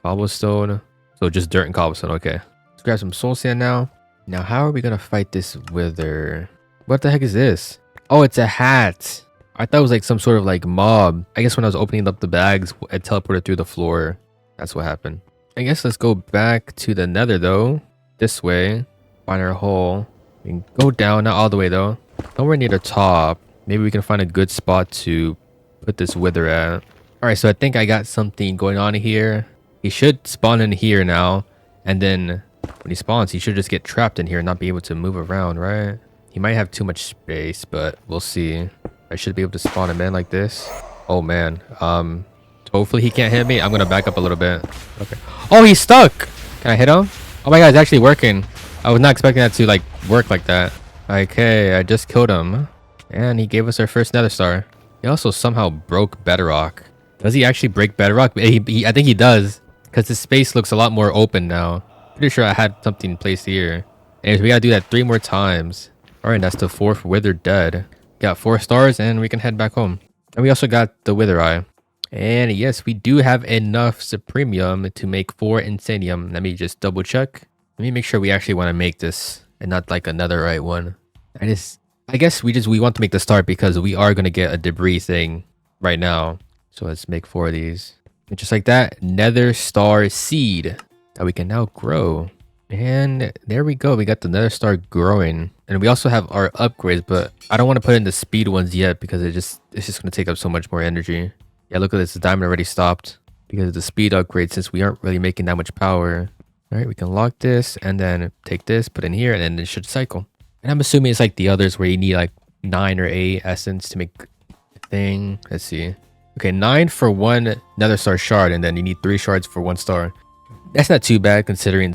Speaker 1: Cobblestone. So just dirt and cobblestone. Okay. Let's grab some soul sand now. Now, how are we going to fight this wither? What the heck is this? Oh, it's a hat. I thought it was like some sort of like mob. I guess when I was opening up the bags, it teleported through the floor. That's what happened. I guess let's go back to the nether though. This way. Find our hole. We can go down, not all the way though. Nowhere near the top. Maybe we can find a good spot to put this wither at. Alright, so I think I got something going on here. He should spawn in here now. And then when he spawns, he should just get trapped in here and not be able to move around, right? He might have too much space, but we'll see. I should be able to spawn him in like this. Oh man. Hopefully he can't hit me. I'm gonna back up a little bit. Okay. Oh, he's stuck! Can I hit him? Oh my god, it's actually working. I was not expecting that to like work like that. Okay, I just killed him. And he gave us our first nether star. He also somehow broke bedrock. Does he actually break bedrock? I think he does. Because his space looks a lot more open now. Pretty sure I had something placed here. And we gotta do that 3 more times. Alright, that's the 4th wither dead. Got 4 stars and we can head back home. And we also got the wither eye. And yes, we do have enough supremium to make 4 insanium. Let me just double check. Let me make sure we actually want to make this and not like another right one. I guess we want to make the start because we are going to get a debris thing right now. So let's make 4 of these. And just like that, nether star seed that we can now grow. And there we go. We got the nether star growing. And we also have our upgrades, but I don't want to put in the speed ones yet because it's just going to take up so much more energy. Yeah, look at this. The diamond already stopped because of the speed upgrade since we aren't really making that much power. All right, we can lock this and then take this, put in here, and then it should cycle. And I'm assuming it's like the others where you need like 9 or 8 essence to make a thing. Let's see. Okay, 9 for 1 nether star shard, and then you need 3 shards for 1 star. That's not too bad considering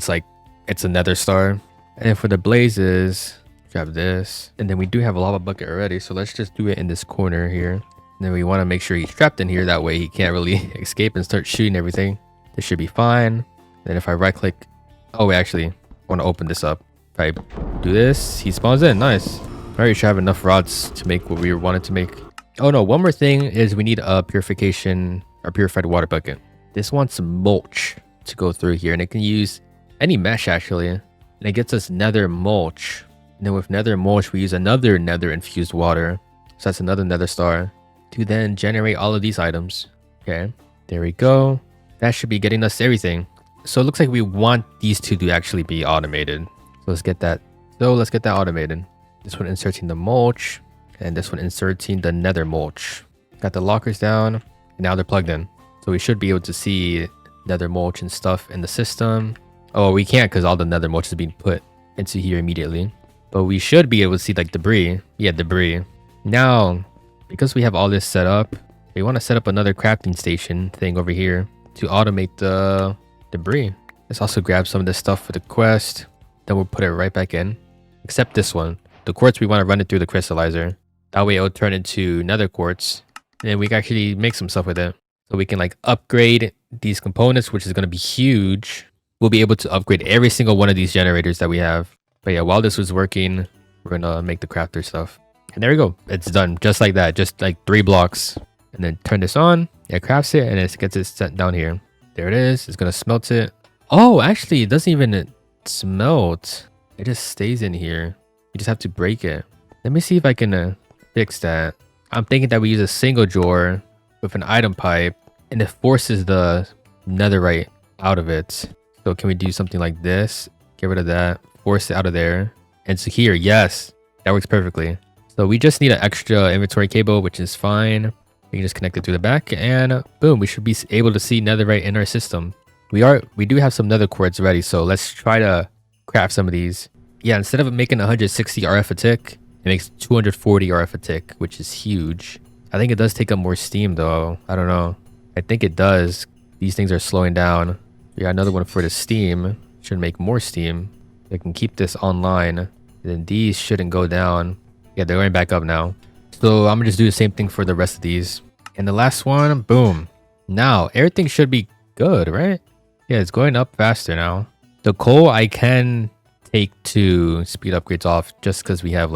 Speaker 1: it's a nether star. And then for the blazes, grab this. And then we do have a lava bucket already, so let's just do it in this corner here. And then we want to make sure he's trapped in here. That way he can't really escape and start shooting everything. This should be fine. Then if I right click, oh, wait, actually, I want to open this up. If I do this, he spawns in. Nice. Alright, we should have enough rods to make what we wanted to make. Oh no, one more thing is we need a purification or purified water bucket. This wants some mulch to go through here, and it can use any mesh actually. And it gets us nether mulch. And then with nether mulch, we use another nether infused water. So that's another nether star to then generate all of these items. Okay, there we go. That should be getting us everything. So it looks like we want these two to actually be automated. So let's get that. So let's get that automated. This one inserting the mulch, and this one inserting the nether mulch. Got the lockers down, and now they're plugged in. So we should be able to see nether mulch and stuff in the system. Oh, we can't because all the nether mulch is being put into here immediately. But we should be able to see like debris. Yeah, debris. Now, because we have all this set up, we want to set up another crafting station thing over here to automate the debris. Let's also grab some of this stuff for the quest. Then we'll put it right back in. Except this one. The quartz, we want to run it through the crystallizer. That way it'll turn into nether quartz. And then we can actually make some stuff with it. So we can like upgrade these components, which is going to be huge. We'll be able to upgrade every single one of these generators that we have. But yeah, while this was working, we're going to make the crafter stuff. And there we go. It's done. Just like that. Just like 3 blocks. And then turn this on. It crafts it and it gets it set down here. There it is. It's gonna smelt it. Oh, actually, it doesn't even smelt. It just stays in here. You just have to break it. Let me see if I can fix that. I'm thinking that we use a single drawer with an item pipe and it forces the netherite out of it. So can we do something like this? Get rid of that. Force it out of there. And so here, yes, that works perfectly. So we just need an extra inventory cable, which is fine. We can just connect it to the back and boom, we should be able to see netherite in our system. We do have some nether quartz ready, so let's try to craft some of these. Yeah, instead of making 160 RF a tick, it makes 240 RF a tick, which is huge. I think it does take up more steam though. I don't know. I think it does. These things are slowing down. We got another one for the steam. Should make more steam. I can keep this online. Then these shouldn't go down. Yeah, they're going back up now. So I'm gonna just do the same thing for the rest of these. And the last one, boom. Now everything should be good, right? Yeah, it's going up faster now. The coal I can take to speed upgrades off just because we have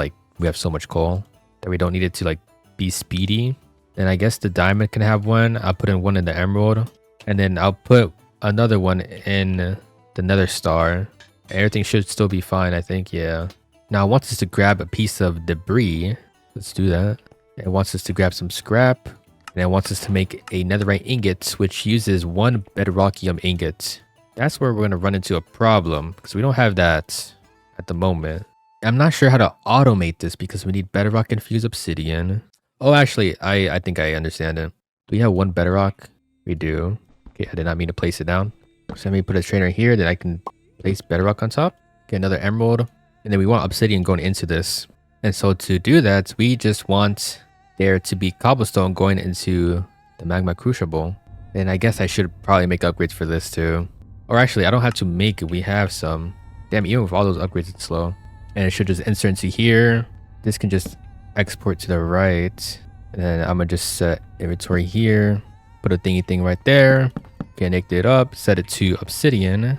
Speaker 1: so much coal that we don't need it to like be speedy. And I guess the diamond can have one. I'll put in one in the emerald. And then I'll put another one in the nether star. Everything should still be fine, I think, yeah. Now it wants us to grab a piece of debris. Let's do that. It wants us to grab some scrap. And it wants us to make a netherite ingot, which uses 1 bedrockium ingot. That's where we're going to run into a problem, because we don't have that at the moment. I'm not sure how to automate this, because we need bedrock infused obsidian. Oh, actually, I think I understand it. Do we have 1 bedrock? We do. Okay, I did not mean to place it down. So let me put a trainer here, then I can place bedrock on top. Get another emerald. And then we want obsidian going into this. And so to do that, we just want there to be cobblestone going into the magma crucible. And I guess I should probably make upgrades for this too. Or actually, I don't have to make it. We have some. Damn, even with all those upgrades, it's slow. And it should just insert into here. This can just export to the right. And then I'm gonna just set inventory here. Put a thingy thing right there. Connect it up. Set it to obsidian.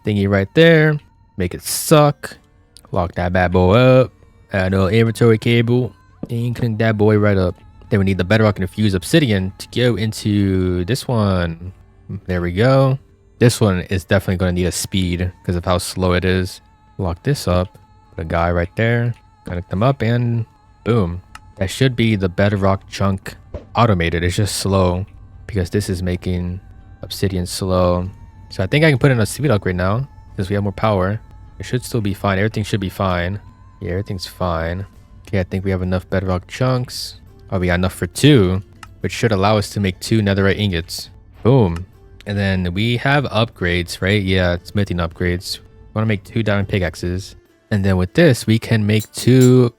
Speaker 1: Thingy right there. Make it suck. Lock that bad boy up. Add a inventory cable. And connect that boy right up. Then we need the bedrock and infused obsidian to go into this one. There we go. This one is definitely going to need a speed because of how slow it is. Lock this up. Put a guy right there. Connect them up and boom. That should be the bedrock chunk automated. It's just slow because this is making obsidian slow. So I think I can put in a speed upgrade now because we have more power. It should still be fine. Everything should be fine. Yeah, everything's fine. Okay, I think we have enough bedrock chunks. Oh, we got enough for 2, which should allow us to make 2 netherite ingots. Boom. And then we have upgrades, right? Yeah, smithing upgrades. We want to make 2 diamond pickaxes. And then with this, we can make 2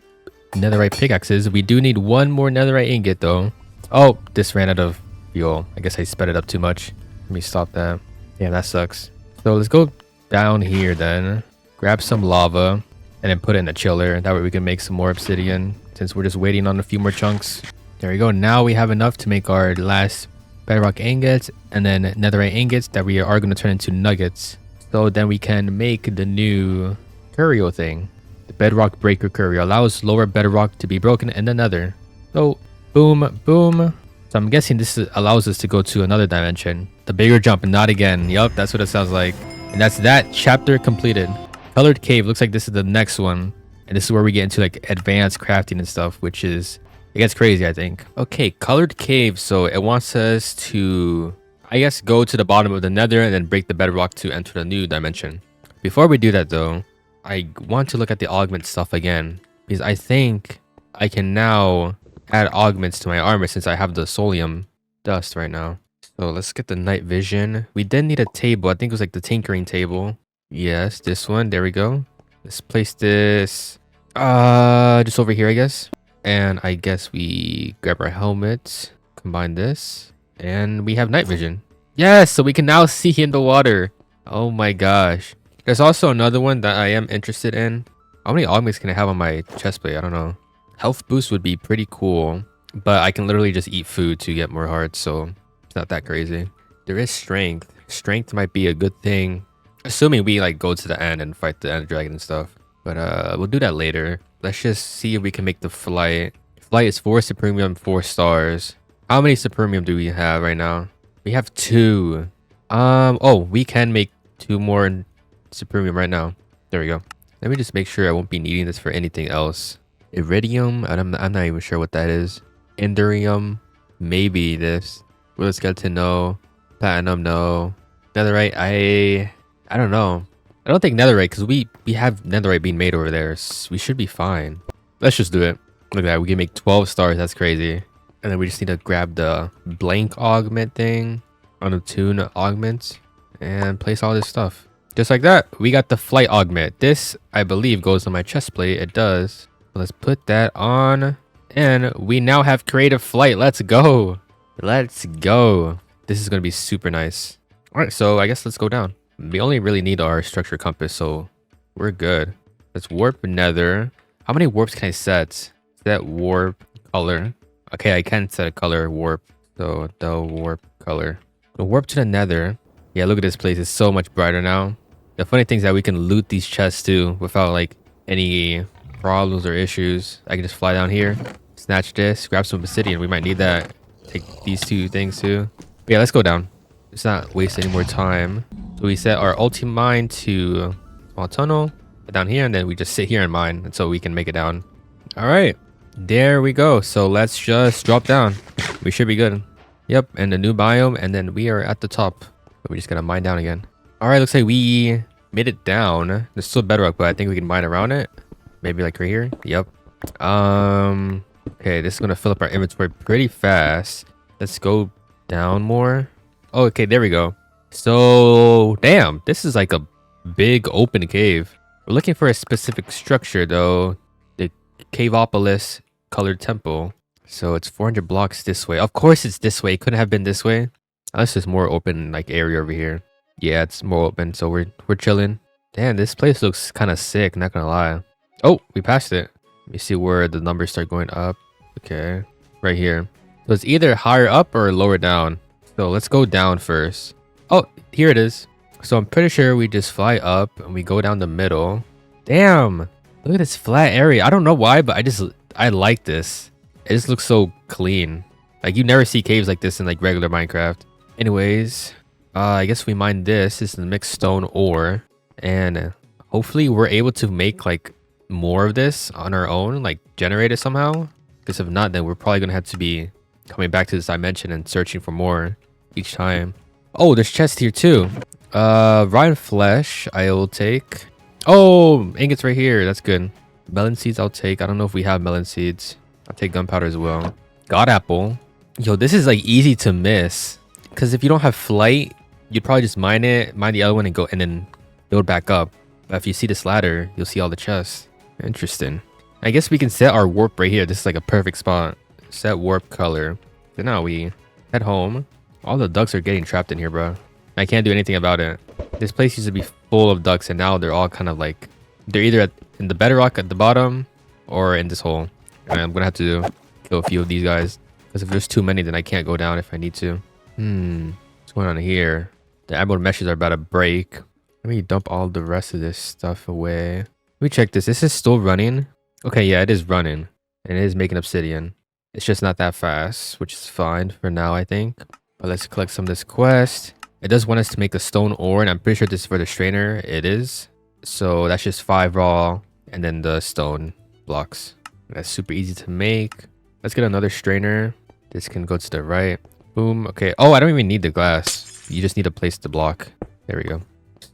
Speaker 1: netherite pickaxes. We do need 1 more netherite ingot though. Oh, this ran out of fuel. I guess I sped it up too much. Let me stop that. Yeah, that sucks. So let's go down here then. Grab some lava. And then put it in the chiller. That way we can make some more obsidian. Since we're just waiting on a few more chunks. There we go. Now we have enough to make our last bedrock ingots. And then netherite ingots that we are going to turn into nuggets. So then we can make the new curio thing. The bedrock breaker curio allows lower bedrock to be broken in the nether. So boom, boom. So I'm guessing this allows us to go to another dimension. The bigger jump, not again. Yup, that's what it sounds like. And that's that chapter completed. Colored cave looks like this is the next one, and this is where we get into like advanced crafting and stuff, which is it gets crazy, I think. Okay, colored cave. So it wants us to, I guess, go to the bottom of the nether and then break the bedrock to enter the new dimension. Before we do that though, I want to look at the augment stuff again because I think I can now add augments to my armor since I have the solium dust right now. So let's get the night vision. We did need a table. I think it was like the tinkering table. Yes, this one. There we go. Let's place this just over here, I guess. And I guess we grab our helmet, combine this, and we have night vision. Yes, so we can now see in the water. Oh my gosh. There's also another one that I am interested in. How many augments can I have on my chestplate? I don't know. Health boost would be pretty cool, but I can literally just eat food to get more hearts, so it's not that crazy. There is strength. Strength might be a good thing. Assuming we like go to the end and fight the end dragon and stuff. But we'll do that later. Let's just see if we can make the flight. Flight is 4 supremium, 4 stars. How many supremium do we have right now? We have 2. Oh, we can make 2 more in Supremium right now. There we go. Let me just make sure I won't be needing this for anything else. Iridium, I'm not even sure what that is. Indurium, maybe this. Will skeleton, no. Platinum, no. Netherite, I don't know. I don't think netherite, because we have netherite being made over there. So we should be fine. Let's just do it. Look at that, we can make 12 stars. That's crazy. And then we just need to grab the blank augment thing on the tune augments and place all this stuff. Just like that, we got the flight augment. This, I believe, goes on my chest plate. It does. Let's put that on. And we now have creative flight. Let's go. Let's go. This is going to be super nice. All right, so I guess let's go down. We only really need our structure compass, so we're good. Let's warp nether. How many warps can I set? Set warp color. Okay, I can set a color warp. So the warp color. The warp to the nether. Yeah, look at this place. It's so much brighter now. The funny thing is that we can loot these chests too without like any problems or issues. I can just fly down here, snatch this, grab some obsidian. We might need that. Take these 2 things too. But yeah, let's go down. Let's not waste any more time. So we set our ulti mine to small tunnel down here, and then we just sit here and mine until we can make it down. All right, there we go. So let's just drop down. We should be good. Yep, and the new biome, and then we are at the top. We just gotta mine down again. All right, looks like we made it down. There's still bedrock, but I think we can mine around it. Maybe like right here. Yep. Okay, this is gonna fill up our inventory pretty fast. Let's go down more. Oh, okay, there we go. So, damn, this is like a big open cave. We're looking for a specific structure though. The Caveopolis colored temple. So it's 400 blocks this way. Of course it's this way. It couldn't have been this way. Unless there's more open like area over here. Yeah, it's more open, so we're chilling. Damn, this place looks kind of sick, not gonna lie. Oh, we passed it. Let me see where the numbers start going up. Okay, right here. So it's either higher up or lower down. So let's go down first. Oh, here it is. So I'm pretty sure we just fly up and we go down the middle. Damn, look at this flat area. I don't know why, but I like this. It just looks so clean. Like you never see caves like this in like regular Minecraft. Anyways, I guess we mine this. This is the mixed stone ore, and hopefully we're able to make like more of this on our own, like generate it somehow. Because if not, then we're probably gonna have to be coming back to this dimension and searching for more each time. Oh, there's chests here too. Rotten flesh I will take. Oh, ingots right here. That's good. Melon seeds I'll take. I don't know if we have melon seeds. I'll take gunpowder as well. God apple. Yo, this is like easy to miss. Because if you don't have flight, you'd probably just mine it, mine the other one, and go and then build back up. But if you see this ladder, you'll see all the chests. Interesting. I guess we can set our warp right here. This is like a perfect spot. Set warp color. So now we head home. All the ducks are getting trapped in here, bro. I can't do anything about it. This place used to be full of ducks, and now they're all kind of like, they're either in the bedrock at the bottom or in this hole. And I'm gonna have to kill a few of these guys, because if there's too many, then I can't go down if I need to. What's going on here? The emerald meshes are about to break. Let me dump all the rest of this stuff away. Let me check this. This is still running. Okay, yeah, it is running. And it is making obsidian. It's just not that fast, which is fine for now, I think. But let's collect some of this quest. It does want us to make the stone ore, and I'm pretty sure this is for the strainer. It is. So that's just 5 raw, and then the stone blocks. That's super easy to make. Let's get another strainer. This can go to the right. Boom. Okay. Oh, I don't even need the glass. You just need to place the block. There we go.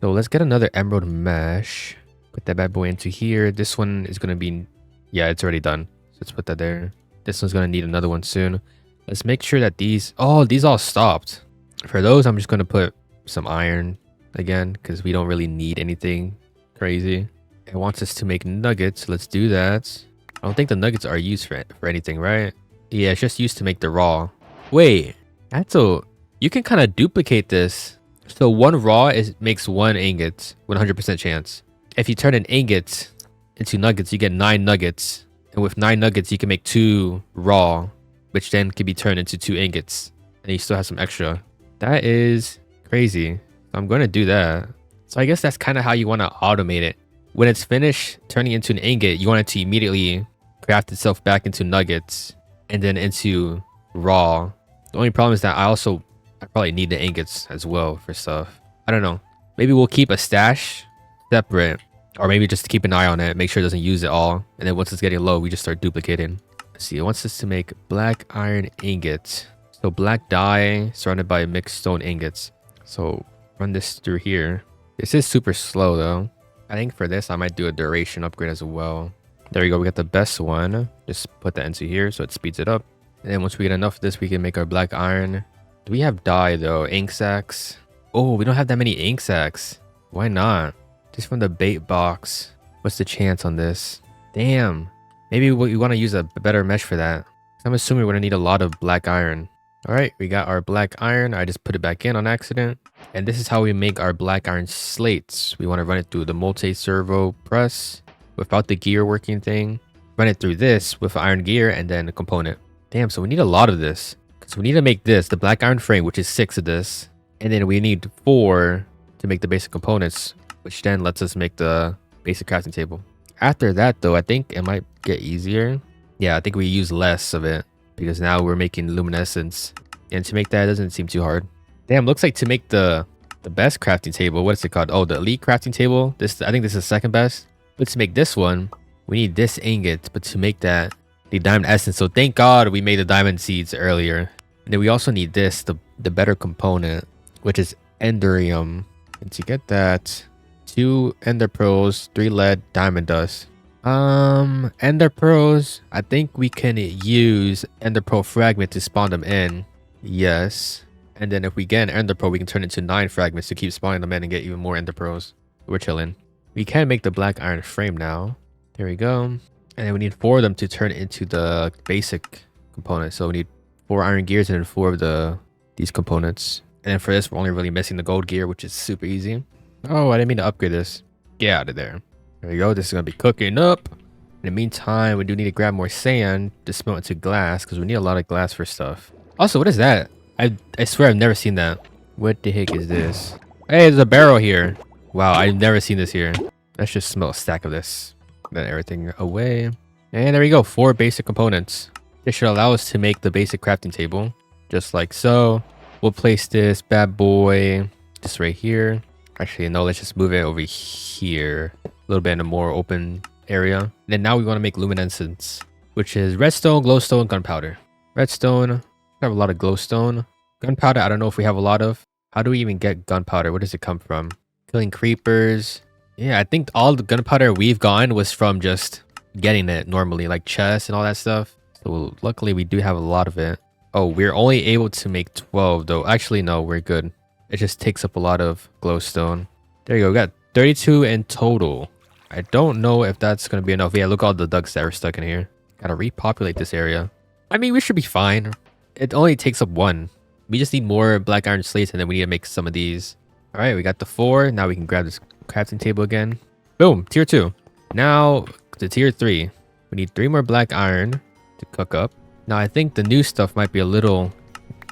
Speaker 1: So let's get another emerald mesh. Put that bad boy into here. This one is going to be... Yeah, it's already done. So let's put that there. This one's going to need another one soon. Let's make sure that these... Oh, these all stopped. For those, I'm just going to put some iron again, because we don't really need anything crazy. It wants us to make nuggets. Let's do that. I don't think the nuggets are used for anything, right? Yeah, it's just used to make the raw. Wait, that's a... You can kind of duplicate this. So 1 raw makes 1 ingot, 100% chance. If you turn an ingot into nuggets, you get 9 nuggets. And with 9 nuggets, you can make 2 raw, which then can be turned into 2 ingots. And you still have some extra. That is crazy. I'm going to do that. So I guess that's kind of how you want to automate it. When it's finished turning into an ingot, you want it to immediately craft itself back into nuggets and then into raw. The only problem is that I also I probably need the ingots as well for stuff. I don't know. Maybe we'll keep a stash separate, or maybe just keep an eye on it, make sure it doesn't use it all, and then once it's getting low, we just start duplicating. Let's see, it wants us to make black iron ingots. So black dye surrounded by mixed stone ingots. So run this through here. This is super slow though. I think for this I might do a duration upgrade as well. There we go, we got the best one. Just put that into here so it speeds it up. And then once we get enough of this, we can make our black iron. Do we have dye though? Ink sacs? Oh, we don't have that many ink sacs. Why not? Just from the bait box. What's the chance on this? Damn. Maybe we want to use a better mesh for that. I'm assuming we're going to need a lot of black iron. Alright, we got our black iron. I just put it back in on accident. And this is how we make our black iron slates. We want to run it through the multi-servo press without the gear working thing. Run it through this with iron gear and then a component. Damn, so we need a lot of this. So we need to make this, the black iron frame, which is 6 of this. And then we need 4 to make the basic components, which then lets us make the basic crafting table. After that though, I think it might get easier. Yeah, I think we use less of it because now we're making luminescence. And to make that, it doesn't seem too hard. Damn, looks like to make the best crafting table, what is it called? Oh, the elite crafting table. I think this is second best. But to make this one, we need this ingot. But to make that, the diamond essence. So thank God we made the diamond seeds earlier. And then we also need this, the better component, which is enderium. And to get that, 2 ender pearls, 3 lead, diamond dust. Ender pearls, I think we can use ender pearl fragment to spawn them in. Yes. And then if we get an ender pearl, we can turn it into 9 fragments to keep spawning them in and get even more ender pearls. We're chilling. We can make the black iron frame now. There we go. And then we need 4 of them to turn into the basic components. So we need 4 iron gears and then 4 of these components. And then for this, we're only really missing the gold gear, which is super easy. Oh, I didn't mean to upgrade this. Get out of there. There we go. This is going to be cooking up. In the meantime, we do need to grab more sand to smelt into glass because we need a lot of glass for stuff. Also, what is that? I swear I've never seen that. What the heck is this? Hey, there's a barrel here. Wow, I've never seen this here. Let's just smelt a stack of this. Then everything away. And there we go. 4 basic components. This should allow us to make the basic crafting table. Just like so. We'll place this bad boy just right here. Actually, no, let's just move it over here. A little bit in a more open area. And then now we want to make luminescence, which is redstone, glowstone, gunpowder. Redstone, we have a lot of glowstone. Gunpowder, I don't know if we have a lot of. How do we even get gunpowder? Where does it come from? Killing creepers. Yeah, I think all the gunpowder we've gotten was from just getting it normally, like chests and all that stuff. So luckily we do have a lot of it. Oh, we're only able to make 12 though. Actually, no, we're good. It just takes up a lot of glowstone. There you go. We got 32 in total. I don't know if that's going to be enough. Yeah, look at all the ducks that are stuck in here. Gotta repopulate this area. I mean, we should be fine. It only takes up 1. We just need more black iron slates and then we need to make some of these. All right, we got the 4. Now we can grab this crafting table again. Boom, tier 2. Now to tier 3. We need 3 more black iron to cook up. Now I think the new stuff might be a little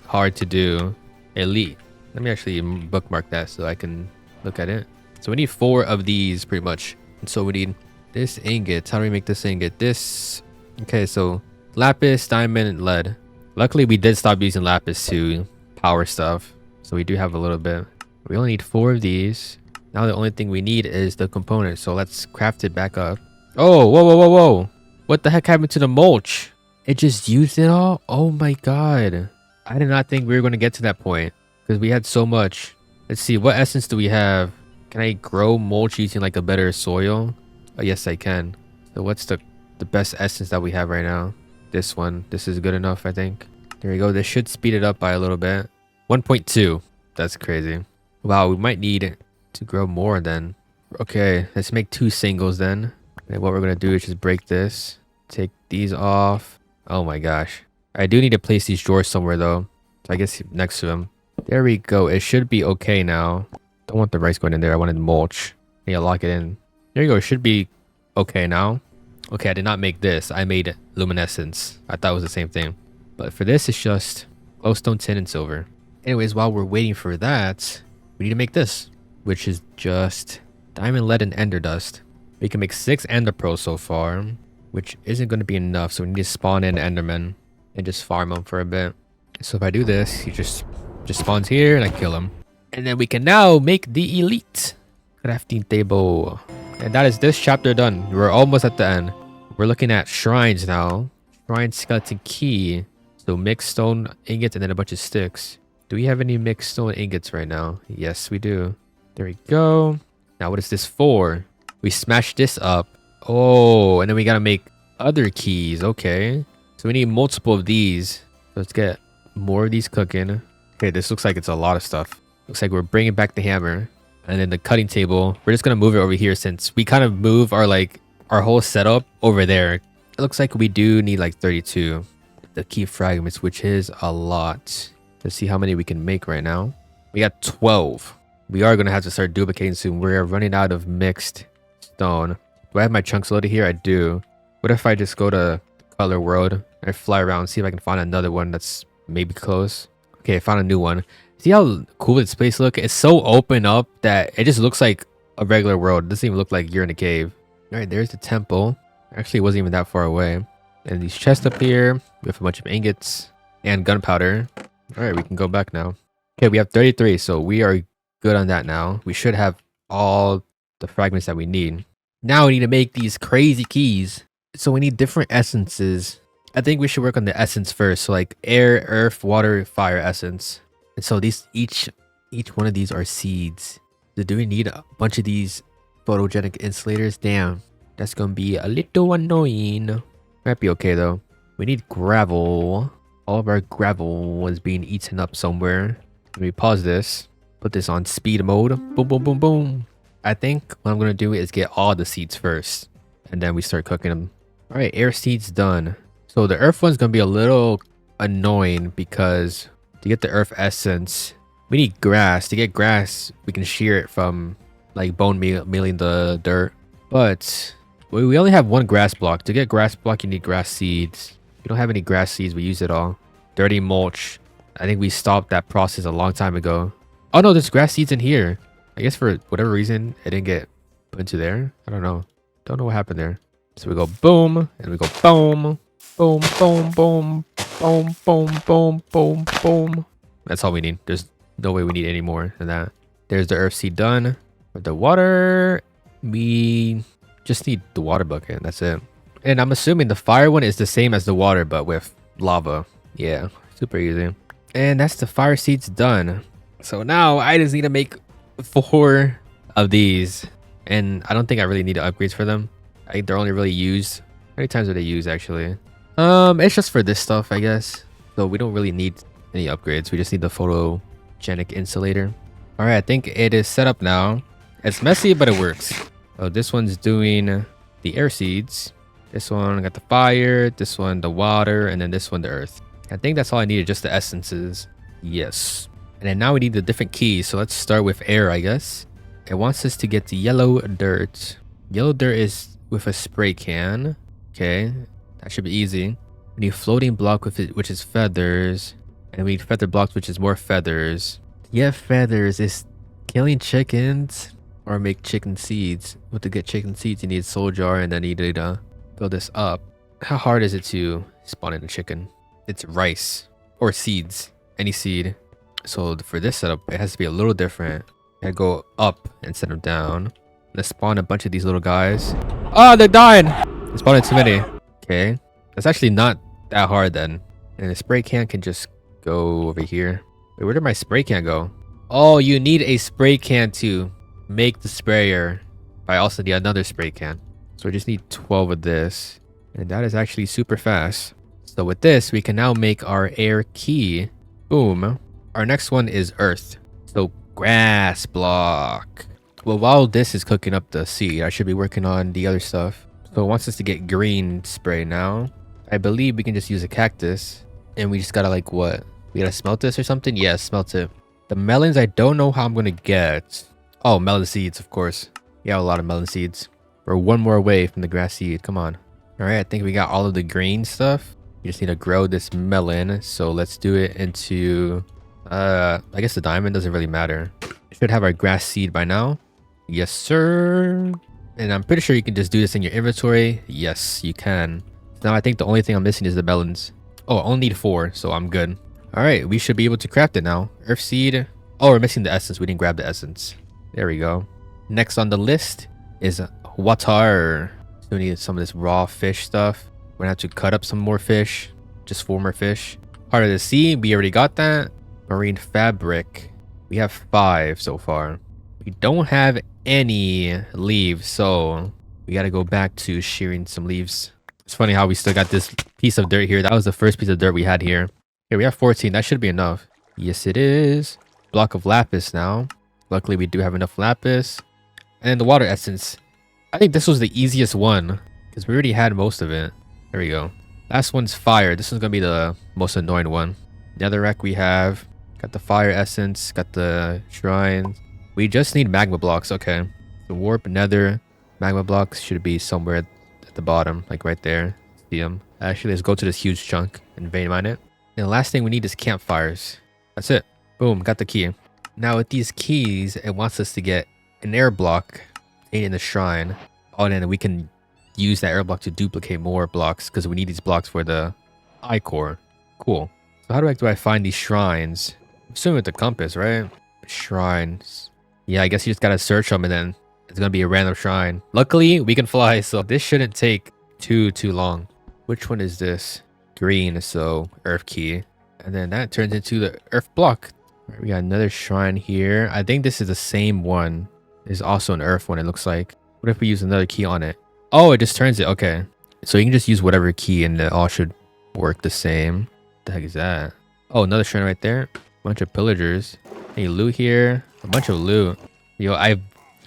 Speaker 1: hard to do. Elite. Let me actually bookmark that so I can look at it. So we need 4 of these pretty much. And so we need this ingot. How do we make this ingot? This. Okay, so lapis, diamond, and lead. Luckily we did stop using lapis to power stuff. So we do have a little bit. We only need 4 of these. Now the only thing we need is the component. So let's craft it back up. Oh, whoa, whoa, whoa, whoa. What the heck happened to the mulch? It just used it all? Oh my god. I did not think we were going to get to that point. Because we had so much. Let's see, what essence do we have? Can I grow mulch using like a better soil? Oh yes, I can. So what's the best essence that we have right now? This one. This is good enough, I think. There we go. This should speed it up by a little bit. 1.2. That's crazy. Wow, we might need to grow more then. Okay, let's make 2 singles then. And what we're going to do is just break this. Take these off. Oh my gosh. I do need to place these drawers somewhere though. So I guess next to them. There we go. It should be okay now. Don't want the rice going in there. I wanted mulch. Yeah, lock it in. There you go. It should be okay now. Okay, I did not make this. I made luminescence. I thought it was the same thing. But for this, it's just glowstone, tin, and silver. Anyways, while we're waiting for that, we need to make this, which is just diamond, lead, and ender dust. We can make 6 ender pearls so far, which isn't going to be enough. So we need to spawn in endermen and just farm them for a bit. So if I do this, you just Just spawns here and I kill him. And then we can now make the elite crafting table. And that is this chapter done. We're almost at the end. We're looking at shrines now. Shrine skeleton key. So mixed stone ingots and then a bunch of sticks. Do we have any mixed stone ingots right now? Yes, we do. There we go. Now what is this for? We smash this up. Oh, and then we gotta make other keys. Okay. So we need multiple of these. Let's get more of these cooking. Okay, this looks like it's a lot of stuff. Looks like we're bringing back the hammer. And then the cutting table. We're just gonna move it over here since we kind of move our whole setup over there. It looks like we do need like 32. The key fragments, which is a lot. Let's see how many we can make right now. We got 12. We are gonna have to start duplicating soon. We're running out of mixed stone. Do I have my chunks loaded here? I do. What if I just go to color world and fly around, see if I can find another one that's maybe close? Okay, I found a new one. See how cool this place look? It's so open up that it just looks like a regular world. It doesn't even look like you're in a cave. All right, there's the temple. Actually, it wasn't even that far away. And these chests up here. We have a bunch of ingots and gunpowder. All right, we can go back now. Okay, we have 33, so we are good on that now. We should have all the fragments that we need. Now we need to make these crazy keys. So we need different essences. I think we should work on the essence first. So like air, earth, water, fire essence. And so these each one of these are seeds. So do we need a bunch of these photogenic insulators? Damn, that's gonna be a little annoying. Might be okay though. We need gravel. All of our gravel was being eaten up somewhere. Let me pause this. Put this on speed mode. Boom, boom, boom, boom. I think what I'm gonna do is get all the seeds first, and then we start cooking them. All right, air seeds done. So the earth one's gonna be a little annoying because to get the earth essence, we need grass. To get grass, we can shear it from like bone mealing the dirt. But we only have one grass block. To get grass block, you need grass seeds. If you don't have any grass seeds, we use it all. Dirty mulch. I think we stopped that process a long time ago. Oh no, there's grass seeds in here. I guess for whatever reason, it didn't get put into there. I don't know. Don't know what happened there. So we go boom, and we go boom. Boom, boom, boom, boom, boom, boom, boom, boom. That's all we need. There's no way we need any more than that. There's the earth seed done. With the water, we just need the water bucket. That's it. And I'm assuming the fire one is the same as the water, but with lava. Yeah, super easy. And that's the fire seeds done. So now I just need to make 4 of these. And I don't think I really need upgrades for them. I think they're only really used. How many times are they used actually? It's just for this stuff, I guess. So we don't really need any upgrades. We just need the photogenic insulator. All right, I think it is set up now. It's messy, but it works. Oh, this one's doing the air seeds. This one got the fire. This one the water, and then this one the earth. I think that's all I needed, just the essences. Yes. And then now we need the different keys. So let's start with air, I guess. It wants us to get the yellow dirt. Yellow dirt is with a spray can. Okay. That should be easy. We need floating block with it, which is feathers. And we need feather blocks, which is more feathers. Yeah, feathers is killing chickens or make chicken seeds. But to get chicken seeds, you need soul jar, and then you need to fill this up. How hard is it to spawn in a chicken? It's rice or seeds, any seed. So for this setup, it has to be a little different. I go up instead of down. Let's spawn a bunch of these little guys. Oh, they're dying. They spawned too many. Okay, that's actually not that hard then. And the spray can just go over here. Wait, where did my spray can go? Oh, you need a spray can to make the sprayer. I also need another spray can. So I just need 12 of this. And that is actually super fast. So with this, we can now make our air key. Boom. Our next one is earth. So grass block. Well, while this is cooking up the seed, I should be working on the other stuff. So it wants us to get green spray now. I believe we can just use a cactus. And we just gotta like what? We gotta smelt this or something? Yeah, smelt it. The melons, I don't know how I'm gonna get. Oh, melon seeds, of course. Yeah, a lot of melon seeds. We're one more away from the grass seed. Come on. All right, I think we got all of the green stuff. We just need to grow this melon. So let's do it into... I guess the diamond doesn't really matter. Should have our grass seed by now. Yes, sir. And I'm pretty sure you can just do this in your inventory. Yes, you can. Now I think the only thing I'm missing is the melons. Oh, I only need 4, so I'm good. All right, we should be able to craft it now. Earth seed. Oh, we're missing the essence. We didn't grab the essence. There we go. Next on the list is water. So we need some of this raw fish stuff. We're gonna have to cut up some more fish. Just 4 more fish. Heart of the sea. We already got that. Marine fabric. We have 5 so far. We don't have any leaves, so we gotta go back to shearing some leaves. It's funny how we still got this piece of dirt here. That was the first piece of dirt we had here. Here we have 14. That should be enough. Yes, it is. Block of lapis now. Luckily, we do have enough lapis. And then the water essence. I think this was the easiest one because we already had most of it. There we go. Last one's fire. This one's gonna be the most annoying one. Netherrack we have. Got the fire essence. Got the shrine. We just need magma blocks. Okay. The warp nether magma blocks should be somewhere at the bottom, like right there. See them. Actually, let's go to this huge chunk and vein mine it. And the last thing we need is campfires. That's it. Boom, got the key. Now with these keys, it wants us to get an air block in the shrine. Oh, and then we can use that air block to duplicate more blocks because we need these blocks for the eye core. Cool. So how do I find these shrines? I'm assuming with the compass, right? Shrines. Yeah, I guess you just gotta search them and then it's gonna be a random shrine. Luckily, we can fly, so this shouldn't take too long. Which one is this? Green, so earth key. And then that turns into the earth block. Right, we got another shrine here. I think this is the same one. There's also an earth one, it looks like. What if we use another key on it? Oh, it just turns it. Okay. So you can just use whatever key and it all should work the same. What the heck is that? Oh, another shrine right there. Bunch of pillagers. Any loot here? A bunch of loot. Yo, I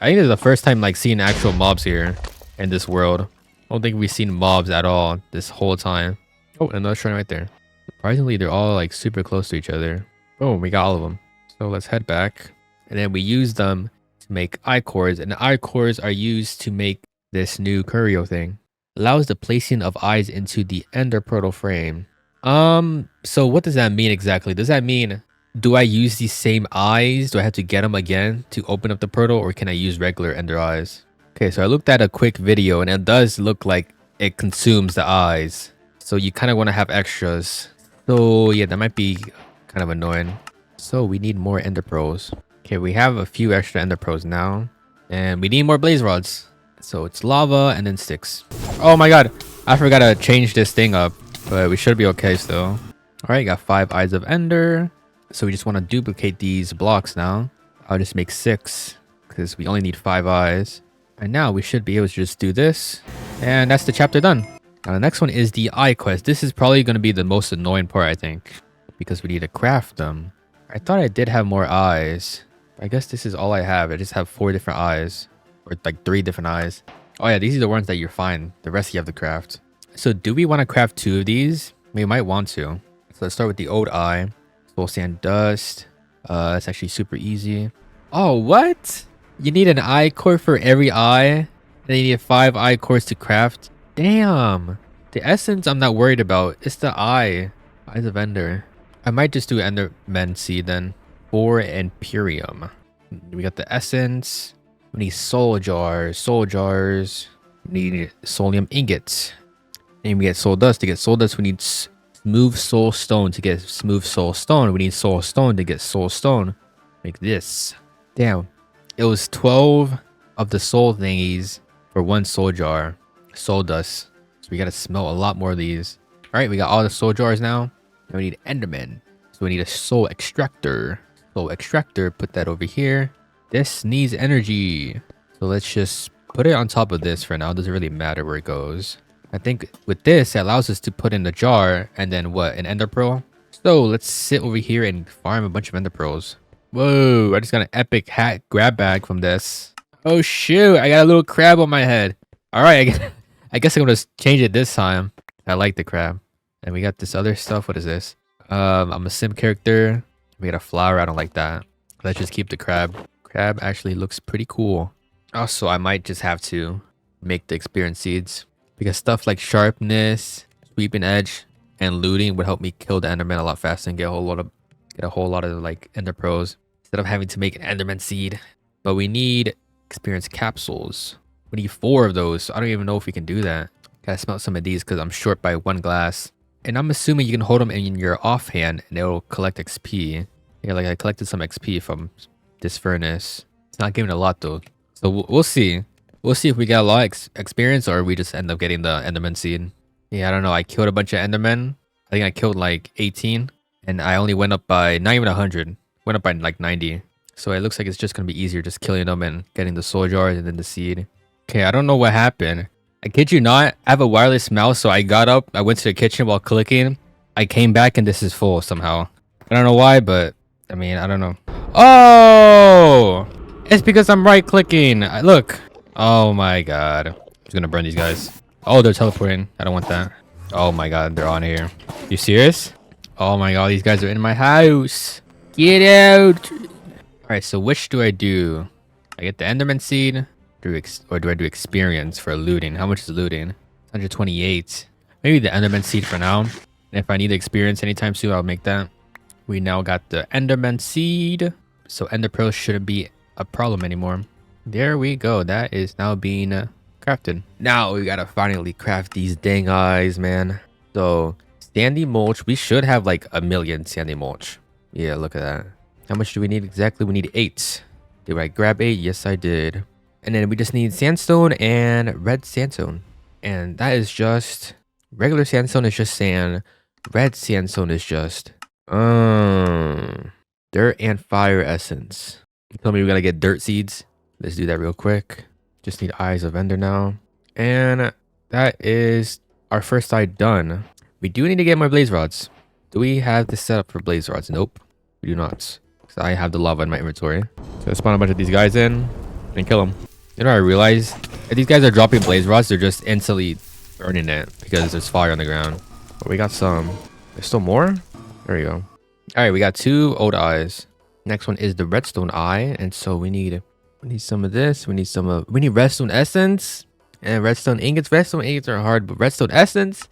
Speaker 1: think this is the first time like seeing actual mobs here in this world. I don't think we've seen mobs at all this whole time. Oh, another shrine right there. Surprisingly, they're all like super close to each other. Oh, we got all of them. So let's head back. And then we use them to make eye cores. And the eye cores are used to make this new curio thing. Allows the placing of eyes into the ender portal frame. So what does that mean exactly? Does that mean, do I use these same eyes? Do I have to get them again to open up the portal? Or can I use regular ender eyes? Okay, so I looked at a quick video and it does look like it consumes the eyes. So you kind of want to have extras. So yeah, that might be kind of annoying. So we need more ender pearls. Okay, we have a few extra ender pearls now. And we need more blaze rods. So it's lava and then sticks. Oh my god, I forgot to change this thing up. But we should be okay still. Alright, got 5 eyes of ender. So we just want to duplicate these blocks now. I'll just make 6. Because we only need 5 eyes. And now we should be able to just do this. And that's the chapter done. Now the next one is the eye quest. This is probably going to be the most annoying part, I think. Because we need to craft them. I thought I did have more eyes. I guess this is all I have. I just have 4 different eyes. Or like 3 different eyes. Oh yeah, these are the ones that you're fine. The rest you have to craft. So do we want to craft 2 of these? We might want to. So let's start with the old eye. Soul sand dust. That's actually super easy. Oh, what? You need an eye core for every eye? And then you need 5 eye cores to craft? Damn. The essence I'm not worried about. It's the eye. Eyes of Ender. I might just do Enderman seed then. 4 Imperium. We got the essence. We need soul jars. Soul jars. We need soulium ingots. And we get soul dust. To get soul dust, we need smooth soul stone. To get smooth soul stone, we need soul stone. To get soul stone, like this. Damn. It was 12 of the soul thingies for 1 soul jar. Soul dust. So we gotta smelt a lot more of these. Alright, we got all the soul jars now. Now we need enderman. So we need a soul extractor. Soul extractor, put that over here. This needs energy. So let's just put it on top of this for now. It doesn't really matter where it goes. I think with this, it allows us to put in the jar and then what? An ender pearl? So let's sit over here and farm a bunch of ender pearls. Whoa, I just got an epic hat grab bag from this. Oh shoot, I got a little crab on my head. Alright, I guess I'm gonna change it this time. I like the crab. And we got this other stuff. What is this? I'm a sim character. We got a flower. I don't like that. Let's just keep the crab. Crab actually looks pretty cool. Also, I might just have to make the experience seeds. Because stuff like sharpness, sweeping edge, and looting would help me kill the enderman a lot faster and get a whole lot of like ender pearls instead of having to make an enderman seed. But we need experience capsules. We need 4 of those. So I don't even know if we can do that. Gotta smelt some of these because I'm short by 1 glass. And I'm assuming you can hold them in your offhand and it'll collect XP. Yeah, like I collected some XP from this furnace. It's not giving a lot though. So we'll see. We'll see if we get a lot of experience or we just end up getting the Enderman seed. Yeah, I don't know. I killed a bunch of Endermen. I think I killed like 18. And I only went up by not even 100. Went up by like 90. So it looks like it's just going to be easier just killing them and getting the soul jars and then the seed. Okay, I don't know what happened. I kid you not, I have a wireless mouse, so I got up, I went to the kitchen while clicking. I came back and this is full somehow. I don't know why, but I mean, I don't know. Oh! It's because I'm right clicking. Look. Oh my god. I'm just gonna burn these guys. Oh, they're teleporting. I don't want that. Oh my god, they're on here. You serious? Oh my god, these guys are in my house. Get out! Alright, so which do I do? I get the Enderman seed? Or do I do experience for looting? How much is looting? 128. Maybe the Enderman seed for now. And if I need experience anytime soon, I'll make that. We now got the Enderman seed. So Ender Pearls shouldn't be a problem anymore. There we go. That is now being crafted. Now we gotta finally craft these dang eyes, man. So sandy mulch. We should have like 1 million sandy mulch. Yeah, look at that. How much do we need exactly? We need 8. Did I grab 8? Yes, I did. And then we just need sandstone and red sandstone. And that is just... regular sandstone is just sand. Red sandstone is just... dirt and fire essence. You tell me we gotta get dirt seeds. Let's do that real quick. Just need eyes of ender now. And that is our first eye done. We do need to get more blaze rods. Do we have this set up for blaze rods? Nope. We do not. Because I have the lava in my inventory. So let's spawn a bunch of these guys in and kill them. You know, I realized if these guys are dropping blaze rods, they're just instantly burning it because there's fire on the ground. But we got some. There's still more? There we go. All right, we got 2 old eyes. Next one is the redstone eye. And so we need some of this. We need redstone essence and redstone ingots. Redstone ingots are hard, but redstone essence,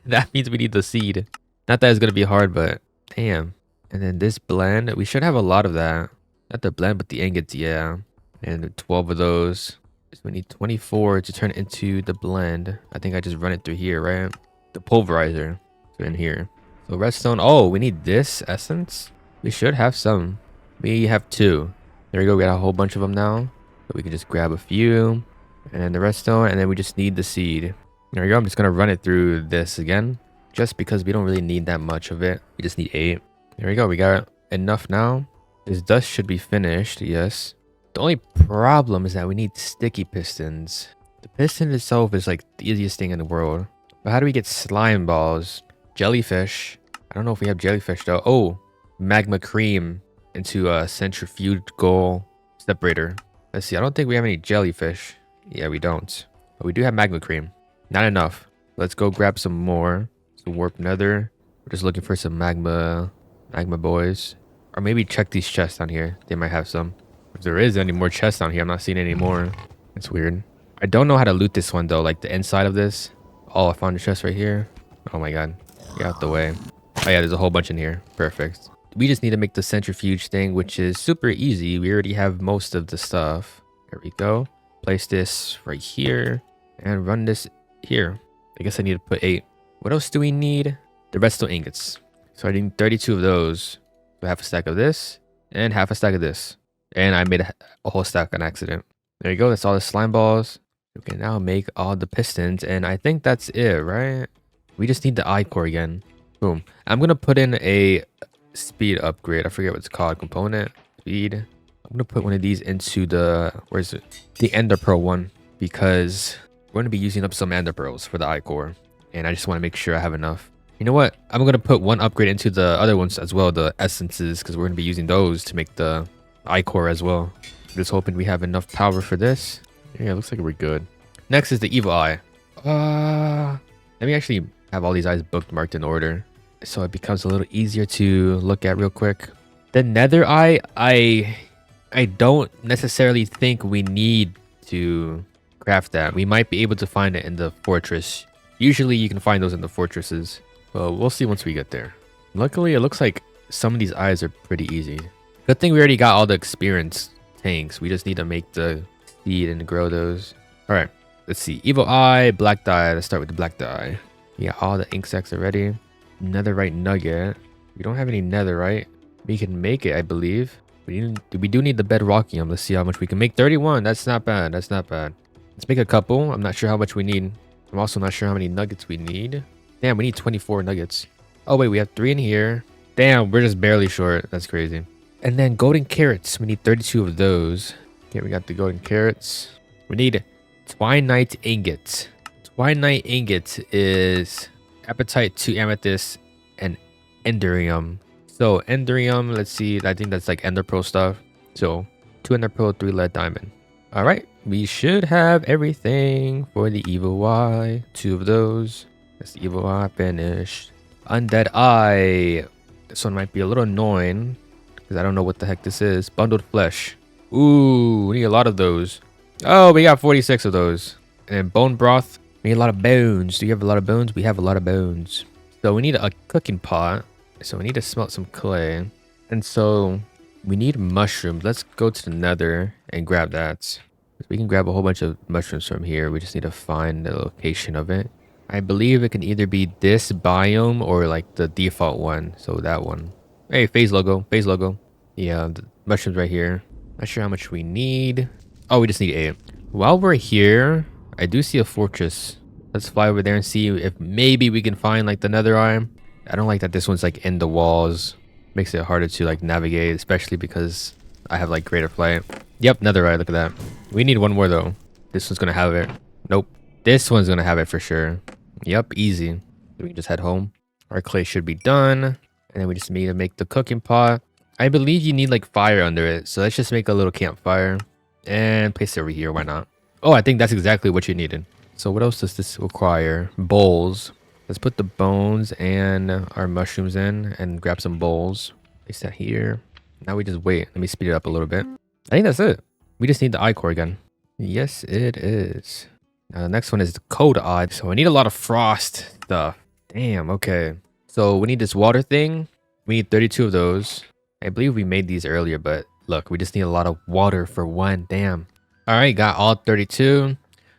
Speaker 1: that means we need the seed. Not that it's going to be hard, but damn. And then this blend, we should have a lot of that. Not the blend, but the ingots, yeah. And 12 of those. So we need 24 to turn into the blend. I think I just run it through here, right? The pulverizer. So in here. So redstone. Oh, we need this essence. We should have some. We have 2. There we go. We got a whole bunch of them now. So we can just grab a few. And the redstone. And then we just need the seed. There we go. I'm just going to run it through this again. Just because we don't really need that much of it. We just need 8. There we go. We got enough now. This dust should be finished. Yes. The only problem is that we need sticky pistons. The piston itself is like the easiest thing in the world. But how do we get slime balls? Jellyfish. I don't know if we have jellyfish though. Oh, magma cream into a centrifugal separator. Let's see. I don't think we have any jellyfish. Yeah, we don't. But we do have magma cream. Not enough. Let's go grab some more. Some warp nether. We're just looking for some magma boys. Or maybe check these chests down here. They might have some. If there is any more chests down here, I'm not seeing any more. That's weird. I don't know how to loot this one though, like the inside of this. Oh, I found a chest right here. Oh my god. Get out the way. Oh yeah, there's a whole bunch in here. Perfect. We just need to make the centrifuge thing, which is super easy. We already have most of the stuff. There we go. Place this right here and run this here. I guess I need to put 8. What else do we need? The redstone ingots. So I need 32 of those. So half a stack of this and half a stack of this. And I made a whole stack on accident. There you go. That's all the slime balls. We can now make all the pistons. And I think that's it, right? We just need the eye core again. Boom. I'm going to put in a speed upgrade. I forget what it's called. Component. Speed. I'm going to put one of these into the... where is it? The Ender Pearl one. Because we're going to be using up some Ender Pearls for the eye core. And I just want to make sure I have enough. You know what? I'm going to put one upgrade into the other ones as well. The essences. Because we're going to be using those to make the... iCore as well. Just hoping we have enough power for this. Yeah, looks like we're good. Next is the evil eye. Let me actually have all these eyes bookmarked in order so it becomes a little easier to look at real quick. The nether eye, I don't necessarily think we need to craft that. We might be able to find it in the fortress. Usually you can find those in the fortresses, but we'll see once we get there. Luckily, it looks like some of these eyes are pretty easy. Good thing we already got all the experience tanks. We just need to make the seed and grow those. All right, let's see. Evil eye, black dye. Let's start with the black dye. Yeah, all the ink sacs are ready. Netherite nugget. We don't have any netherite. We can make it, I believe. We do need the bedrockium. Let's see how much we can make. 31. That's not bad. That's not bad. Let's make a couple. I'm not sure how much we need. I'm also not sure how many nuggets we need. Damn, we need 24 nuggets. Oh, wait, we have 3 in here. Damn, we're just barely short. That's crazy. And then golden carrots. We need 32 of those. Okay, we got the golden carrots. We need twinite ingots. Twinite ingots is appetite 2 amethyst and enderium. So enderium, let's see. I think that's like ender pearl stuff. So 2 ender pearl, 3 lead diamond. All right, we should have everything for the evil eye. 2 of those. That's the evil eye finished. Undead eye. This one might be a little annoying because I don't know what the heck this is. Bundled flesh. Ooh, we need a lot of those. Oh, we got 46 of those. And then bone broth. We need a lot of bones. Do you have a lot of bones? We have a lot of bones. So we need a cooking pot. So we need to smelt some clay. And so we need mushrooms. Let's go to the nether and grab that. We can grab a whole bunch of mushrooms from here. We just need to find the location of it. I believe it can either be this biome or like the default one. So that one. Hey, phase logo. Phase logo. Yeah, the mushrooms right here. Not sure how much we need. Oh, we just need 8. While we're here, I do see a fortress. Let's fly over there and see if maybe we can find like the nether eye. I don't like that this one's like in the walls. Makes it harder to like navigate, especially because I have like greater flight. Yep, nether eye, look at that. We need one more though. This one's gonna have it. Nope. This one's gonna have it for sure. Yep, easy. We can just head home. Our clay should be done. And then we just need to make the cooking pot. I believe you need like fire under it. So let's just make a little campfire and place it over here. Why not? Oh, I think that's exactly what you needed. So what else does this require? Bowls. Let's put the bones and our mushrooms in and grab some bowls. Place that here. Now we just wait. Let me speed it up a little bit. I think that's it. We just need the eye core again. Yes, it is. Now the next one is the cold eye. So I need a lot of frost stuff. Damn, okay. So we need this water thing. We need 32 of those. I believe we made these earlier, but look, we just need a lot of water for one. Damn. All right, got all 32.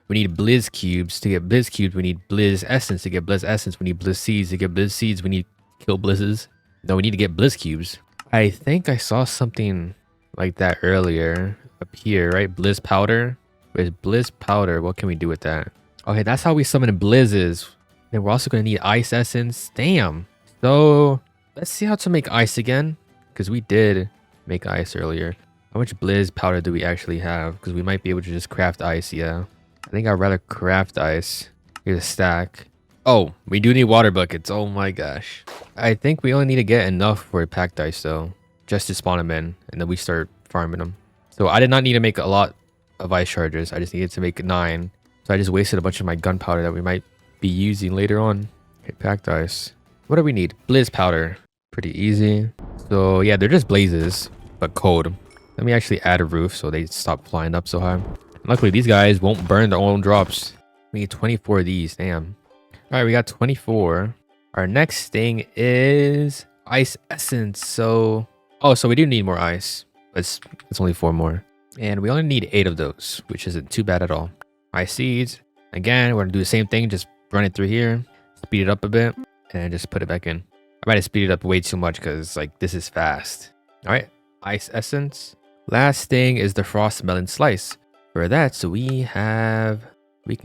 Speaker 1: We need blizz cubes. To get blizz cubes, we need blizz essence. To get blizz essence, we need blizz seeds. To get blizz seeds, we need kill blizzes. No, we need to get blizz cubes. I think I saw something like that earlier up here, right? Blizz powder. Where's blizz powder? What can we do with that? Okay, that's how we summon blizzes. Then we're also gonna need ice essence. Damn. So let's see how to make ice again, because we did make ice earlier. How much blizz powder do we actually have? Because we might be able to just craft ice. Yeah, I think I'd rather craft ice. Here's a stack. Oh, we do need water buckets. Oh my gosh. I think we only need to get enough for packed ice though, just to spawn them in, and then we start farming them. So I did not need to make a lot of ice chargers. I just needed to make 9. So I just wasted a bunch of my gunpowder that we might be using later on. Okay, packed ice. What do we need? Blizz powder. Pretty easy. So yeah, they're just blazes, but cold. Let me actually add a roof so they stop flying up so high. Luckily, these guys won't burn their own drops. We need 24 of these. Damn. All right, we got 24. Our next thing is ice essence. So, oh, so we do need more ice. It's only 4 more. And we only need 8 of those, which isn't too bad at all. Ice seeds. Again, we're going to do the same thing. Just run it through here. Speed it up a bit. And just put it back in. I might have speeded it up way too much because, like, this is fast. All right. Ice essence. Last thing is the frost melon slice. For that, so we can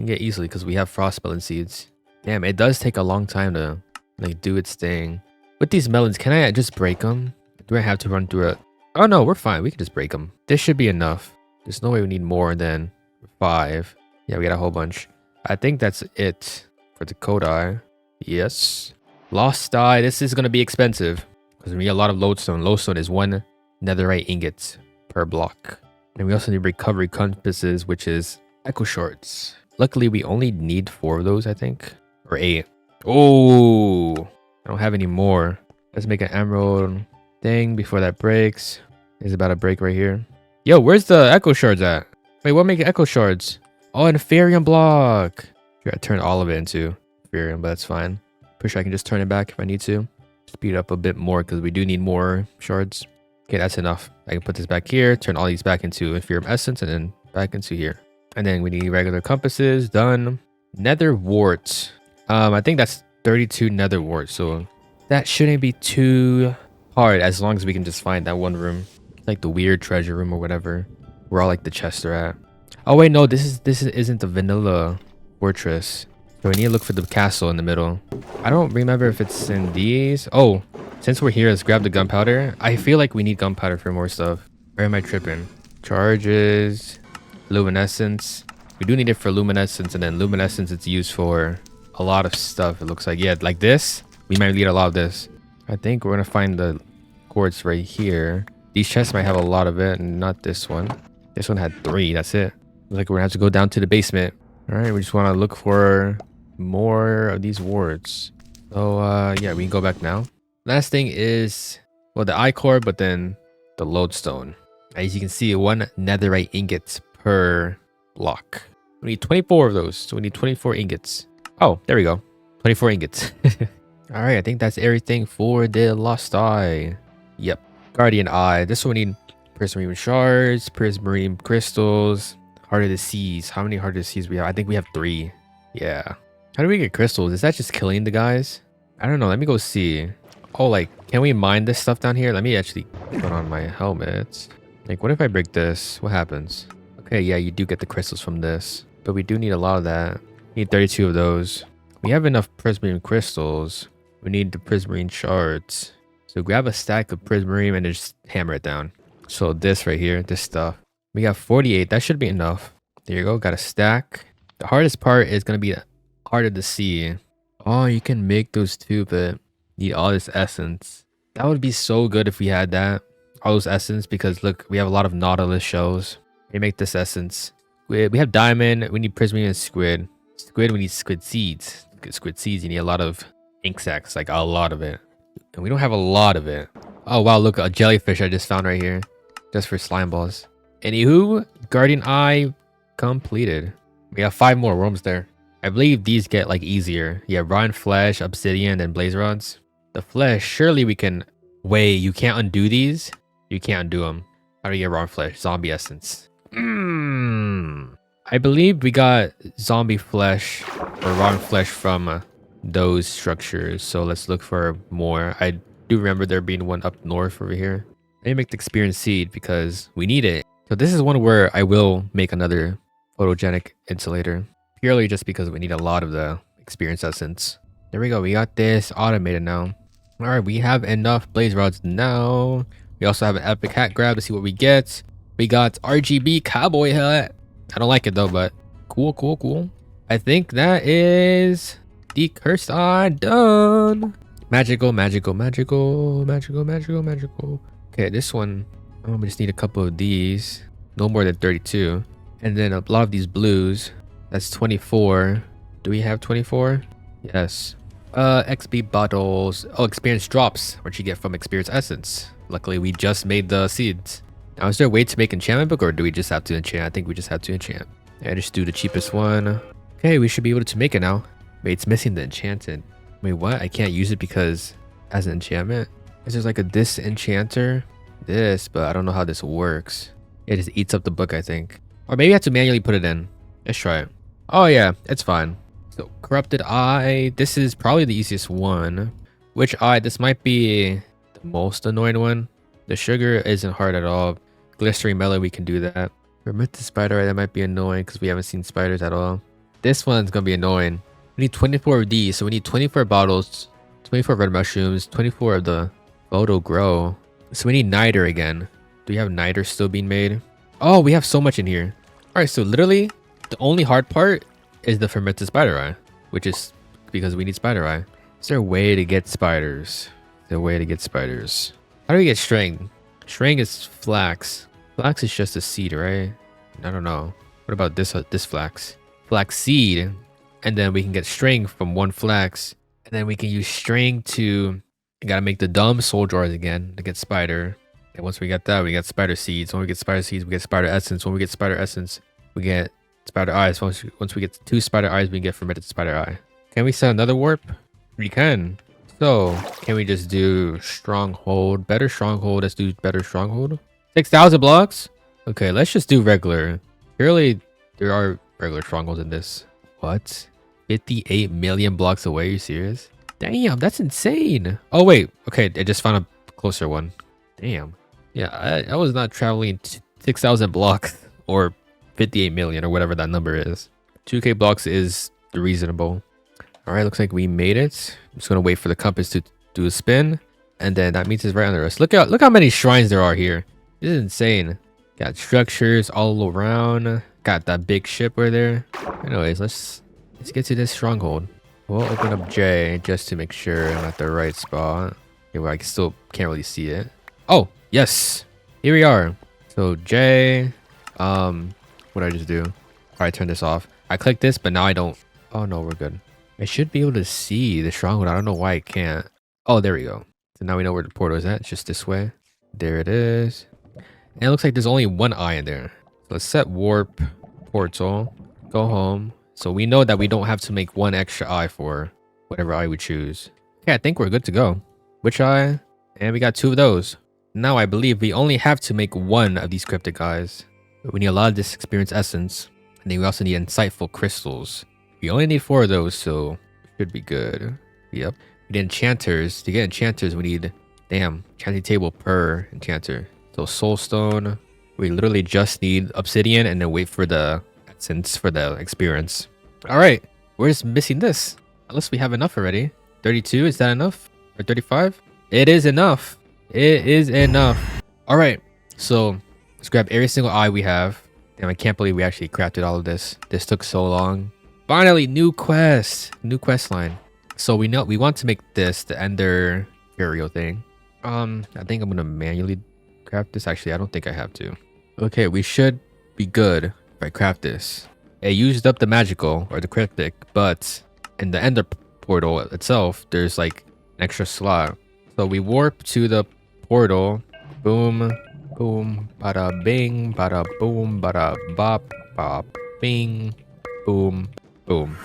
Speaker 1: get easily because we have frost melon seeds. Damn, it does take a long time to like do its thing. With these melons, can I just break them? Do I have to run through it? Oh no, we're fine. We can just break them. This should be enough. There's no way we need more than 5. Yeah, we got a whole bunch. I think that's it for the code eye. Yes. Lost eye. This is going to be expensive because we need a lot of lodestone. Lodestone is 1 netherite ingot per block. And we also need recovery compasses, which is echo shorts. Luckily, we only need 4 of those, I think. Or 8. Oh, I don't have any more. Let's make an emerald thing before that breaks. It's about to break right here. Yo, where's the echo shards at? Wait, what make echo shards? Oh, an Ethereum block. Sure, I turned all of it into Ethereum, but that's fine. Pretty sure I can just turn it back if I need to. Speed up a bit more because we do need more shards. Okay, that's enough. I can put this back here, turn all these back into Ethereum essence, and then back into here. And then we need regular compasses. Done. Nether wart. I think that's 32 nether wart, so that shouldn't be too hard as long as we can just find that one room. Like the weird treasure room or whatever. Where all like the chests are at. Oh wait, no, isn't the vanilla fortress. So we need to look for the castle in the middle. I don't remember if it's in these. Oh, since we're here, let's grab the gunpowder. I feel like we need gunpowder for more stuff. Where am I tripping? Charges, luminescence. We do need it for luminescence, and then luminescence it's used for a lot of stuff. It looks like, yeah, like this. We might need a lot of this. I think we're gonna find the quartz right here. These chests might have a lot of it, and not this one. This one had 3. That's it. Looks like we're gonna have to go down to the basement. All right, we just want to look for more of these wards. So yeah, we can go back now. Last thing is, well, the eye core, but then the lodestone. As you can see, 1 netherite ingot per block. We need 24 of those, so we need 24 ingots. Oh, there we go. 24 ingots. All right, I think that's everything for the lost eye. Yep. Guardian eye. This one we need prismarine shards, prismarine crystals, heart of the seas. How many heart of the seas we have? I think we have 3. Yeah. How do we get crystals? Is that just killing the guys? I don't know. Let me go see. Oh, like, can we mine this stuff down here? Let me actually put on my helmet. Like, what if I break this? What happens? Okay, yeah, you do get the crystals from this. But we do need a lot of that. We need 32 of those. We have enough prismarine crystals. We need the prismarine shards. So grab a stack of prismarine and just hammer it down. So this right here, this stuff. We got 48. That should be enough. There you go. Got a stack. The hardest part is going to be the heart of the sea. Oh, you can make those too, but need all this essence. That would be so good if we had that. All those essence, because look, we have a lot of nautilus shells. We make this essence. We have diamond. We need prismarine and squid. Squid, we need squid seeds. Squid seeds, you need a lot of ink sacs, like a lot of it. And we don't have a lot of it. Oh wow, look, a jellyfish I just found right here. Just for slime balls. Anywho, guardian eye completed. We have 5 more. We're almost there. I believe these get like easier. Yeah, rotten flesh, obsidian, and blaze rods. The flesh, surely we can... Wait, you can't undo these? You can't undo them. How do you get rotten flesh? Zombie essence. I believe we got zombie flesh or rotten flesh from those structures. So let's look for more. I do remember there being one up north over here. Let me make the experience seed because we need it. So this is one where I will make another photogenic insulator. Purely just because we need a lot of the experience essence. There we go. We got this automated now. All right, we have enough blaze rods now. We also have an epic hat grab to see what we get. We got RGB cowboy hat. I don't like it though, but cool, cool, cool. I think that is the cursed eye done. Magical, magical, magical, magical, magical, magical. Okay, this one, we just need a couple of these. No more than 32. And then a lot of these blues. That's 24. Do we have 24? Yes. XP bottles. Oh, experience drops, which you get from experience essence. Luckily, we just made the seeds. Now, is there a way to make enchantment book, or do we just have to enchant? I think we just have to enchant. Yeah, just do the cheapest one. Okay, we should be able to make it now. Wait, it's missing the enchanted. Wait, what? I can't use it because as an enchantment? Is there like a disenchanter? This, but I don't know how this works. It just eats up the book, I think. Or maybe I have to manually put it in. Let's try it. Oh yeah, it's fine. So corrupted eye. This is probably the easiest one. Which eye? This might be the most annoying one. The sugar isn't hard at all. Glistering metal, we can do that. Remit the spider eye, that might be annoying because we haven't seen spiders at all. This one's gonna be annoying. We need 24 of these, so we need 24 bottles, 24 red mushrooms, 24 of the photo grow. So we need niter again. Do we have niter still being made? Oh, we have so much in here. All right, so literally the only hard part is the fermented spider eye, which is because we need spider eye. Is there a way to get spiders? Is there a way to get spiders? How do we get string? String is flax. Flax is just a seed, right? I don't know. What about this flax? Flax seed. And then we can get string from one flax. And then we can use string to... You gotta make the dumb soul jars again to get spider. And once we get that, we get spider seeds. When we get spider seeds, we get spider essence. When we get spider essence, we get spider eyes. Once we get 2 spider eyes, we get fermented spider eye. Can we set another warp? We can. So, can we just do stronghold? Better stronghold. Let's do better stronghold. 6,000 blocks? Okay, let's just do regular. Surely there are regular strongholds in this. What? 58 million blocks away. Are you serious? Damn, that's insane. Oh, wait. Okay, I just found a closer one. Damn. Yeah, I was not traveling 6,000 blocks or 58 million or whatever that number is. 2k blocks is reasonable. All right, looks like we made it. I'm just gonna wait for the compass to do a spin, and then that means it's right under us. Look how many shrines there are here. This is insane. Got structures all around. Got that big ship right there. Anyways, let's get to this stronghold. We'll open up J just to make sure I'm at the right spot. Okay, well, I still can't really see it. Oh, yes. Here we are. So J, what did I just do? All right, turn this off. I clicked this, but now I don't. Oh no, we're good. I should be able to see the stronghold. I don't know why I can't. Oh, there we go. So now we know where the portal is at. It's just this way. There it is. And it looks like there's only one eye in there. So let's set warp portal. Go home. So we know that we don't have to make one extra eye for whatever eye we choose. Okay, I think we're good to go. Which eye? And we got 2 of those. Now I believe we only have to make 1 of these cryptic eyes. But we need a lot of this experience essence. And then we also need insightful crystals. We only need 4 of those, so should be good. Yep. We need enchanters. To get enchanters, we need, damn, enchanting table per enchanter. So soulstone. We literally just need obsidian and then wait for the essence for the experience. All right, we're just missing this. Unless we have enough already. 32, is that enough? Or 35? It is enough. It is enough. All right, so let's grab every single eye we have. Damn, I can't believe we actually crafted all of this. This took so long. Finally, new quest line. So we know we want to make this the ender burial thing. I think I'm gonna manually craft this. Actually, I don't think I have to. Okay, we should be good if I craft this. It used up the magical or the cryptic, but in the ender portal itself, there's like an extra slot. So we warp to the portal. Boom, boom, bada bing, bada boom, bada bop, bop, bing, boom, boom.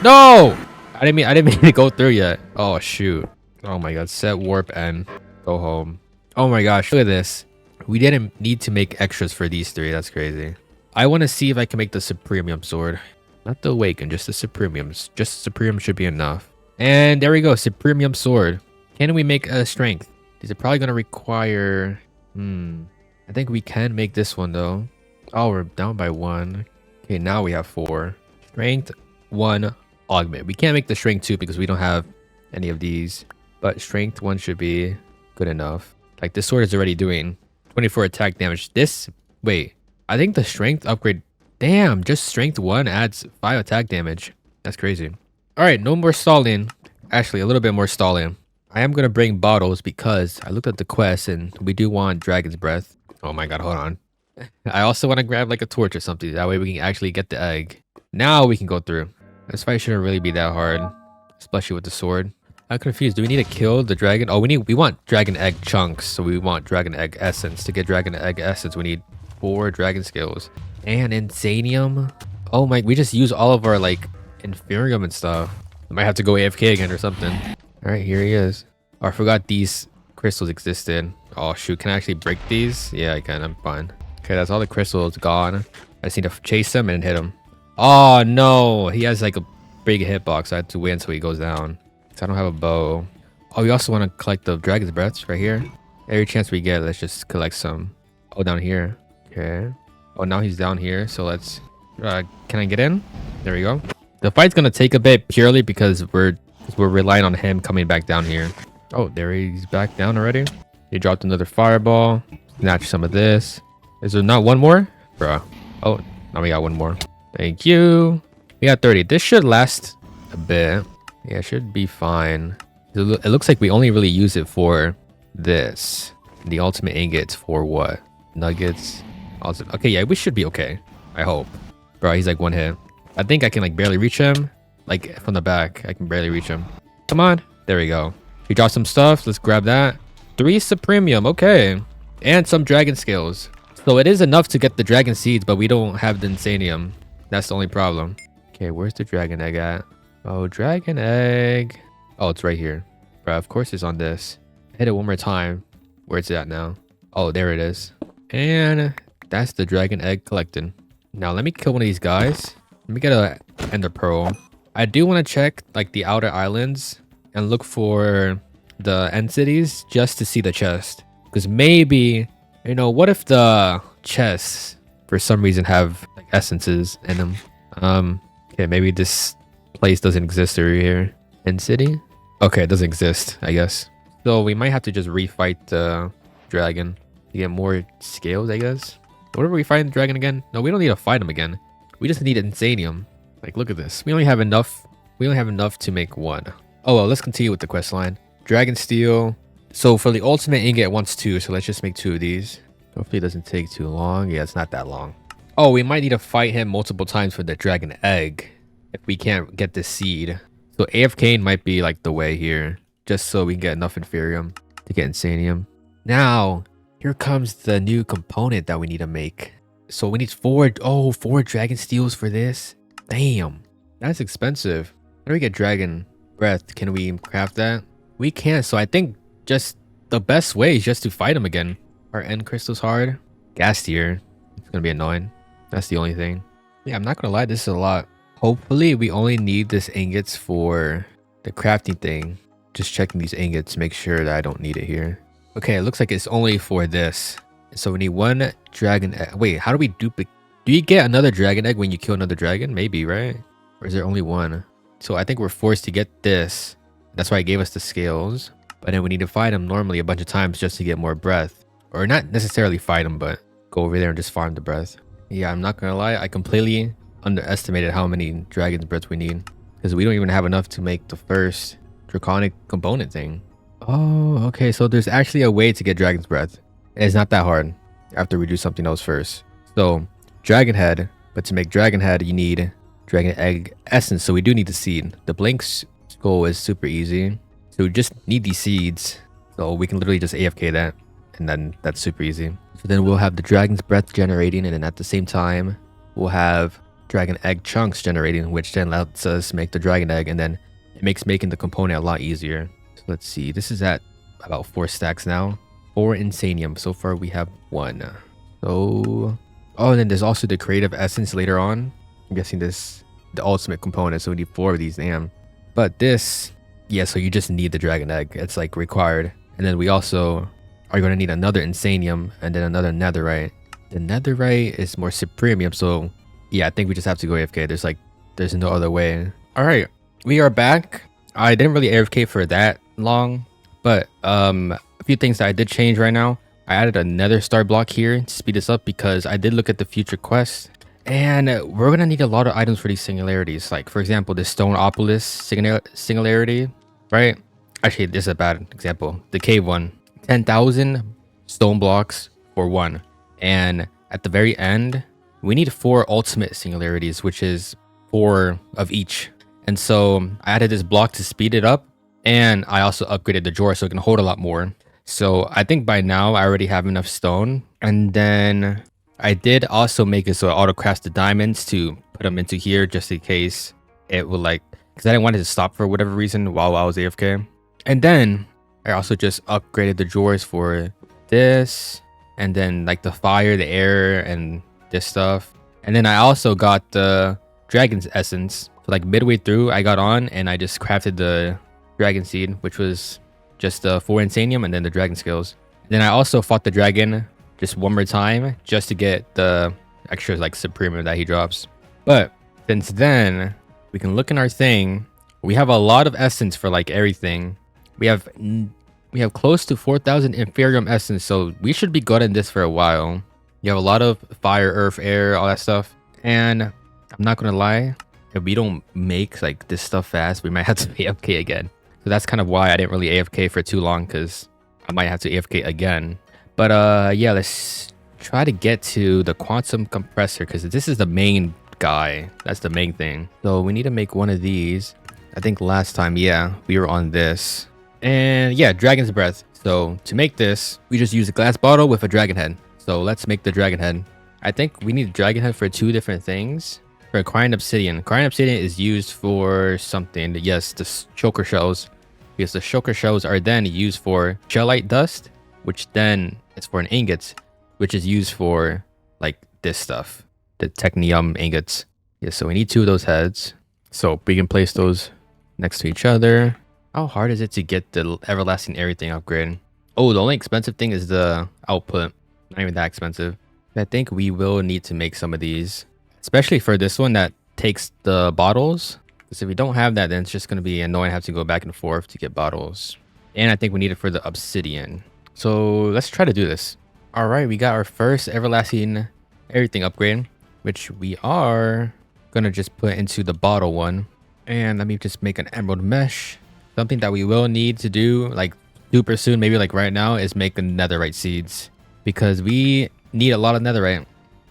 Speaker 1: No! I didn't mean to go through yet. Oh shoot. Oh my god. Set warp and go home. Oh my gosh, look at this. We didn't need to make extras for these 3. That's crazy. I want to see if I can make the Supremium sword. Not the Awaken, just the Supremiums. Just Supreme should be enough. And there we go, Supremium sword. Can we make a strength? These are probably going to require... I think we can make this one though. Oh, we're down by 1. Okay, now we have 4. Strength 1 augment. We can't make the strength 2 because we don't have any of these. But strength 1 should be good enough. Like this sword is already doing 24 attack damage. This... Wait. I think the strength upgrade... Damn, just strength 1 adds 5 attack damage. That's crazy. Alright, no more stalling. Actually, a little bit more stalling. I am going to bring bottles because I looked at the quest and we do want Dragon's Breath. Oh my god, hold on. I also want to grab like a torch or something. That way we can actually get the egg. Now we can go through. This fight shouldn't really be that hard. Especially with the sword. I'm confused. Do we need to kill the dragon? Oh, we want dragon egg chunks. So we want dragon egg essence. To get dragon egg essence, we need 4 dragon skills. And insanium. Oh my, we just use all of our like inferium and stuff. I might have to go AFK again or something. All right, here he is. Oh, I forgot these crystals existed. Oh shoot, can I actually break these? Yeah, I can. I'm fine. Okay, that's all the crystals gone. I just need to chase him and hit him. Oh no, he has like a big hitbox. I have to wait until he goes down. Cause I don't have a bow. Oh, we also want to collect the dragon's breaths right here. Every chance we get, let's just collect some. Oh, down here. Okay. Oh, now he's down here. So let's. Can I get in? There we go. The fight's gonna take a bit purely because we're relying on him coming back down here. Oh, there he's back down already. He dropped another fireball. Snatch some of this. Is there not one more? Bruh. Oh, now we got one more. Thank you. We got 30. This should last a bit. Yeah, it should be fine. It looks like we only really use it for this. The ultimate ingots for what? Nuggets. Also, okay, yeah, we should be okay. I hope. Bro, he's like 1 hit. I think I can like barely reach him. Like from the back, I can barely reach him. Come on. There we go. He dropped some stuff. Let's grab that. 3 Supremium. Okay. And some dragon skills. So it is enough to get the dragon seeds, but we don't have the insanium. That's the only problem. Okay, where's the dragon egg at? Oh, dragon egg. Oh, it's right here. Bro, of course it's on this. Hit it one more time. Where's it at now? Oh, there it is. And that's the dragon egg collected. Now let me kill one of these guys. Let me get a ender pearl. I do want to check like the outer islands and look for the end cities just to see the chest. Because maybe, you know, what if the chests for some reason have like essences in them? Okay, maybe this place doesn't exist over here. End city? Okay, it doesn't exist, I guess. So we might have to just refight the dragon to get more scales, I guess. What if we fight the dragon again? No, we don't need to fight him again. We just need insanium. Like, look at this. We only have enough. We only have enough to make one. Oh well, let's continue with the quest line. Dragon steel. So for the ultimate ingot, it wants 2. So let's just make 2 of these. Hopefully it doesn't take too long. Yeah, it's not that long. Oh, we might need to fight him multiple times for the dragon egg if we can't get the seed. So AFK might be like the way here, just so we can get enough inferium to get insanium. Now, here comes the new component that we need to make. So we need 4 dragon steels for this. Damn, that's expensive. How do we get dragon breath? Can we craft that? We can't. So I think just the best way is just to fight him again. Our end crystal's hard. Gas tier. It's gonna be annoying. That's the only thing. Yeah, I'm not gonna lie, this is a lot. Hopefully we only need this ingots for the crafting thing. Just checking these ingots, make sure that I don't need it here. Okay, it looks like it's only for this. So we need 1 dragon egg. Wait, how do we duplicate? Do you get another dragon egg when you kill another dragon? Maybe, right? Or is there only 1? So I think we're forced to get this. That's why it gave us the scales. But then we need to fight him normally a bunch of times just to get more breath. Or not necessarily fight him, but go over there and just farm the breath. Yeah, I'm not gonna lie. I completely underestimated how many dragon's breath we need. Because we don't even have enough to make the first draconic component thing. Oh, okay. So there's actually a way to get dragon's breath. It's not that hard after we do something else first. So, dragon head. But to make dragon head, you need dragon egg essence. So we do need the seed. The blank skull is super easy. So we just need these seeds. So we can literally just AFK that. And then that's super easy. So then we'll have the dragon's breath generating. And then at the same time, we'll have dragon egg chunks generating, which then lets us make the dragon egg. And then it makes making the component a lot easier. So let's see. This is at about 4 stacks now. 4 insanium. So far we have 1. So... oh, and then there's also the creative essence later on. I'm guessing this the ultimate component. So we need 4 of these. Damn. But this... yeah, so you just need the dragon egg. It's like required. And then we also are going to need another insanium and then another netherite. The netherite is more supremium. So yeah, I think we just have to go AFK. There's no other way. All right, we are back. I didn't really AFK for that long, but a few things that I did change right now. I added a nether star block here to speed this up because I did look at the future quest, and we're gonna need a lot of items for these singularities. Like for example, this Seaopolis singularity, right? Actually, this is a bad example. The cave one, 10,000 stone blocks for 1, and at the very end, we need 4 ultimate singularities, which is 4 of each. And so I added this block to speed it up, and I also upgraded the drawer so it can hold a lot more. So I think by now I already have enough stone. And then I did also make it so it auto crafts the diamonds to put them into here just in case it would like, because I didn't want it to stop for whatever reason while I was AFK. And then I also just upgraded the drawers for this, and then like the fire, the air, and this stuff. And then I also got the dragon's essence. So like midway through I got on and I just crafted the dragon seed, which was just 4 insanium and then the dragon skills. Then I also fought the dragon just 1 more time just to get the extra like supremium that he drops. But since then we can look in our thing. We have a lot of essence for like everything. We have close to 4,000 inferium essence, so we should be good in this for a while. You have a lot of fire, earth, air, all that stuff. And I'm not gonna lie, if we don't make like this stuff fast, we might have to AFK again. So that's kind of why I didn't really AFK for too long, because I might have to AFK again. But yeah, let's try to get to the quantum compressor, because this is the main guy. That's the main thing. So we need to make 1 of these. I think last time, yeah, we were on this. And yeah, dragon's breath. So to make this, we just use a glass bottle with a dragon head. So let's make the dragon head. I think we need a dragon head for 2 different things. For crying obsidian. Crying obsidian is used for something. Yes, the choker shells. Because the choker shells are then used for shellite dust, which then is for an ingot, which is used for like this stuff. The technium ingots. Yeah, so we need 2 of those heads. So we can place those next to each other. How hard is it to get the everlasting everything upgrade? Oh, the only expensive thing is the output. Not even that expensive. I think we will need to make some of these, especially for this one that takes the bottles. Because if we don't have that, then it's just going to be annoying to have to go back and forth to get bottles. And I think we need it for the obsidian. So let's try to do this. All right, we got our first everlasting everything upgrade, which we are going to just put into the bottle one. And let me just make an emerald mesh. Something that we will need to do like super soon, maybe like right now, is make the netherite seeds. Because we need a lot of netherite.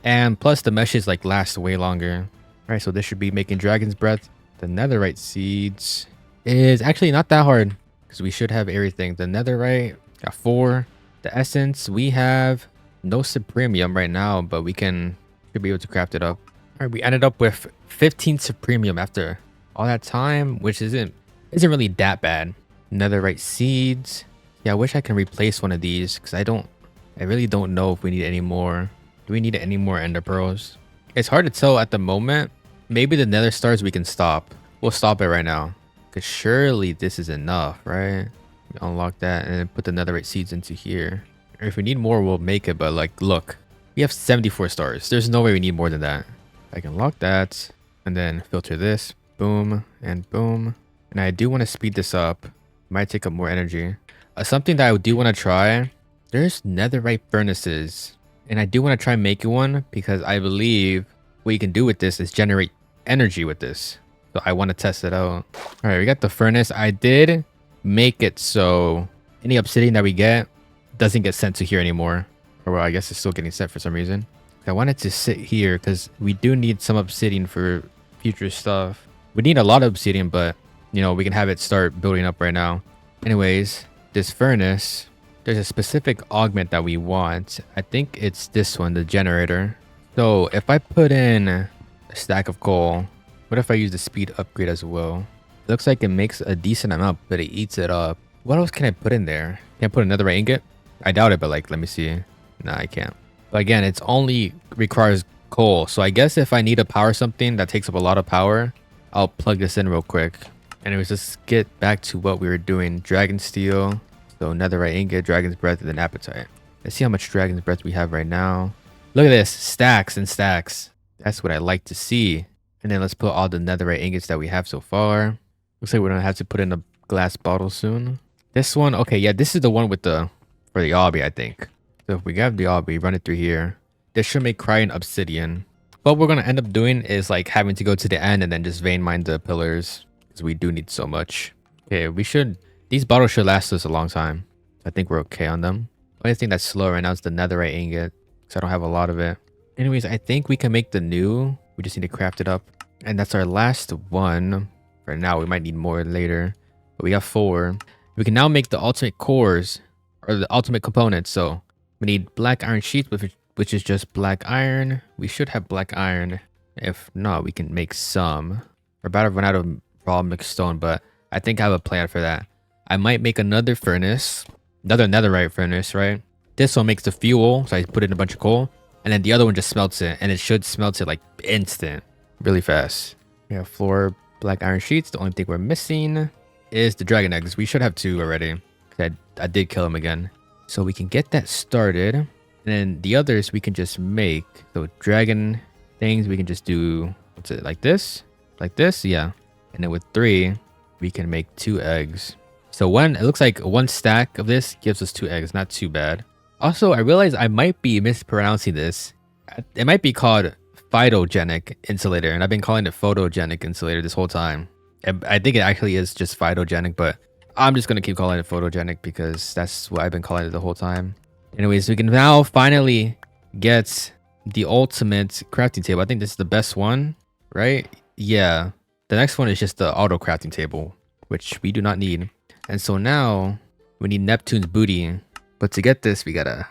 Speaker 1: And plus the meshes like last way longer. All right, so this should be making dragon's breath. The netherite seeds is actually not that hard because we should have everything. The netherite got 4. The essence, we have no supremium right now, but we should be able to craft it up. All right, we ended up with 15 supremium after all that time, which isn't really that bad. Netherite seeds. Yeah, I wish I can replace one of these because I really don't know if we need any more. Do we need any more ender pearls? It's hard to tell at the moment. Maybe the nether stars we can stop. We'll stop it right now. Because surely this is enough, right? We unlock that and then put the netherite seeds into here. Or if we need more, we'll make it. But like, look. We have 74 stars. There's no way we need more than that. I can lock that. And then filter this. Boom. And boom. And I do want to speed this up. Might take up more energy. Something that I do want to try. There's netherite furnaces. And I do want to try making one because I believe what you can do with this is generate energy with this. So I want to test it out. All right, we got the furnace. I did make it so any obsidian that we get doesn't get sent to here anymore. Or well, I guess it's still getting sent for some reason. I wanted to sit here because we do need some obsidian for future stuff. We need a lot of obsidian, but you know, we can have it start building up right now. Anyways, this furnace, there's a specific augment that we want. I think it's this one, the generator. So if I put in a stack of coal, what if I use the speed upgrade as well? It looks like it makes a decent amount, but it eats it up. What else can I put in there? Can I put another ingot? I doubt it, but like, let me see. Nah, I can't. But again, it's only requires coal. So I guess if I need to power something that takes up a lot of power, I'll plug this in real quick. Anyways, let's get back to what we were doing. Dragon steel. So netherite ingot, dragon's breath, and then appetite. Let's see how much dragon's breath we have right now. Look at this, stacks and stacks. That's what I like to see. And then let's put all the netherite ingots that we have so far. Looks like we're gonna have to put in a glass bottle soon. This one, okay, yeah, this is the one with for the obby, I think. So if we grab the obby, run it through here. This should make crying obsidian. What we're gonna end up doing is like having to go to the end and then just vein mine the pillars because we do need so much. Okay, these bottles should last us a long time. I think we're okay on them. The only thing that's slow right now is the netherite ingot. So I don't have a lot of it. Anyways, I think we can make the new. We just need to craft it up. And that's our last one. For now, we might need more later. But we got 4. We can now make the ultimate cores. Or the ultimate components. So we need black iron sheets, which is just black iron. We should have black iron. If not, we can make some. We're about to run out of raw mixed stone. But I think I have a plan for that. I might make another furnace. Another netherite furnace, right? This one makes the fuel, so I put in a bunch of coal. And then the other one just smelts it. And it should smelt it like instant. Really fast. We have 4 black iron sheets. The only thing we're missing is the dragon eggs. We should have 2 already. I did kill him again. So we can get that started. And then the others we can just make. So dragon things we can just do, what's it, like this? Like this? Yeah. And then with 3, we can make 2 eggs. So it looks like 1 stack of this gives us 2 eggs. Not too bad. Also, I realize I might be mispronouncing this. It might be called phytogenic insulator, and I've been calling it photogenic insulator this whole time. I think it actually is just phytogenic, but I'm just going to keep calling it photogenic because that's what I've been calling it the whole time. Anyways, we can now finally get the ultimate crafting table. I think this is the best one, right? Yeah. The next one is just the auto crafting table, which we do not need. And so now we need Neptune's booty. But to get this, we gotta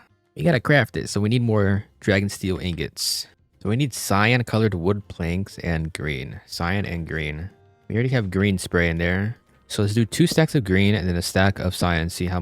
Speaker 1: craft it. So we need more dragon steel ingots. So we need cyan colored wood planks and green. Cyan and green. We already have green spray in there. So let's do 2 stacks of green and then a stack of cyan. See how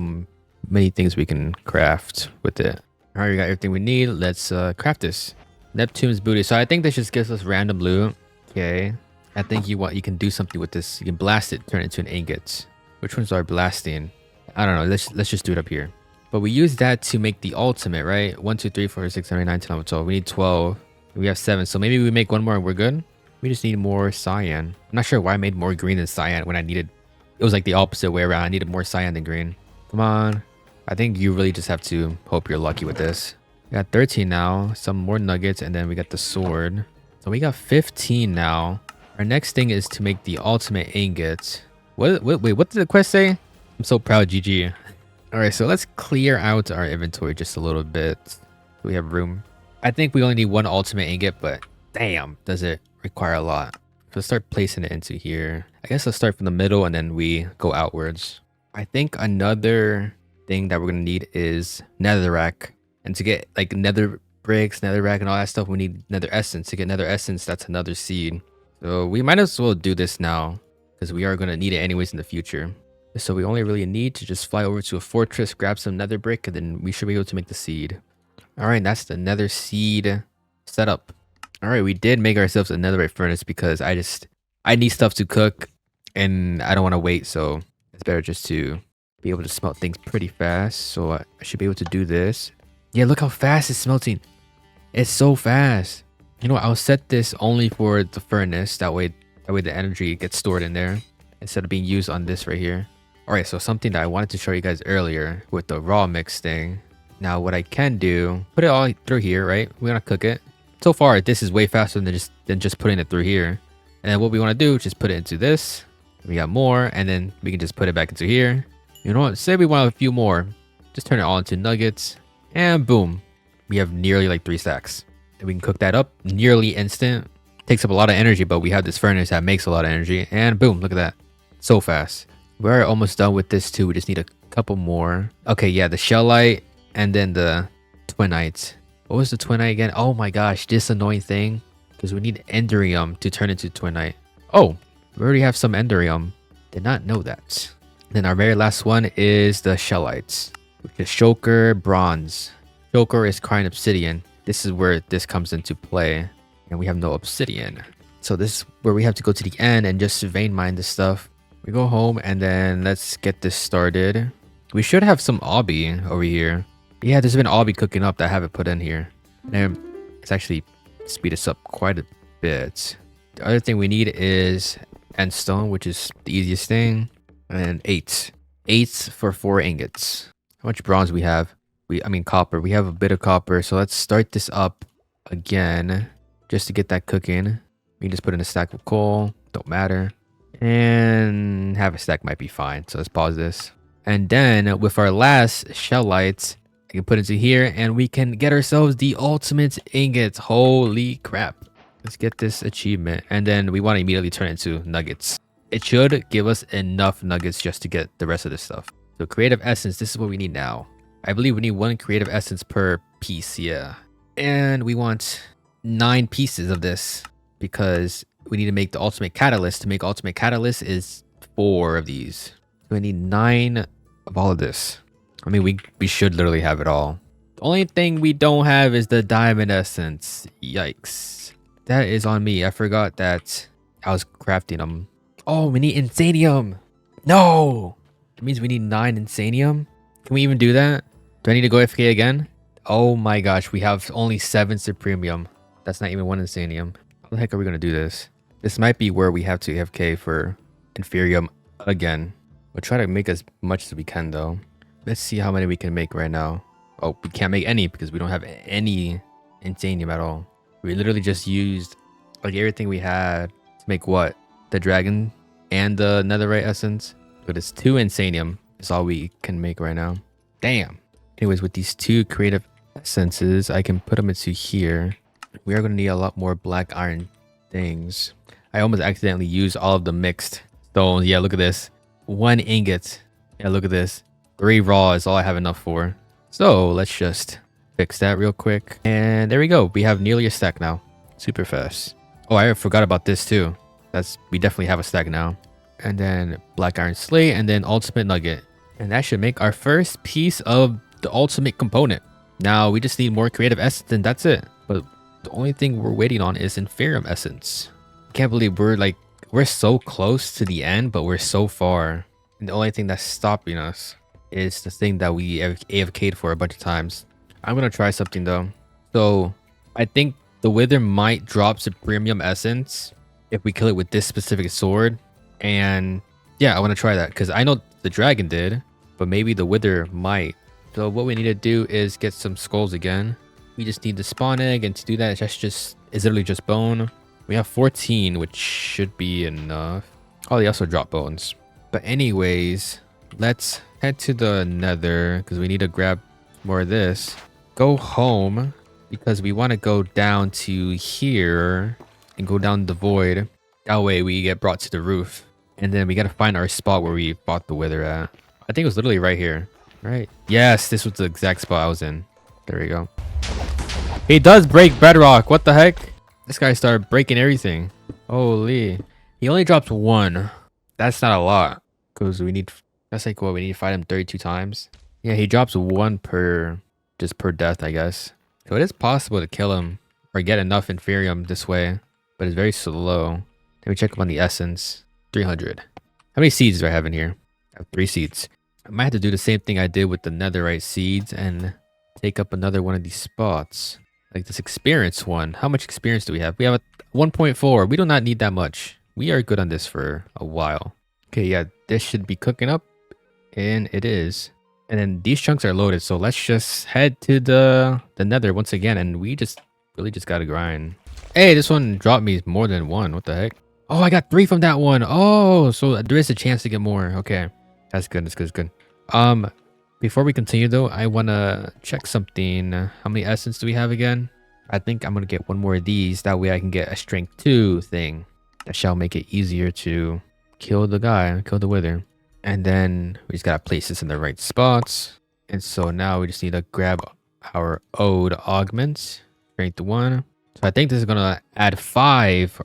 Speaker 1: many things we can craft with it. All right, we got everything we need. Let's craft this. Neptune's booty. So I think this just gives us random loot. Okay. I think you can do something with this. You can blast it, turn it into an ingot. Which ones are blasting? I don't know. Let's just do it up here. But we use that to make the ultimate, right? 1, 2, 3, 4, 6, 7, 8, 9, 10, 11, 12. We need 12. We have 7. So maybe we make one more and we're good. We just need more cyan. I'm not sure why I made more green than cyan when I needed. It was like the opposite way around. I needed more cyan than green. Come on. I think you really just have to hope you're lucky with this. We got 13 now. Some more nuggets, and then we got the sword. So we got 15 now. Our next thing is to make the ultimate ingot. Wait, what did the quest say? I'm so proud, GG. Alright, so let's clear out our inventory just a little bit. We have room. I think we only need one ultimate ingot, but damn, does it require a lot. So let's start placing it into here. I guess let's start from the middle and then we go outwards. I think another thing that we're going to need is netherrack. And to get like nether bricks, netherrack, and all that stuff, we need nether essence. To get nether essence, that's another seed. So we might as well do this now because we are going to need it anyways in the future. So we only really need to just fly over to a fortress, grab some nether brick, and then we should be able to make the seed. All right, that's the nether seed setup. All right, we did make ourselves a netherite furnace because I need stuff to cook and I don't want to wait. So it's better just to be able to smelt things pretty fast. So I should be able to do this. Yeah, look how fast it's smelting. It's so fast. You know what? I'll set this only for the furnace. That way the energy gets stored in there instead of being used on this right here. All right, so something that I wanted to show you guys earlier with the raw mix thing. Now what I can do, put it all through here, right? We're gonna cook it. So far, this is way faster than just putting it through here. And then what we want to do is just put it into this. We got more, and then we can just put it back into here. You know what? Say we want a few more. Just turn it all into nuggets, and boom, we have nearly like 3 stacks. And we can cook that up nearly instant. Takes up a lot of energy, but we have this furnace that makes a lot of energy, and boom, look at that, so fast. We're almost done with this too. We just need a couple more. Okay, yeah, the shellite and then the twinite. What was the twinite again? Oh my gosh, this annoying thing. Because we need enderium to turn into twinite. Oh, we already have some enderium. Did not know that. Then our very last one is the shellites, which is shulker bronze. Shulker is crying obsidian. This is where this comes into play. And we have no obsidian. So this is where we have to go to the end and just vein mine this stuff. We go home and then let's get this started. We should have some obby over here. Yeah, there's been obby cooking up that I haven't put in here. And it's actually speed us up quite a bit. The other thing we need is endstone, which is the easiest thing. And 8 for 4 ingots. How much bronze we have? I mean copper. We have a bit of copper. So let's start this up again just to get that cooking. We can just put in a stack of coal. Don't matter. And half a stack might be fine. So let's pause this. And then with our last shellites, I can put into here and we can get ourselves the ultimate ingots. Holy crap. Let's get this achievement. And then we want to immediately turn it into nuggets. It should give us enough nuggets just to get the rest of this stuff. So creative essence, this is what we need now. I believe we need 1 creative essence per piece, yeah. And we want 9 pieces of this because we need to make the ultimate catalyst. To make ultimate catalyst is 4 of these. So we need 9 of all of this. I mean, we should literally have it all. The only thing we don't have is the diamond essence. Yikes. That is on me. I forgot that I was crafting them. Oh, we need insanium. No. That means we need 9 insanium. Can we even do that? Do I need to go AFK again? Oh my gosh, we have only 7 supremium. That's not even 1 insanium. How the heck are we going to do this? This might be where we have to AFK for inferium again. We'll try to make as much as we can though. Let's see how many we can make right now. Oh, we can't make any because we don't have any insanium at all. We literally just used like everything we had to make what? The dragon and the netherite essence. But it's 2 insanium is all we can make right now. Damn. Anyways, with these 2 creative essences, I can put them into here. We are going to need a lot more black iron things. I almost accidentally used all of the mixed stones. Yeah, look at this. 1 ingot. Yeah, look at this. 3 raw is all I have enough for. So let's just fix that real quick. And there we go. We have nearly a stack now. Super fast. Oh, I forgot about this too. We definitely have a stack now. And then black iron slate and then ultimate nugget. And that should make our first piece of the ultimate component. Now we just need more creative essence and that's it. But the only thing we're waiting on is inferium essence. Can't believe we're so close to the end, but we're so far. And the only thing that's stopping us is the thing that we AFK'd for a bunch of times. I'm gonna try something though. So I think the Wither might drop Supremium Essence if we kill it with this specific sword. And yeah, I want to try that because I know the dragon did, but maybe the Wither might. So what we need to do is get some skulls again. We just need the spawn egg, and to do that, it's literally just bone. We have 14, which should be enough. Oh, they also drop bones. But anyways, let's head to the nether because we need to grab more of this. Go home because we want to go down to here and go down the void. That way we get brought to the roof. And then we got to find our spot where we fought the Wither at. I think it was literally right here. Right? Yes, this was the exact spot I was in. There we go. He does break bedrock. What the heck? This guy started breaking everything. Holy. He only drops 1. That's not a lot. Because we need... That's like what? We need to fight him 32 times? Yeah, he drops 1 per... Just per death, I guess. So it is possible to kill him. Or get enough Inferium this way. But it's very slow. Let me check up on the essence. 300. How many seeds do I have in here? I have 3 seeds. I might have to do the same thing I did with the netherite seeds and take up another one of these spots. Like this experience one. How much experience do we have? We have a 1.4. We do not need that much. We are good on this for a while. Okay, yeah, this should be cooking up. And it is. And then these chunks are loaded. So let's just head to the nether once again. And we really just gotta grind. Hey, this one dropped me more than 1. What the heck? Oh, I got 3 from that one. Oh, so there is a chance to get more. Okay. That's good. That's good. That's good. Before we continue though, I wanna check something. How many essence do we have again? I think I'm gonna get 1 more of these. That way I can get a strength 2 thing. That shall make it easier to kill the guy, kill the Wither. And then we just gotta place this in the right spots. And so now we just need to grab our Ode augments. Strength 1. So I think this is gonna add 5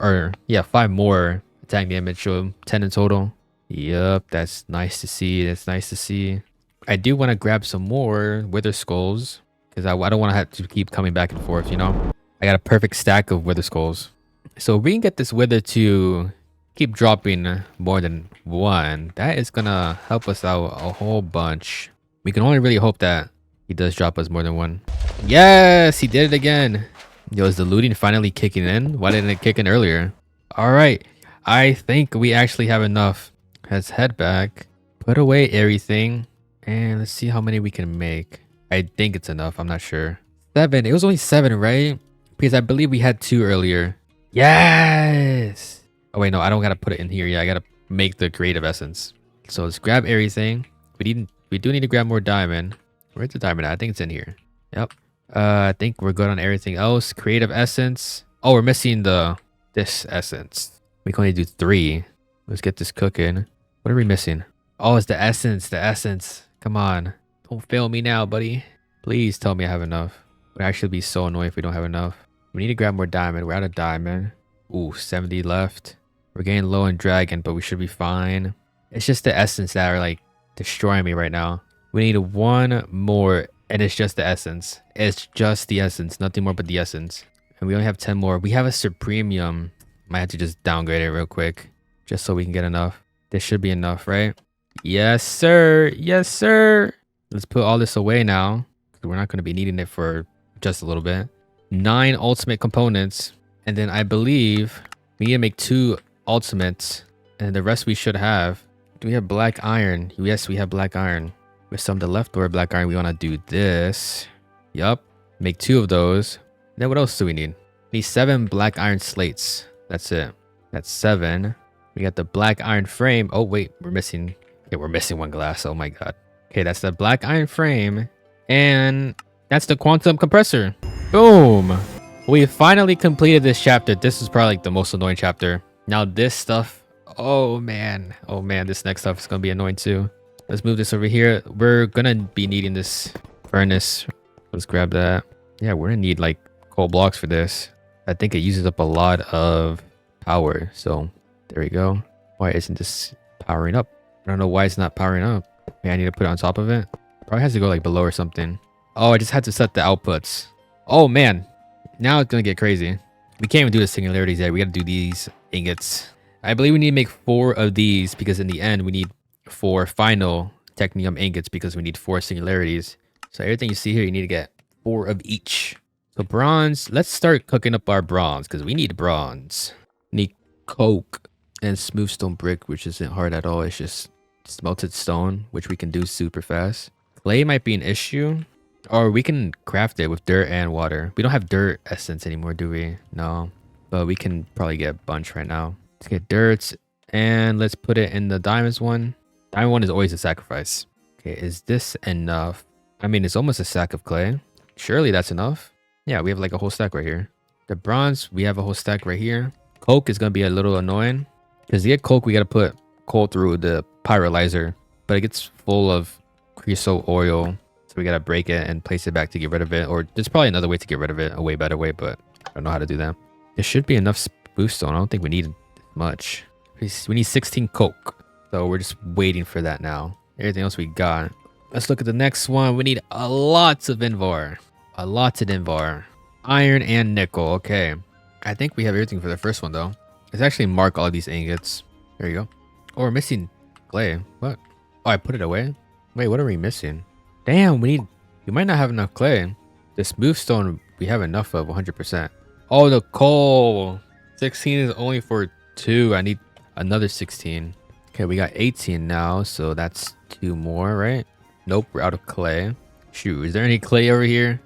Speaker 1: more attack damage, so 10 in total. Yup, that's nice to see. That's nice to see. I do want to grab some more Wither Skulls because I don't want to have to keep coming back and forth, you know? I got a perfect stack of Wither Skulls. So if we can get this Wither to keep dropping more than 1, that is gonna help us out a whole bunch. We can only really hope that he does drop us more than 1. Yes, he did it again. Yo, is the looting finally kicking in? Why didn't it kick in earlier? All right, I think we actually have enough. Let's head back, put away everything, and let's see how many we can make. I think it's enough. I'm not sure. 7. It was only 7, right? Because I believe we had 2 earlier. Yes. Oh wait, no, I don't gotta put it in here. Yeah, I gotta make the creative essence. So let's grab everything. We do need to grab more diamond. Where's the diamond at? I think it's in here. Yep. I think we're good on everything else. Creative essence. Oh, we're missing this essence. We can only do 3. Let's get this cooking. What are we missing? Oh, it's the essence. The essence. Come on. Don't fail me now, buddy. Please tell me I have enough. It would actually be so annoying if we don't have enough. We need to grab more diamond. We're out of diamond. Ooh, 70 left. We're getting low on dragon, but we should be fine. It's just the essence that are like destroying me right now. We need 1 more, and it's just the essence. It's just the essence. Nothing more but the essence. And we only have 10 more. We have a Supremium. Might have to just downgrade it real quick just so we can get enough. This should be enough, right? Yes, sir. Yes, sir. Let's put all this away now. We're not going to be needing it for just a little bit. 9 ultimate components. And then I believe we need to make 2 ultimates. And the rest we should have. Do we have black iron? Yes, we have black iron. With some of the leftover black iron, we want to do this. Yup. Make 2 of those. Then what else do we need? We need 7 black iron slates. That's it. That's 7. We got the black iron frame. Oh, wait. We're missing 1 glass. Oh, my God. Okay, that's the black iron frame. And that's the quantum compressor. Boom. We finally completed this chapter. This is probably like the most annoying chapter. Now this stuff. Oh, man. Oh, man. This next stuff is going to be annoying, too. Let's move this over here. We're going to be needing this furnace. Let's grab that. Yeah, we're going to need like coal blocks for this. I think it uses up a lot of power. So there we go. Why isn't this powering up? I don't know why it's not powering up. Maybe I need to put it on top of it. Probably has to go like below or something. Oh, I just had to set the outputs. Oh man, now it's gonna get crazy. We can't even do the singularities yet. We gotta do these ingots. I believe we need to make 4 of these because in the end we need 4 final technium ingots because we need 4 singularities. So everything you see here, you need to get 4 of each. So bronze, let's start cooking up our bronze because we need bronze. We need coke and smooth stone brick, which isn't hard at all. It's just smelted stone, which we can do super fast. Clay might be an issue, or we can craft it with dirt and water. We don't have dirt essence anymore, do we? No, but we can probably get a bunch right now. Let's get dirt and let's put it in the diamonds one. Diamond one is always a sacrifice. Okay, is this enough? I mean, it's almost a stack of clay. Surely that's enough. Yeah, we have like a whole stack right here. The bronze, we have a whole stack right here. Coke is gonna be a little annoying because to get coke, we gotta put coal through the pyrolyzer, but it gets full of creosote oil, so we gotta break it and place it back to get rid of it. Or there's probably another way to get rid of it, a way better way, but I don't know how to do that. There should be enough spruce stone. I don't think we need much. We need 16 coke, so we're just waiting for that now. Everything else we got. Let's look at the next one. We need a lots of invar. A lot of invar. Iron and nickel. Okay. I think we have everything for the first one though. Let's actually mark all these ingots. There you go. Oh, we're missing clay. What? Oh, I put it away. Wait, what are we missing? Damn, we might not have enough clay. The smooth stone we have enough of 100%. Oh, the coal. 16 is only for 2. I need another 16. Okay, we got 18 now, so that's 2 more, right? Nope, we're out of clay. Shoot, is there any clay over here?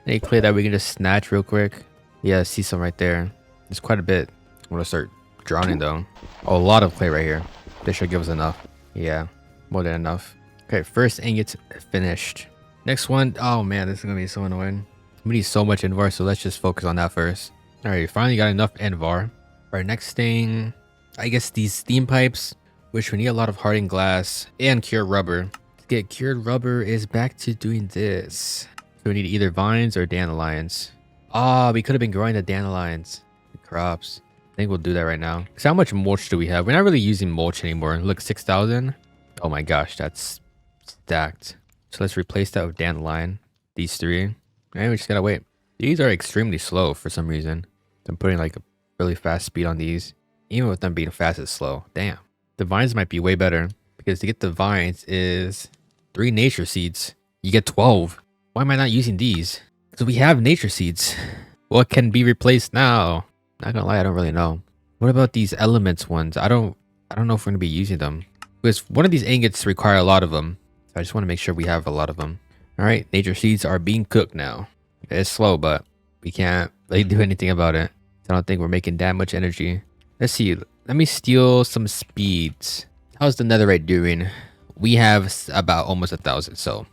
Speaker 1: Any clay that we can just snatch real quick? Yeah, I see some right there. There's quite a bit. I'm gonna start drowning though. Oh, a lot of clay right here. This should give us enough. Yeah, more than enough. Okay, first ingot finished. Next one, oh man, this is gonna be so annoying. We need so much invar, so let's just focus on that first. All right, finally got enough invar. Our next thing, I guess these steam pipes, which we need a lot of hardened glass and cured rubber. To get cured rubber is back to doing this. So we need either vines or dandelions. Ah, we could have been growing the dandelions, the crops. I think we'll do that right now. So how much mulch do we have? We're not really using mulch anymore. Look, 6,000. Oh my gosh, that's stacked. So let's replace that with dandelion. These 3. And we just gotta wait. These are extremely slow for some reason. I'm putting like a really fast speed on these. Even with them being fast, it's slow. Damn. The vines might be way better because to get the vines is 3 nature seeds. You get 12. Why am I not using these? So we have nature seeds. What can be replaced now? Not gonna lie, I don't really know. What about these elements ones? I don't know if we're gonna be using them because one of these ingots require a lot of them. So I just want to make sure we have a lot of them. All right, nature seeds are being cooked now. It's slow, but we can't really do anything about it. I don't think we're making that much energy. Let's see. Let me steal some speeds. How's the netherite doing? We have about almost 1,000. So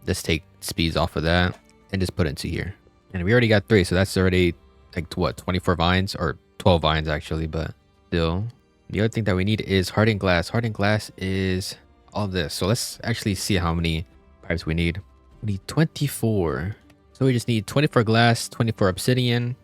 Speaker 1: let's take speeds off of that and just put it into here. And we already got 3. So that's already like what, 24 vines or 12 vines actually, but still. The other thing that we need is hardened glass. Hardened glass is all this. So let's actually see how many pipes we need. We need 24. So we just need 24 glass, 24 obsidian.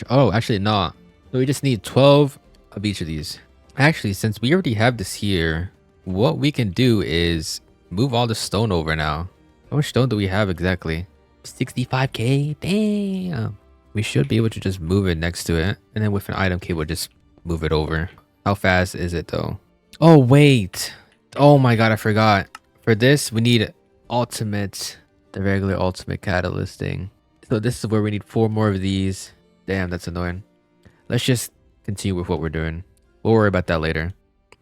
Speaker 1: Oh, actually not. So we just need 12 of each of these. Actually, since we already have this here, what we can do is move all the stone over now. How much stone do we have exactly? 65k. Damn. We should be able to just move it next to it. And then with an item key, we'll just move it over. How fast is it though? Oh, wait. Oh my god, I forgot. For this, we need ultimate, the regular ultimate catalyst thing. So this is where we need 4 more of these. Damn, that's annoying. Let's just continue with what we're doing. We'll worry about that later.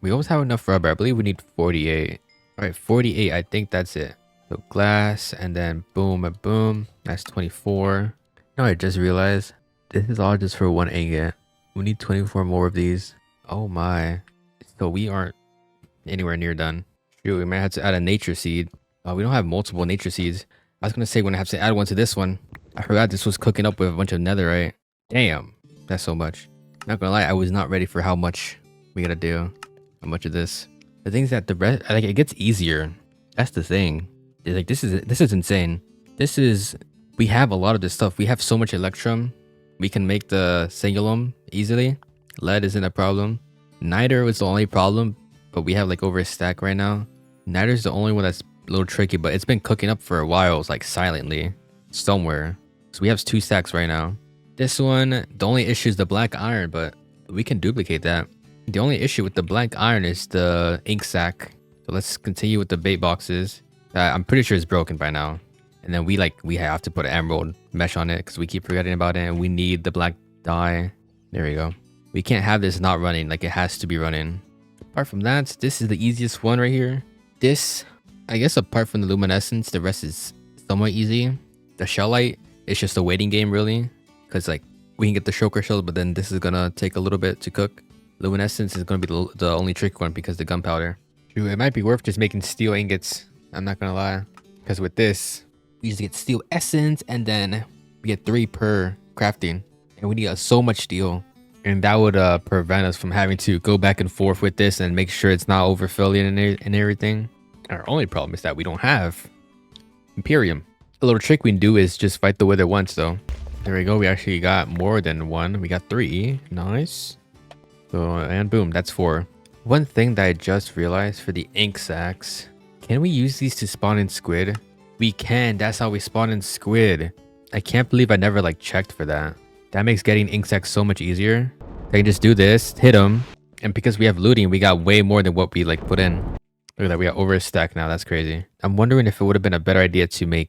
Speaker 1: We almost have enough rubber. I believe we need 48. All right, 48. I think that's it. So glass and then boom and boom. That's 24. No, I just realized this is all just for 1 ingot. We need 24 more of these. Oh my. So we aren't anywhere near done. Shoot, we might have to add a nature seed. We don't have multiple nature seeds. I was gonna say we're gonna have to add one to this one. I forgot this was cooking up with a bunch of netherite. Damn, that's so much. Not gonna lie, I was not ready for how much we gotta do. How much of this? The thing is that the rest, like, it gets easier. That's the thing. It's like this is insane. We have a lot of this stuff. We have so much electrum. We can make the singulum easily. Lead isn't a problem. Niter was the only problem, but we have like over a stack right now. Niter's the only one that's a little tricky, but it's been cooking up for a while. It's like silently somewhere. So we have 2 stacks right now. This one, the only issue is the black iron, but we can duplicate that. The only issue with the black iron is the ink sac. So let's continue with the bait boxes. I'm pretty sure it's broken by now. And then we have to put an emerald mesh on it because we keep forgetting about it, and we need the black dye. There we go. We can't have this not running, like it has to be running. Apart from that, this is the easiest one right here. This, I guess apart from the luminescence, the rest is somewhat easy. The shell light is just a waiting game really, because like we can get the shulker shells, but then this is gonna take a little bit to cook. Luminescence is gonna be the only tricky one because the gunpowder. It might be worth just making steel ingots, I'm not gonna lie, because with this we just get steel essence and then we get 3 per crafting, and we need so much steel, and that would prevent us from having to go back and forth with this and make sure it's not overfilling and everything. Our only problem is that we don't have Imperium. A little trick we can do is just fight the wither once though. There we go, we actually got more than 1. We got 3. Nice. So, and boom, that's 4. One thing that I just realized for the ink sacs, can we use these to spawn in squid? We can. That's how we spawn in squid. I can't believe I never like checked for that. That makes getting ink sacs so much easier. I can just do this, hit them, and because we have looting, we got way more than what we like put in. Look at that, we got over a stack now. That's crazy. I'm wondering if it would have been a better idea to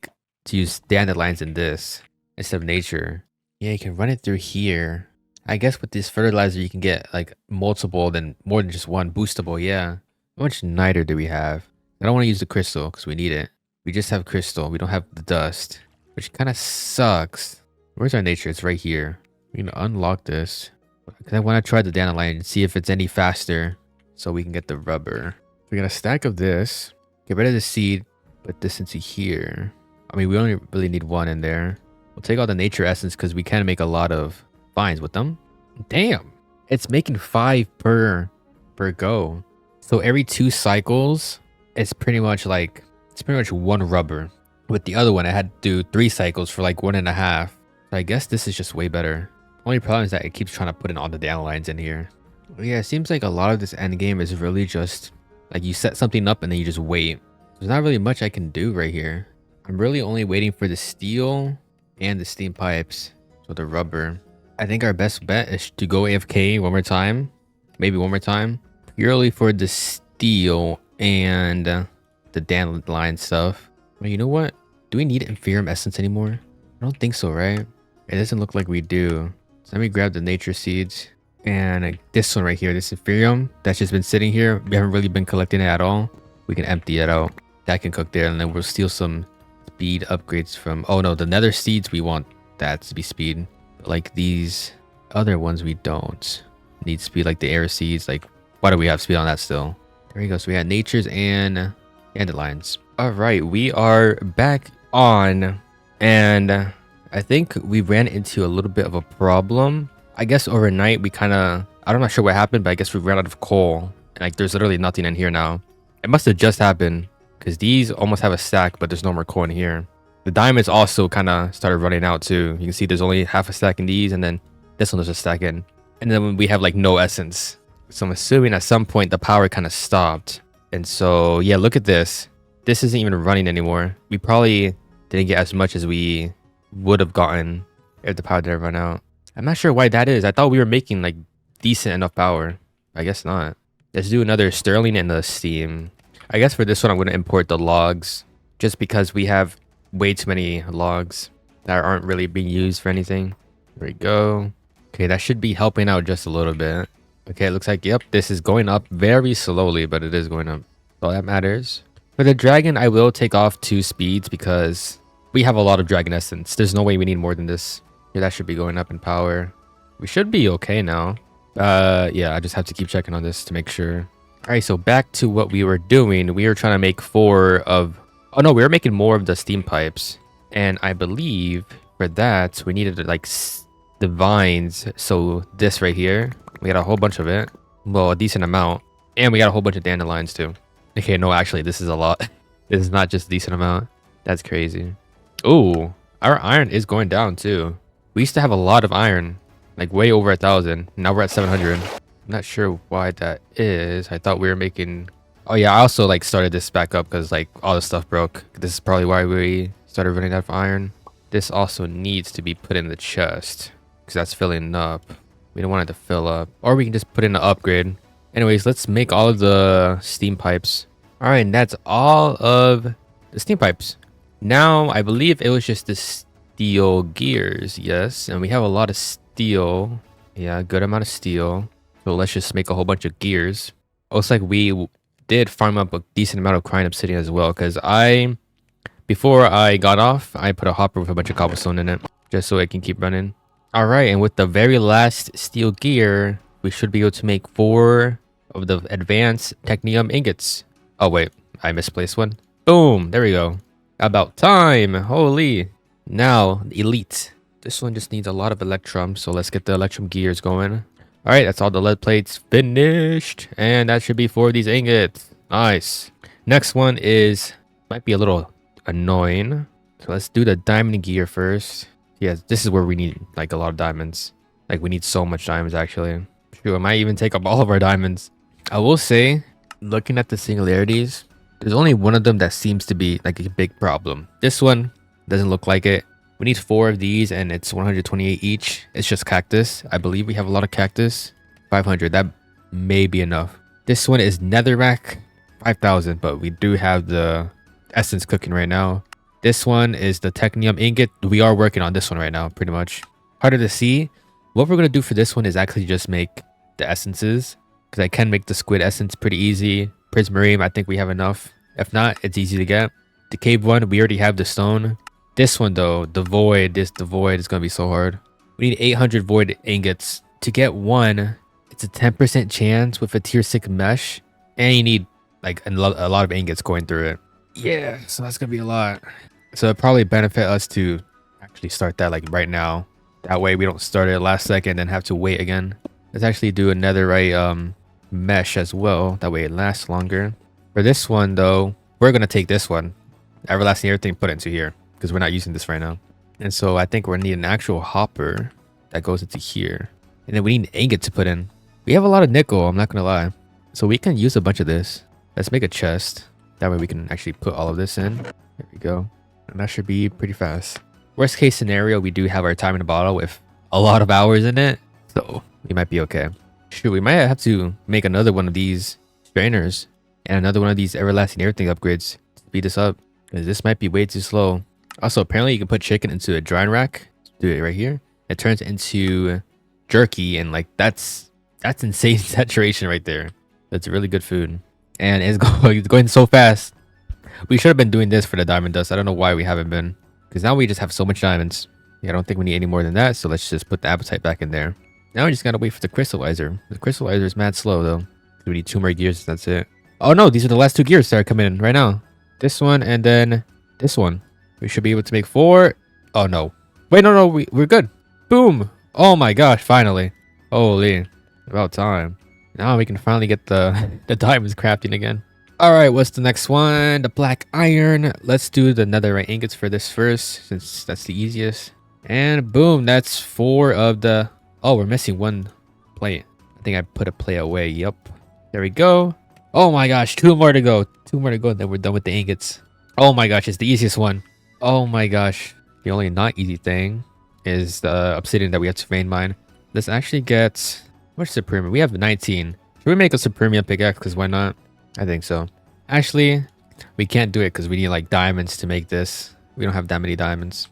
Speaker 1: use dandelions in this instead of nature. Yeah, you can run it through here. I guess with this fertilizer, you can get like multiple, then more than just one boostable. Yeah. How much niter do we have? I don't want to use the crystal because we need it. We just have crystal. We don't have the dust, which kind of sucks. Where's our nature? It's right here. We're going to unlock this. Because I want to try the dandelion and see if it's any faster so we can get the rubber. We got a stack of this. Get rid of the seed. Put this into here. I mean, we only really need 1 in there. We'll take all the nature essence because we can make a lot of finds with them. Damn. It's making 5 per go. So every 2 cycles, it's pretty much 1 rubber. With the other one, I had to do 3 cycles for like 1.5. So I guess this is just way better. Only problem is that it keeps trying to put in all the dandelions in here. But yeah, it seems like a lot of this end game is really just like you set something up and then you just wait. There's not really much I can do right here. I'm really only waiting for the steel and the steam pipes. So the rubber. I think our best bet is to go AFK one more time. Maybe one more time. Purely for the steel and the dandelion stuff. Well, you know what? Do we need Inferium Essence anymore? I don't think so, right? It doesn't look like we do. So let me grab the nature seeds. And this one right here, this Inferium, that's just been sitting here. We haven't really been collecting it at all. We can empty it out. That can cook there, and then we'll steal some speed upgrades from... Oh no, the nether seeds, we want that to be speed. Like these other ones, we don't need speed, like the air seeds. Like, why do we have speed on that still? There we go. So we had natures and dandelions. All right, we are back on, and I think we ran into a little bit of a problem. I guess overnight we kind of, I'm not sure what happened, but I guess we ran out of coal. And like there's literally nothing in here now. It must have just happened because these almost have a stack, but there's no more coal in here. The diamonds also kind of started running out too. You can see there's only half a stack in these, and then this one there's a stack in. And then we have like no essence. So I'm assuming at some point the power kind of stopped. And so yeah, look at this. This isn't even running anymore. We probably didn't get as much as we would have gotten if the power didn't run out. I'm not sure why that is. I thought we were making like decent enough power. I guess not. Let's do another sterling and the steam. I guess for this one I'm going to import the logs just because we have way too many logs that aren't really being used for anything. There we go. Okay, that should be helping out just a little bit. Okay, it looks like, yep, this is going up very slowly, but it is going up. All that matters. For the dragon, I will take off 2 speeds because we have a lot of dragon essence. There's no way we need more than this. Yeah, that should be going up in power. We should be okay now. Yeah, I just have to keep checking on this to make sure. All right, so back to what we were doing. We were trying to make 4 of... Oh no, we were making more of the steam pipes. And I believe for that, we needed like the vines. So this right here, we got a whole bunch of it. Well, a decent amount. And we got a whole bunch of dandelions too. Okay, no, actually, this is a lot. This is not just a decent amount. That's crazy. Ooh, our iron is going down too. We used to have a lot of iron, like way over 1,000. Now we're at 700. I'm not sure why that is. I thought we were making... Oh yeah, I also like started this back up because like all the stuff broke. This is probably why we started running out of iron. This also needs to be put in the chest because that's filling up. We don't want it to fill up. Or we can just put in an upgrade. Anyways, let's make all of the steam pipes. All right, and that's all of the steam pipes. Now, I believe it was just the steel gears. Yes, and we have a lot of steel. Yeah, a good amount of steel. So let's just make a whole bunch of gears. Looks like we did farm up a decent amount of crying obsidian as well. Because before I got off, I put a hopper with a bunch of cobblestone in it. Just so it can keep running. All right, and with the very last steel gear, we should be able to make 4 of the advanced technium ingots. Oh, wait. I misplaced one. Boom. There we go. About time. Holy. Now, elite. This one just needs a lot of electrum. So let's get the electrum gears going. All right. That's all the lead plates finished. And that should be 4 of these ingots. Nice. Next one is... might be a little annoying. So let's do the diamond gear first. Yeah, this is where we need like a lot of diamonds. Like we need so much diamonds actually. Shoot, I might even take up all of our diamonds. I will say, looking at the singularities, there's only one of them that seems to be like a big problem. This one doesn't look like it. We need 4 of these and it's 128 each. It's just cactus. I believe we have a lot of cactus. 500, that may be enough. This one is netherrack, 5,000, but we do have the essence cooking right now. This one is the technium ingot. We are working on this one right now, pretty much. Harder to see. What we're going to do for this one is actually just make the essences. Because I can make the squid essence pretty easy. Prismarine, I think we have enough. If not, it's easy to get. The cave one, we already have the stone. This one though, the void is going to be so hard. We need 800 void ingots. To get one, it's a 10% chance with a tier 6 mesh. And you need like a lot of ingots going through it. Yeah, so that's going to be a lot. So it'd probably benefit us to actually start that like right now. That way we don't start it last second and have to wait again. Let's actually do another mesh as well. That way it lasts longer. For this one though, we're going to take this one. Everlasting everything put it into here. Because we're not using this right now. And so I think we're going to need an actual hopper that goes into here. And then we need an ingot to put in. We have a lot of nickel, I'm not going to lie. So we can use a bunch of this. Let's make a chest. That way we can actually put all of this in. There we go. And that should be pretty fast. Worst case scenario, we do have our time in a bottle with a lot of hours in it. So we might be okay. Shoot, we might have to make another one of these strainers. And another one of these everlasting everything upgrades to speed this up. Because this might be way too slow. Also, apparently you can put chicken into a drying rack. Do it right here. It turns into jerky. And like that's insane saturation right there. That's really good food. And it's going so fast. We should have been doing this for the diamond dust. I don't know why we haven't been. Because now we just have so much diamonds. Yeah, I don't think we need any more than that. So let's just put the appetite back in there. Now we just gotta wait for the crystallizer. The crystallizer is mad slow though. We need 2 more gears. That's it. Oh no, these are the last 2 gears that are coming in right now. This one and then this one. We should be able to make 4. Oh no. Wait, no, we're good. Boom. Oh my gosh, finally. Holy. About time. Now we can finally get the diamonds crafting again. All right, what's the next one? The black iron. Let's do the netherite ingots for this first, since that's the easiest. And boom, that's 4 of the... Oh, we're missing 1 plate. I think I put a plate away. Yep. There we go. Oh my gosh, 2 more to go. 2 more to go, and then we're done with the ingots. Oh my gosh, it's the easiest one. Oh my gosh. The only not easy thing is the obsidian that we have to vein mine. Let's actually get... What's supreme? We have 19. Should we make a supremium pickaxe? Because why not? I think so. Actually, we can't do it because we need like diamonds to make this. We don't have that many diamonds.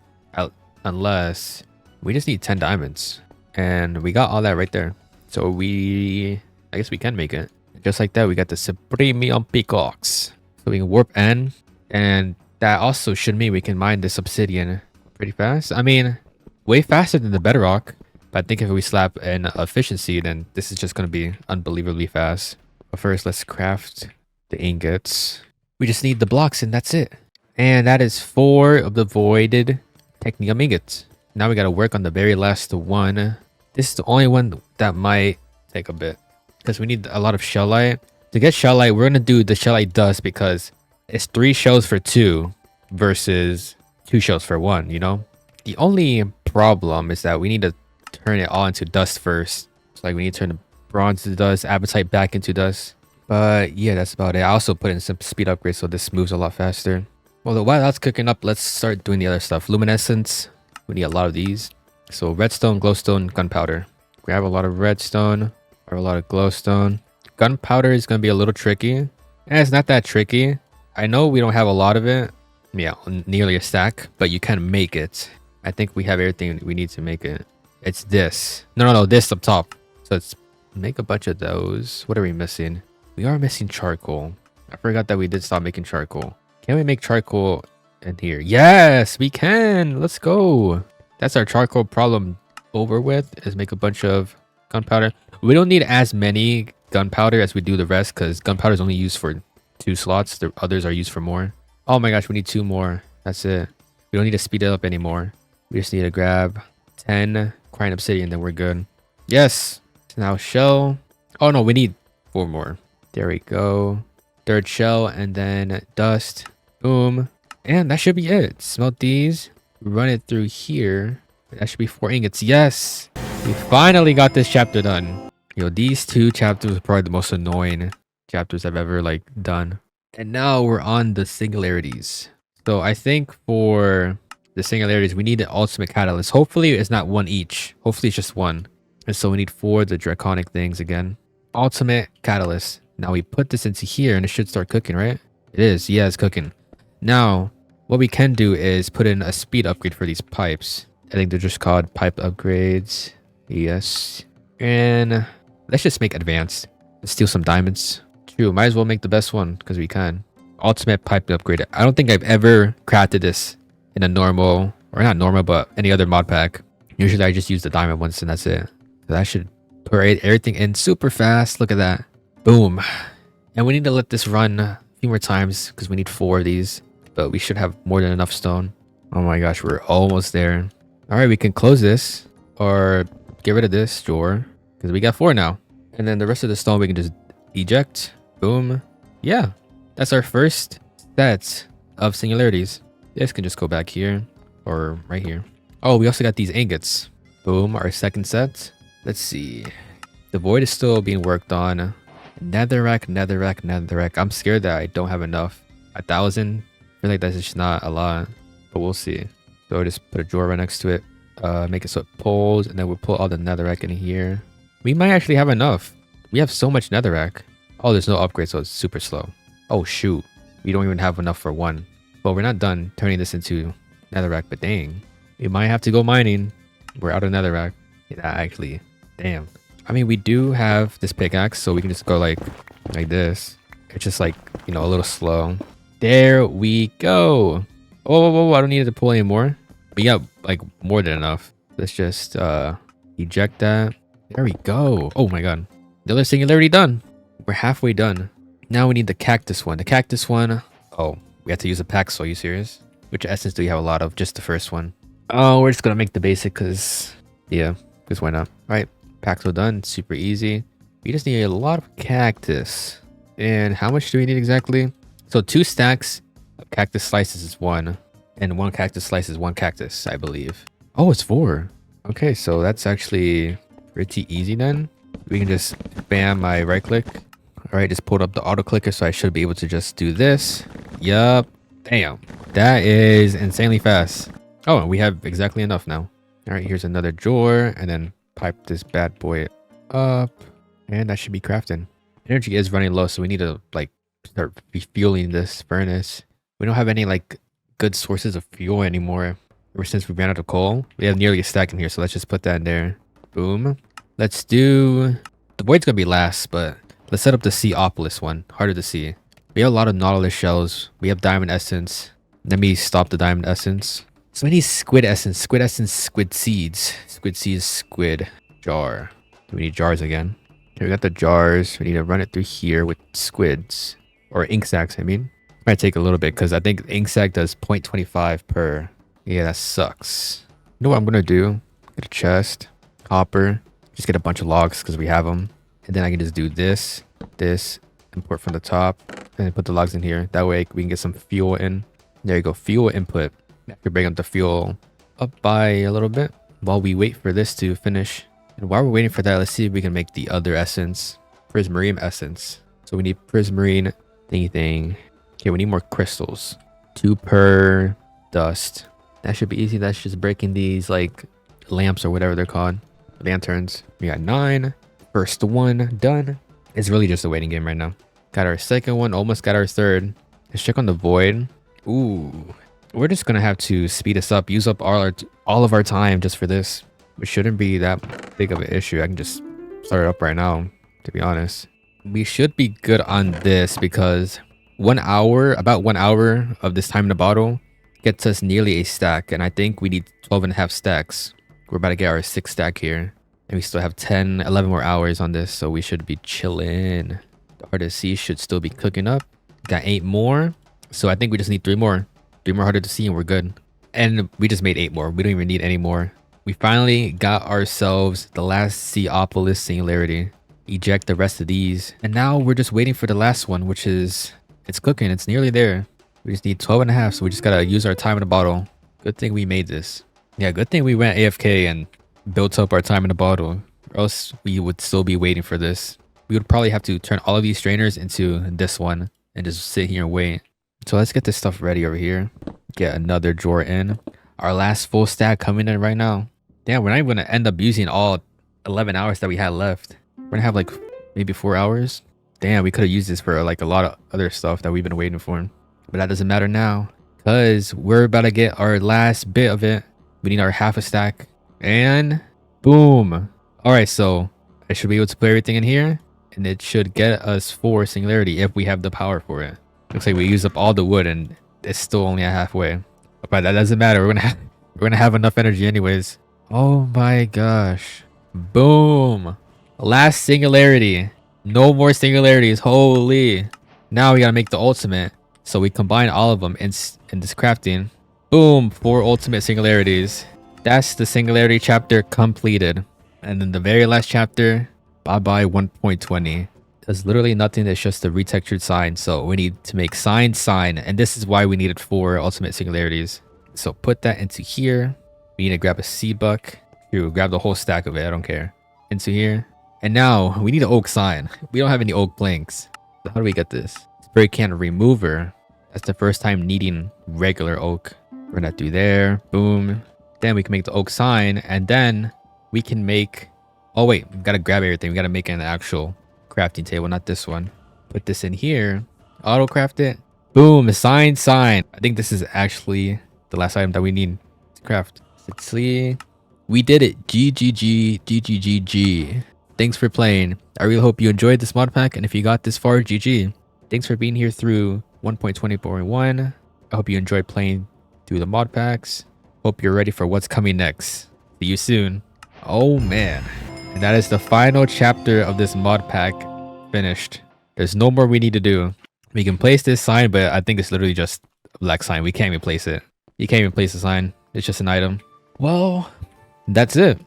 Speaker 1: Unless we just need 10 diamonds. And we got all that right there. So I guess we can make it. Just like that, we got the supremium pickaxe. So we can warp N. And that also should mean we can mine this obsidian pretty fast. I mean, way faster than the bedrock. But I think if we slap an efficiency, then this is just going to be unbelievably fast. But first, let's craft the ingots. We just need the blocks and that's it. And that is 4 of the voided technium ingots. Now we got to work on the very last one. This is the only one that might take a bit. Because we need a lot of shellite. To get shellite, we're going to do the shellite dust because it's 3 shells for 2 versus 2 shells for 1, you know? The only problem is that we need to turn it all into dust first. So like we need to turn the bronze to dust, appetite back into dust. But yeah, that's about it. I also put in some speed upgrades so this moves a lot faster. Well, while that's cooking up, let's start doing the other stuff. Luminescence. We need a lot of these. So redstone, glowstone, gunpowder. Grab a lot of redstone or a lot of glowstone. Gunpowder is going to be a little tricky. And it's not that tricky. I know we don't have a lot of it. Yeah, nearly a stack, but you can make it. I think we have everything we need to make it. It's this. No, this up top. So let's make a bunch of those. What are we missing? We are missing charcoal. I forgot that we did stop making charcoal. Can we make charcoal in here? Yes, we can. Let's go. That's our charcoal problem over with, is make a bunch of gunpowder. We don't need as many gunpowder as we do the rest, because gunpowder is only used for 2 slots. The others are used for more. Oh my gosh, we need 2 more. That's it. We don't need to speed it up anymore. We just need to grab 10 crying obsidian, then we're good. Yes. Now shell. Oh no, we need 4 more. There we go. 3rd shell, and then dust. Boom. And that should be it. Smelt these. Run it through here. That should be 4 ingots. Yes. We finally got this chapter done. Yo, these 2 chapters are probably the most annoying chapters I've ever done. And now we're on the singularities. So I think for the singularities, we need an ultimate catalyst. Hopefully it's not 1 each. Hopefully it's just 1. And so we need 4 of the draconic things again. Ultimate catalyst. Now we put this into here and it should start cooking, right? It is. Yeah, it's cooking. Now, what we can do is put in a speed upgrade for these pipes. I think they're just called pipe upgrades. Yes. And let's just make advanced. Let's steal some diamonds. True, might as well make the best one because we can. Ultimate pipe upgrade. I don't think I've ever crafted this in a normal, or not normal, but any other mod pack. Usually I just use the diamond ones and that's it. So that should put everything in super fast. Look at that. Boom. And we need to let this run a few more times because we need 4 of these. But we should have more than enough stone. Oh my gosh, we're almost there. Alright, we can close this or get rid of this drawer because we got 4 now. And then the rest of the stone we can just eject. Boom. Yeah, that's our first set of singularities. This can just go back here or right here. Oh, we also got these ingots. Boom, our second set. Let's see. The void is still being worked on. Netherrack. I'm scared that I don't have enough. 1,000. I feel like that's just not a lot, but we'll see. So I'll just put a drawer right next to it. Make it so it pulls, and then we'll pull all the netherrack in here. We might actually have enough. We have so much netherrack. Oh, there's no upgrade, so it's super slow. Oh shoot, we don't even have enough for 1. But we're not done turning this into netherrack, but dang, we might have to go mining. We're out of netherrack. Yeah, actually, damn. I mean, we do have this pickaxe, so we can just go like this. It's just a little slow. There we go. Oh, I don't need to pull any more. We got more than enough. Let's just eject that. There we go. Oh my god. The other singularity done. We're halfway done. Now we need the cactus one. The cactus one. Oh, we have to use a pack. So are you serious? Which essence do you have a lot of? Just the first one. Oh, we're just gonna make the basic because why not? All right, paxo done. Super easy. We just need a lot of cactus. And how much do we need exactly? So 2 stacks of cactus slices is 1, and 1 cactus slice is 1 cactus, I believe. Oh, it's 4. Okay, so that's actually pretty easy then. We can just spam my right click. All right, just pulled up the auto clicker, so I should be able to just do this. Yup. Damn, that is insanely fast. Oh, and we have exactly enough now. All right, here's another drawer, and then pipe this bad boy up, and that should be crafting. Energy is running low, so we need to start refueling this furnace. We don't have any good sources of fuel anymore. Ever since we ran out of coal, we have nearly a stack in here, so let's just put that in there. Boom. Let's do the void's gonna be last, but let's set up the Seaopolis one. Harder to see. We have a lot of nautilus shells. We have diamond essence. Let me stop the diamond essence. So we need squid essence, squid seeds, squid jar. Do we need jars again? Okay, we got the jars. We need to run it through here with squids or ink sacks. I mean, might take a little bit because I think ink sack does 0.25 per. Yeah, that sucks. You know what I'm gonna do? Get a chest, copper. Just get a bunch of logs because we have them, and then I can just do this, import from the top, and then put the logs in here. That way we can get some fuel in. There you go, fuel input. I can bring up the fuel up by a little bit while we wait for this to finish. And while we're waiting for that, let's see if we can make the other essence, prismarine essence. So we need prismarine thingy. Okay, we need more crystals. 2 per dust. That should be easy. That's just breaking these lamps or whatever they're called. Lanterns. We got 9. First one done. It's really just a waiting game right now. Got our second one. Almost got our third. Let's check on the void. Ooh. We're just gonna have to speed this up. Use up all of our time just for this. It shouldn't be that big of an issue. I can just start it up right now, to be honest. We should be good on this because about 1 hour of this time in the bottle gets us nearly a stack. And I think we need 12.5 stacks. We're about to get our 6th stack here. And we still have 10, 11 more hours on this. So we should be chilling. The Heart of the Sea should still be cooking up. Got 8 more. So I think we just need 3 more. 3 more Heart of the Sea and we're good. And we just made 8 more. We don't even need any more. We finally got ourselves the last Seaopolis singularity. Eject the rest of these. And now we're just waiting for the last one, which is... It's cooking. It's nearly there. We just need 12.5. So we just gotta use our time in the bottle. Good thing we made this. Yeah, good thing we went AFK and built up our time in the bottle. Or else we would still be waiting for this. We would probably have to turn all of these strainers into this one. And just sit here and wait. So let's get this stuff ready over here. Get another drawer in. Our last full stack coming in right now. Damn, we're not even gonna end up using all 11 hours that we had left. We're gonna have like maybe 4 hours. Damn, we could have used this for like a lot of other stuff that we've been waiting for. But that doesn't matter now. Because we're about to get our last bit of it. We need our half a stack. And boom. Alright, so I should be able to put everything in here. And it should get us 4 singularity if we have the power for it. Looks like we used up all the wood and it's still only at halfway. But that doesn't matter. We're gonna have enough energy anyways. Oh my gosh. Boom. Last singularity. No more singularities. Holy. Now we gotta make the ultimate. So we combine all of them in this crafting. Boom. 4 ultimate singularities. That's the singularity chapter completed. And then the very last chapter. Bye bye 1.20. There's literally nothing. That's just a retextured sign. So we need to make sign. And this is why we needed 4 ultimate singularities. So put that into here. We need to grab a seed buck. Here, grab the whole stack of it. I don't care. Into here. And now we need an oak sign. We don't have any oak planks. So how do we get this? Spray can remover. That's the first time needing regular oak. We're gonna do there. Boom. Then we can make the oak sign. And then we can make... Oh wait, we gotta grab everything. We gotta make an actual crafting table, not this one. Put this in here. Auto craft it. Boom. Sign. I think this is actually the last item that we need to craft. Let's see. We did it. GGG. Thanks for playing. I really hope you enjoyed this mod pack, and if you got this far, GG. Thanks for being here through 1.20.1. I hope you enjoyed playing through the mod packs. Hope you're ready for what's coming next. See you soon. Oh man. And that is the final chapter of this mod pack finished. There's no more we need to do. We can place this sign, but I think it's literally just a black sign. We can't even place it. You can't even place the sign. It's just an item. Well, that's it.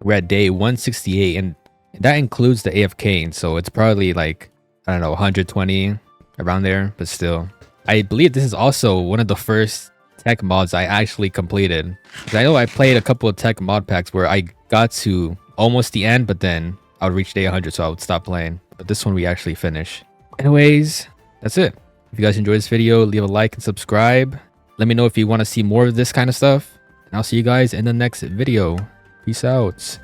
Speaker 1: We're at day 168, and that includes the AFK, so it's probably like, I don't know, 120 around there, but still. I believe this is also one of the first tech mods I actually completed. I know I played a couple of tech mod packs where I got to almost the end, but then I would reach day 100, so I would stop playing. But this one we actually finish. Anyways, that's it. If you guys enjoyed this video, leave a like and subscribe. Let me know if you want to see more of this kind of stuff. And I'll see you guys in the next video. Peace out.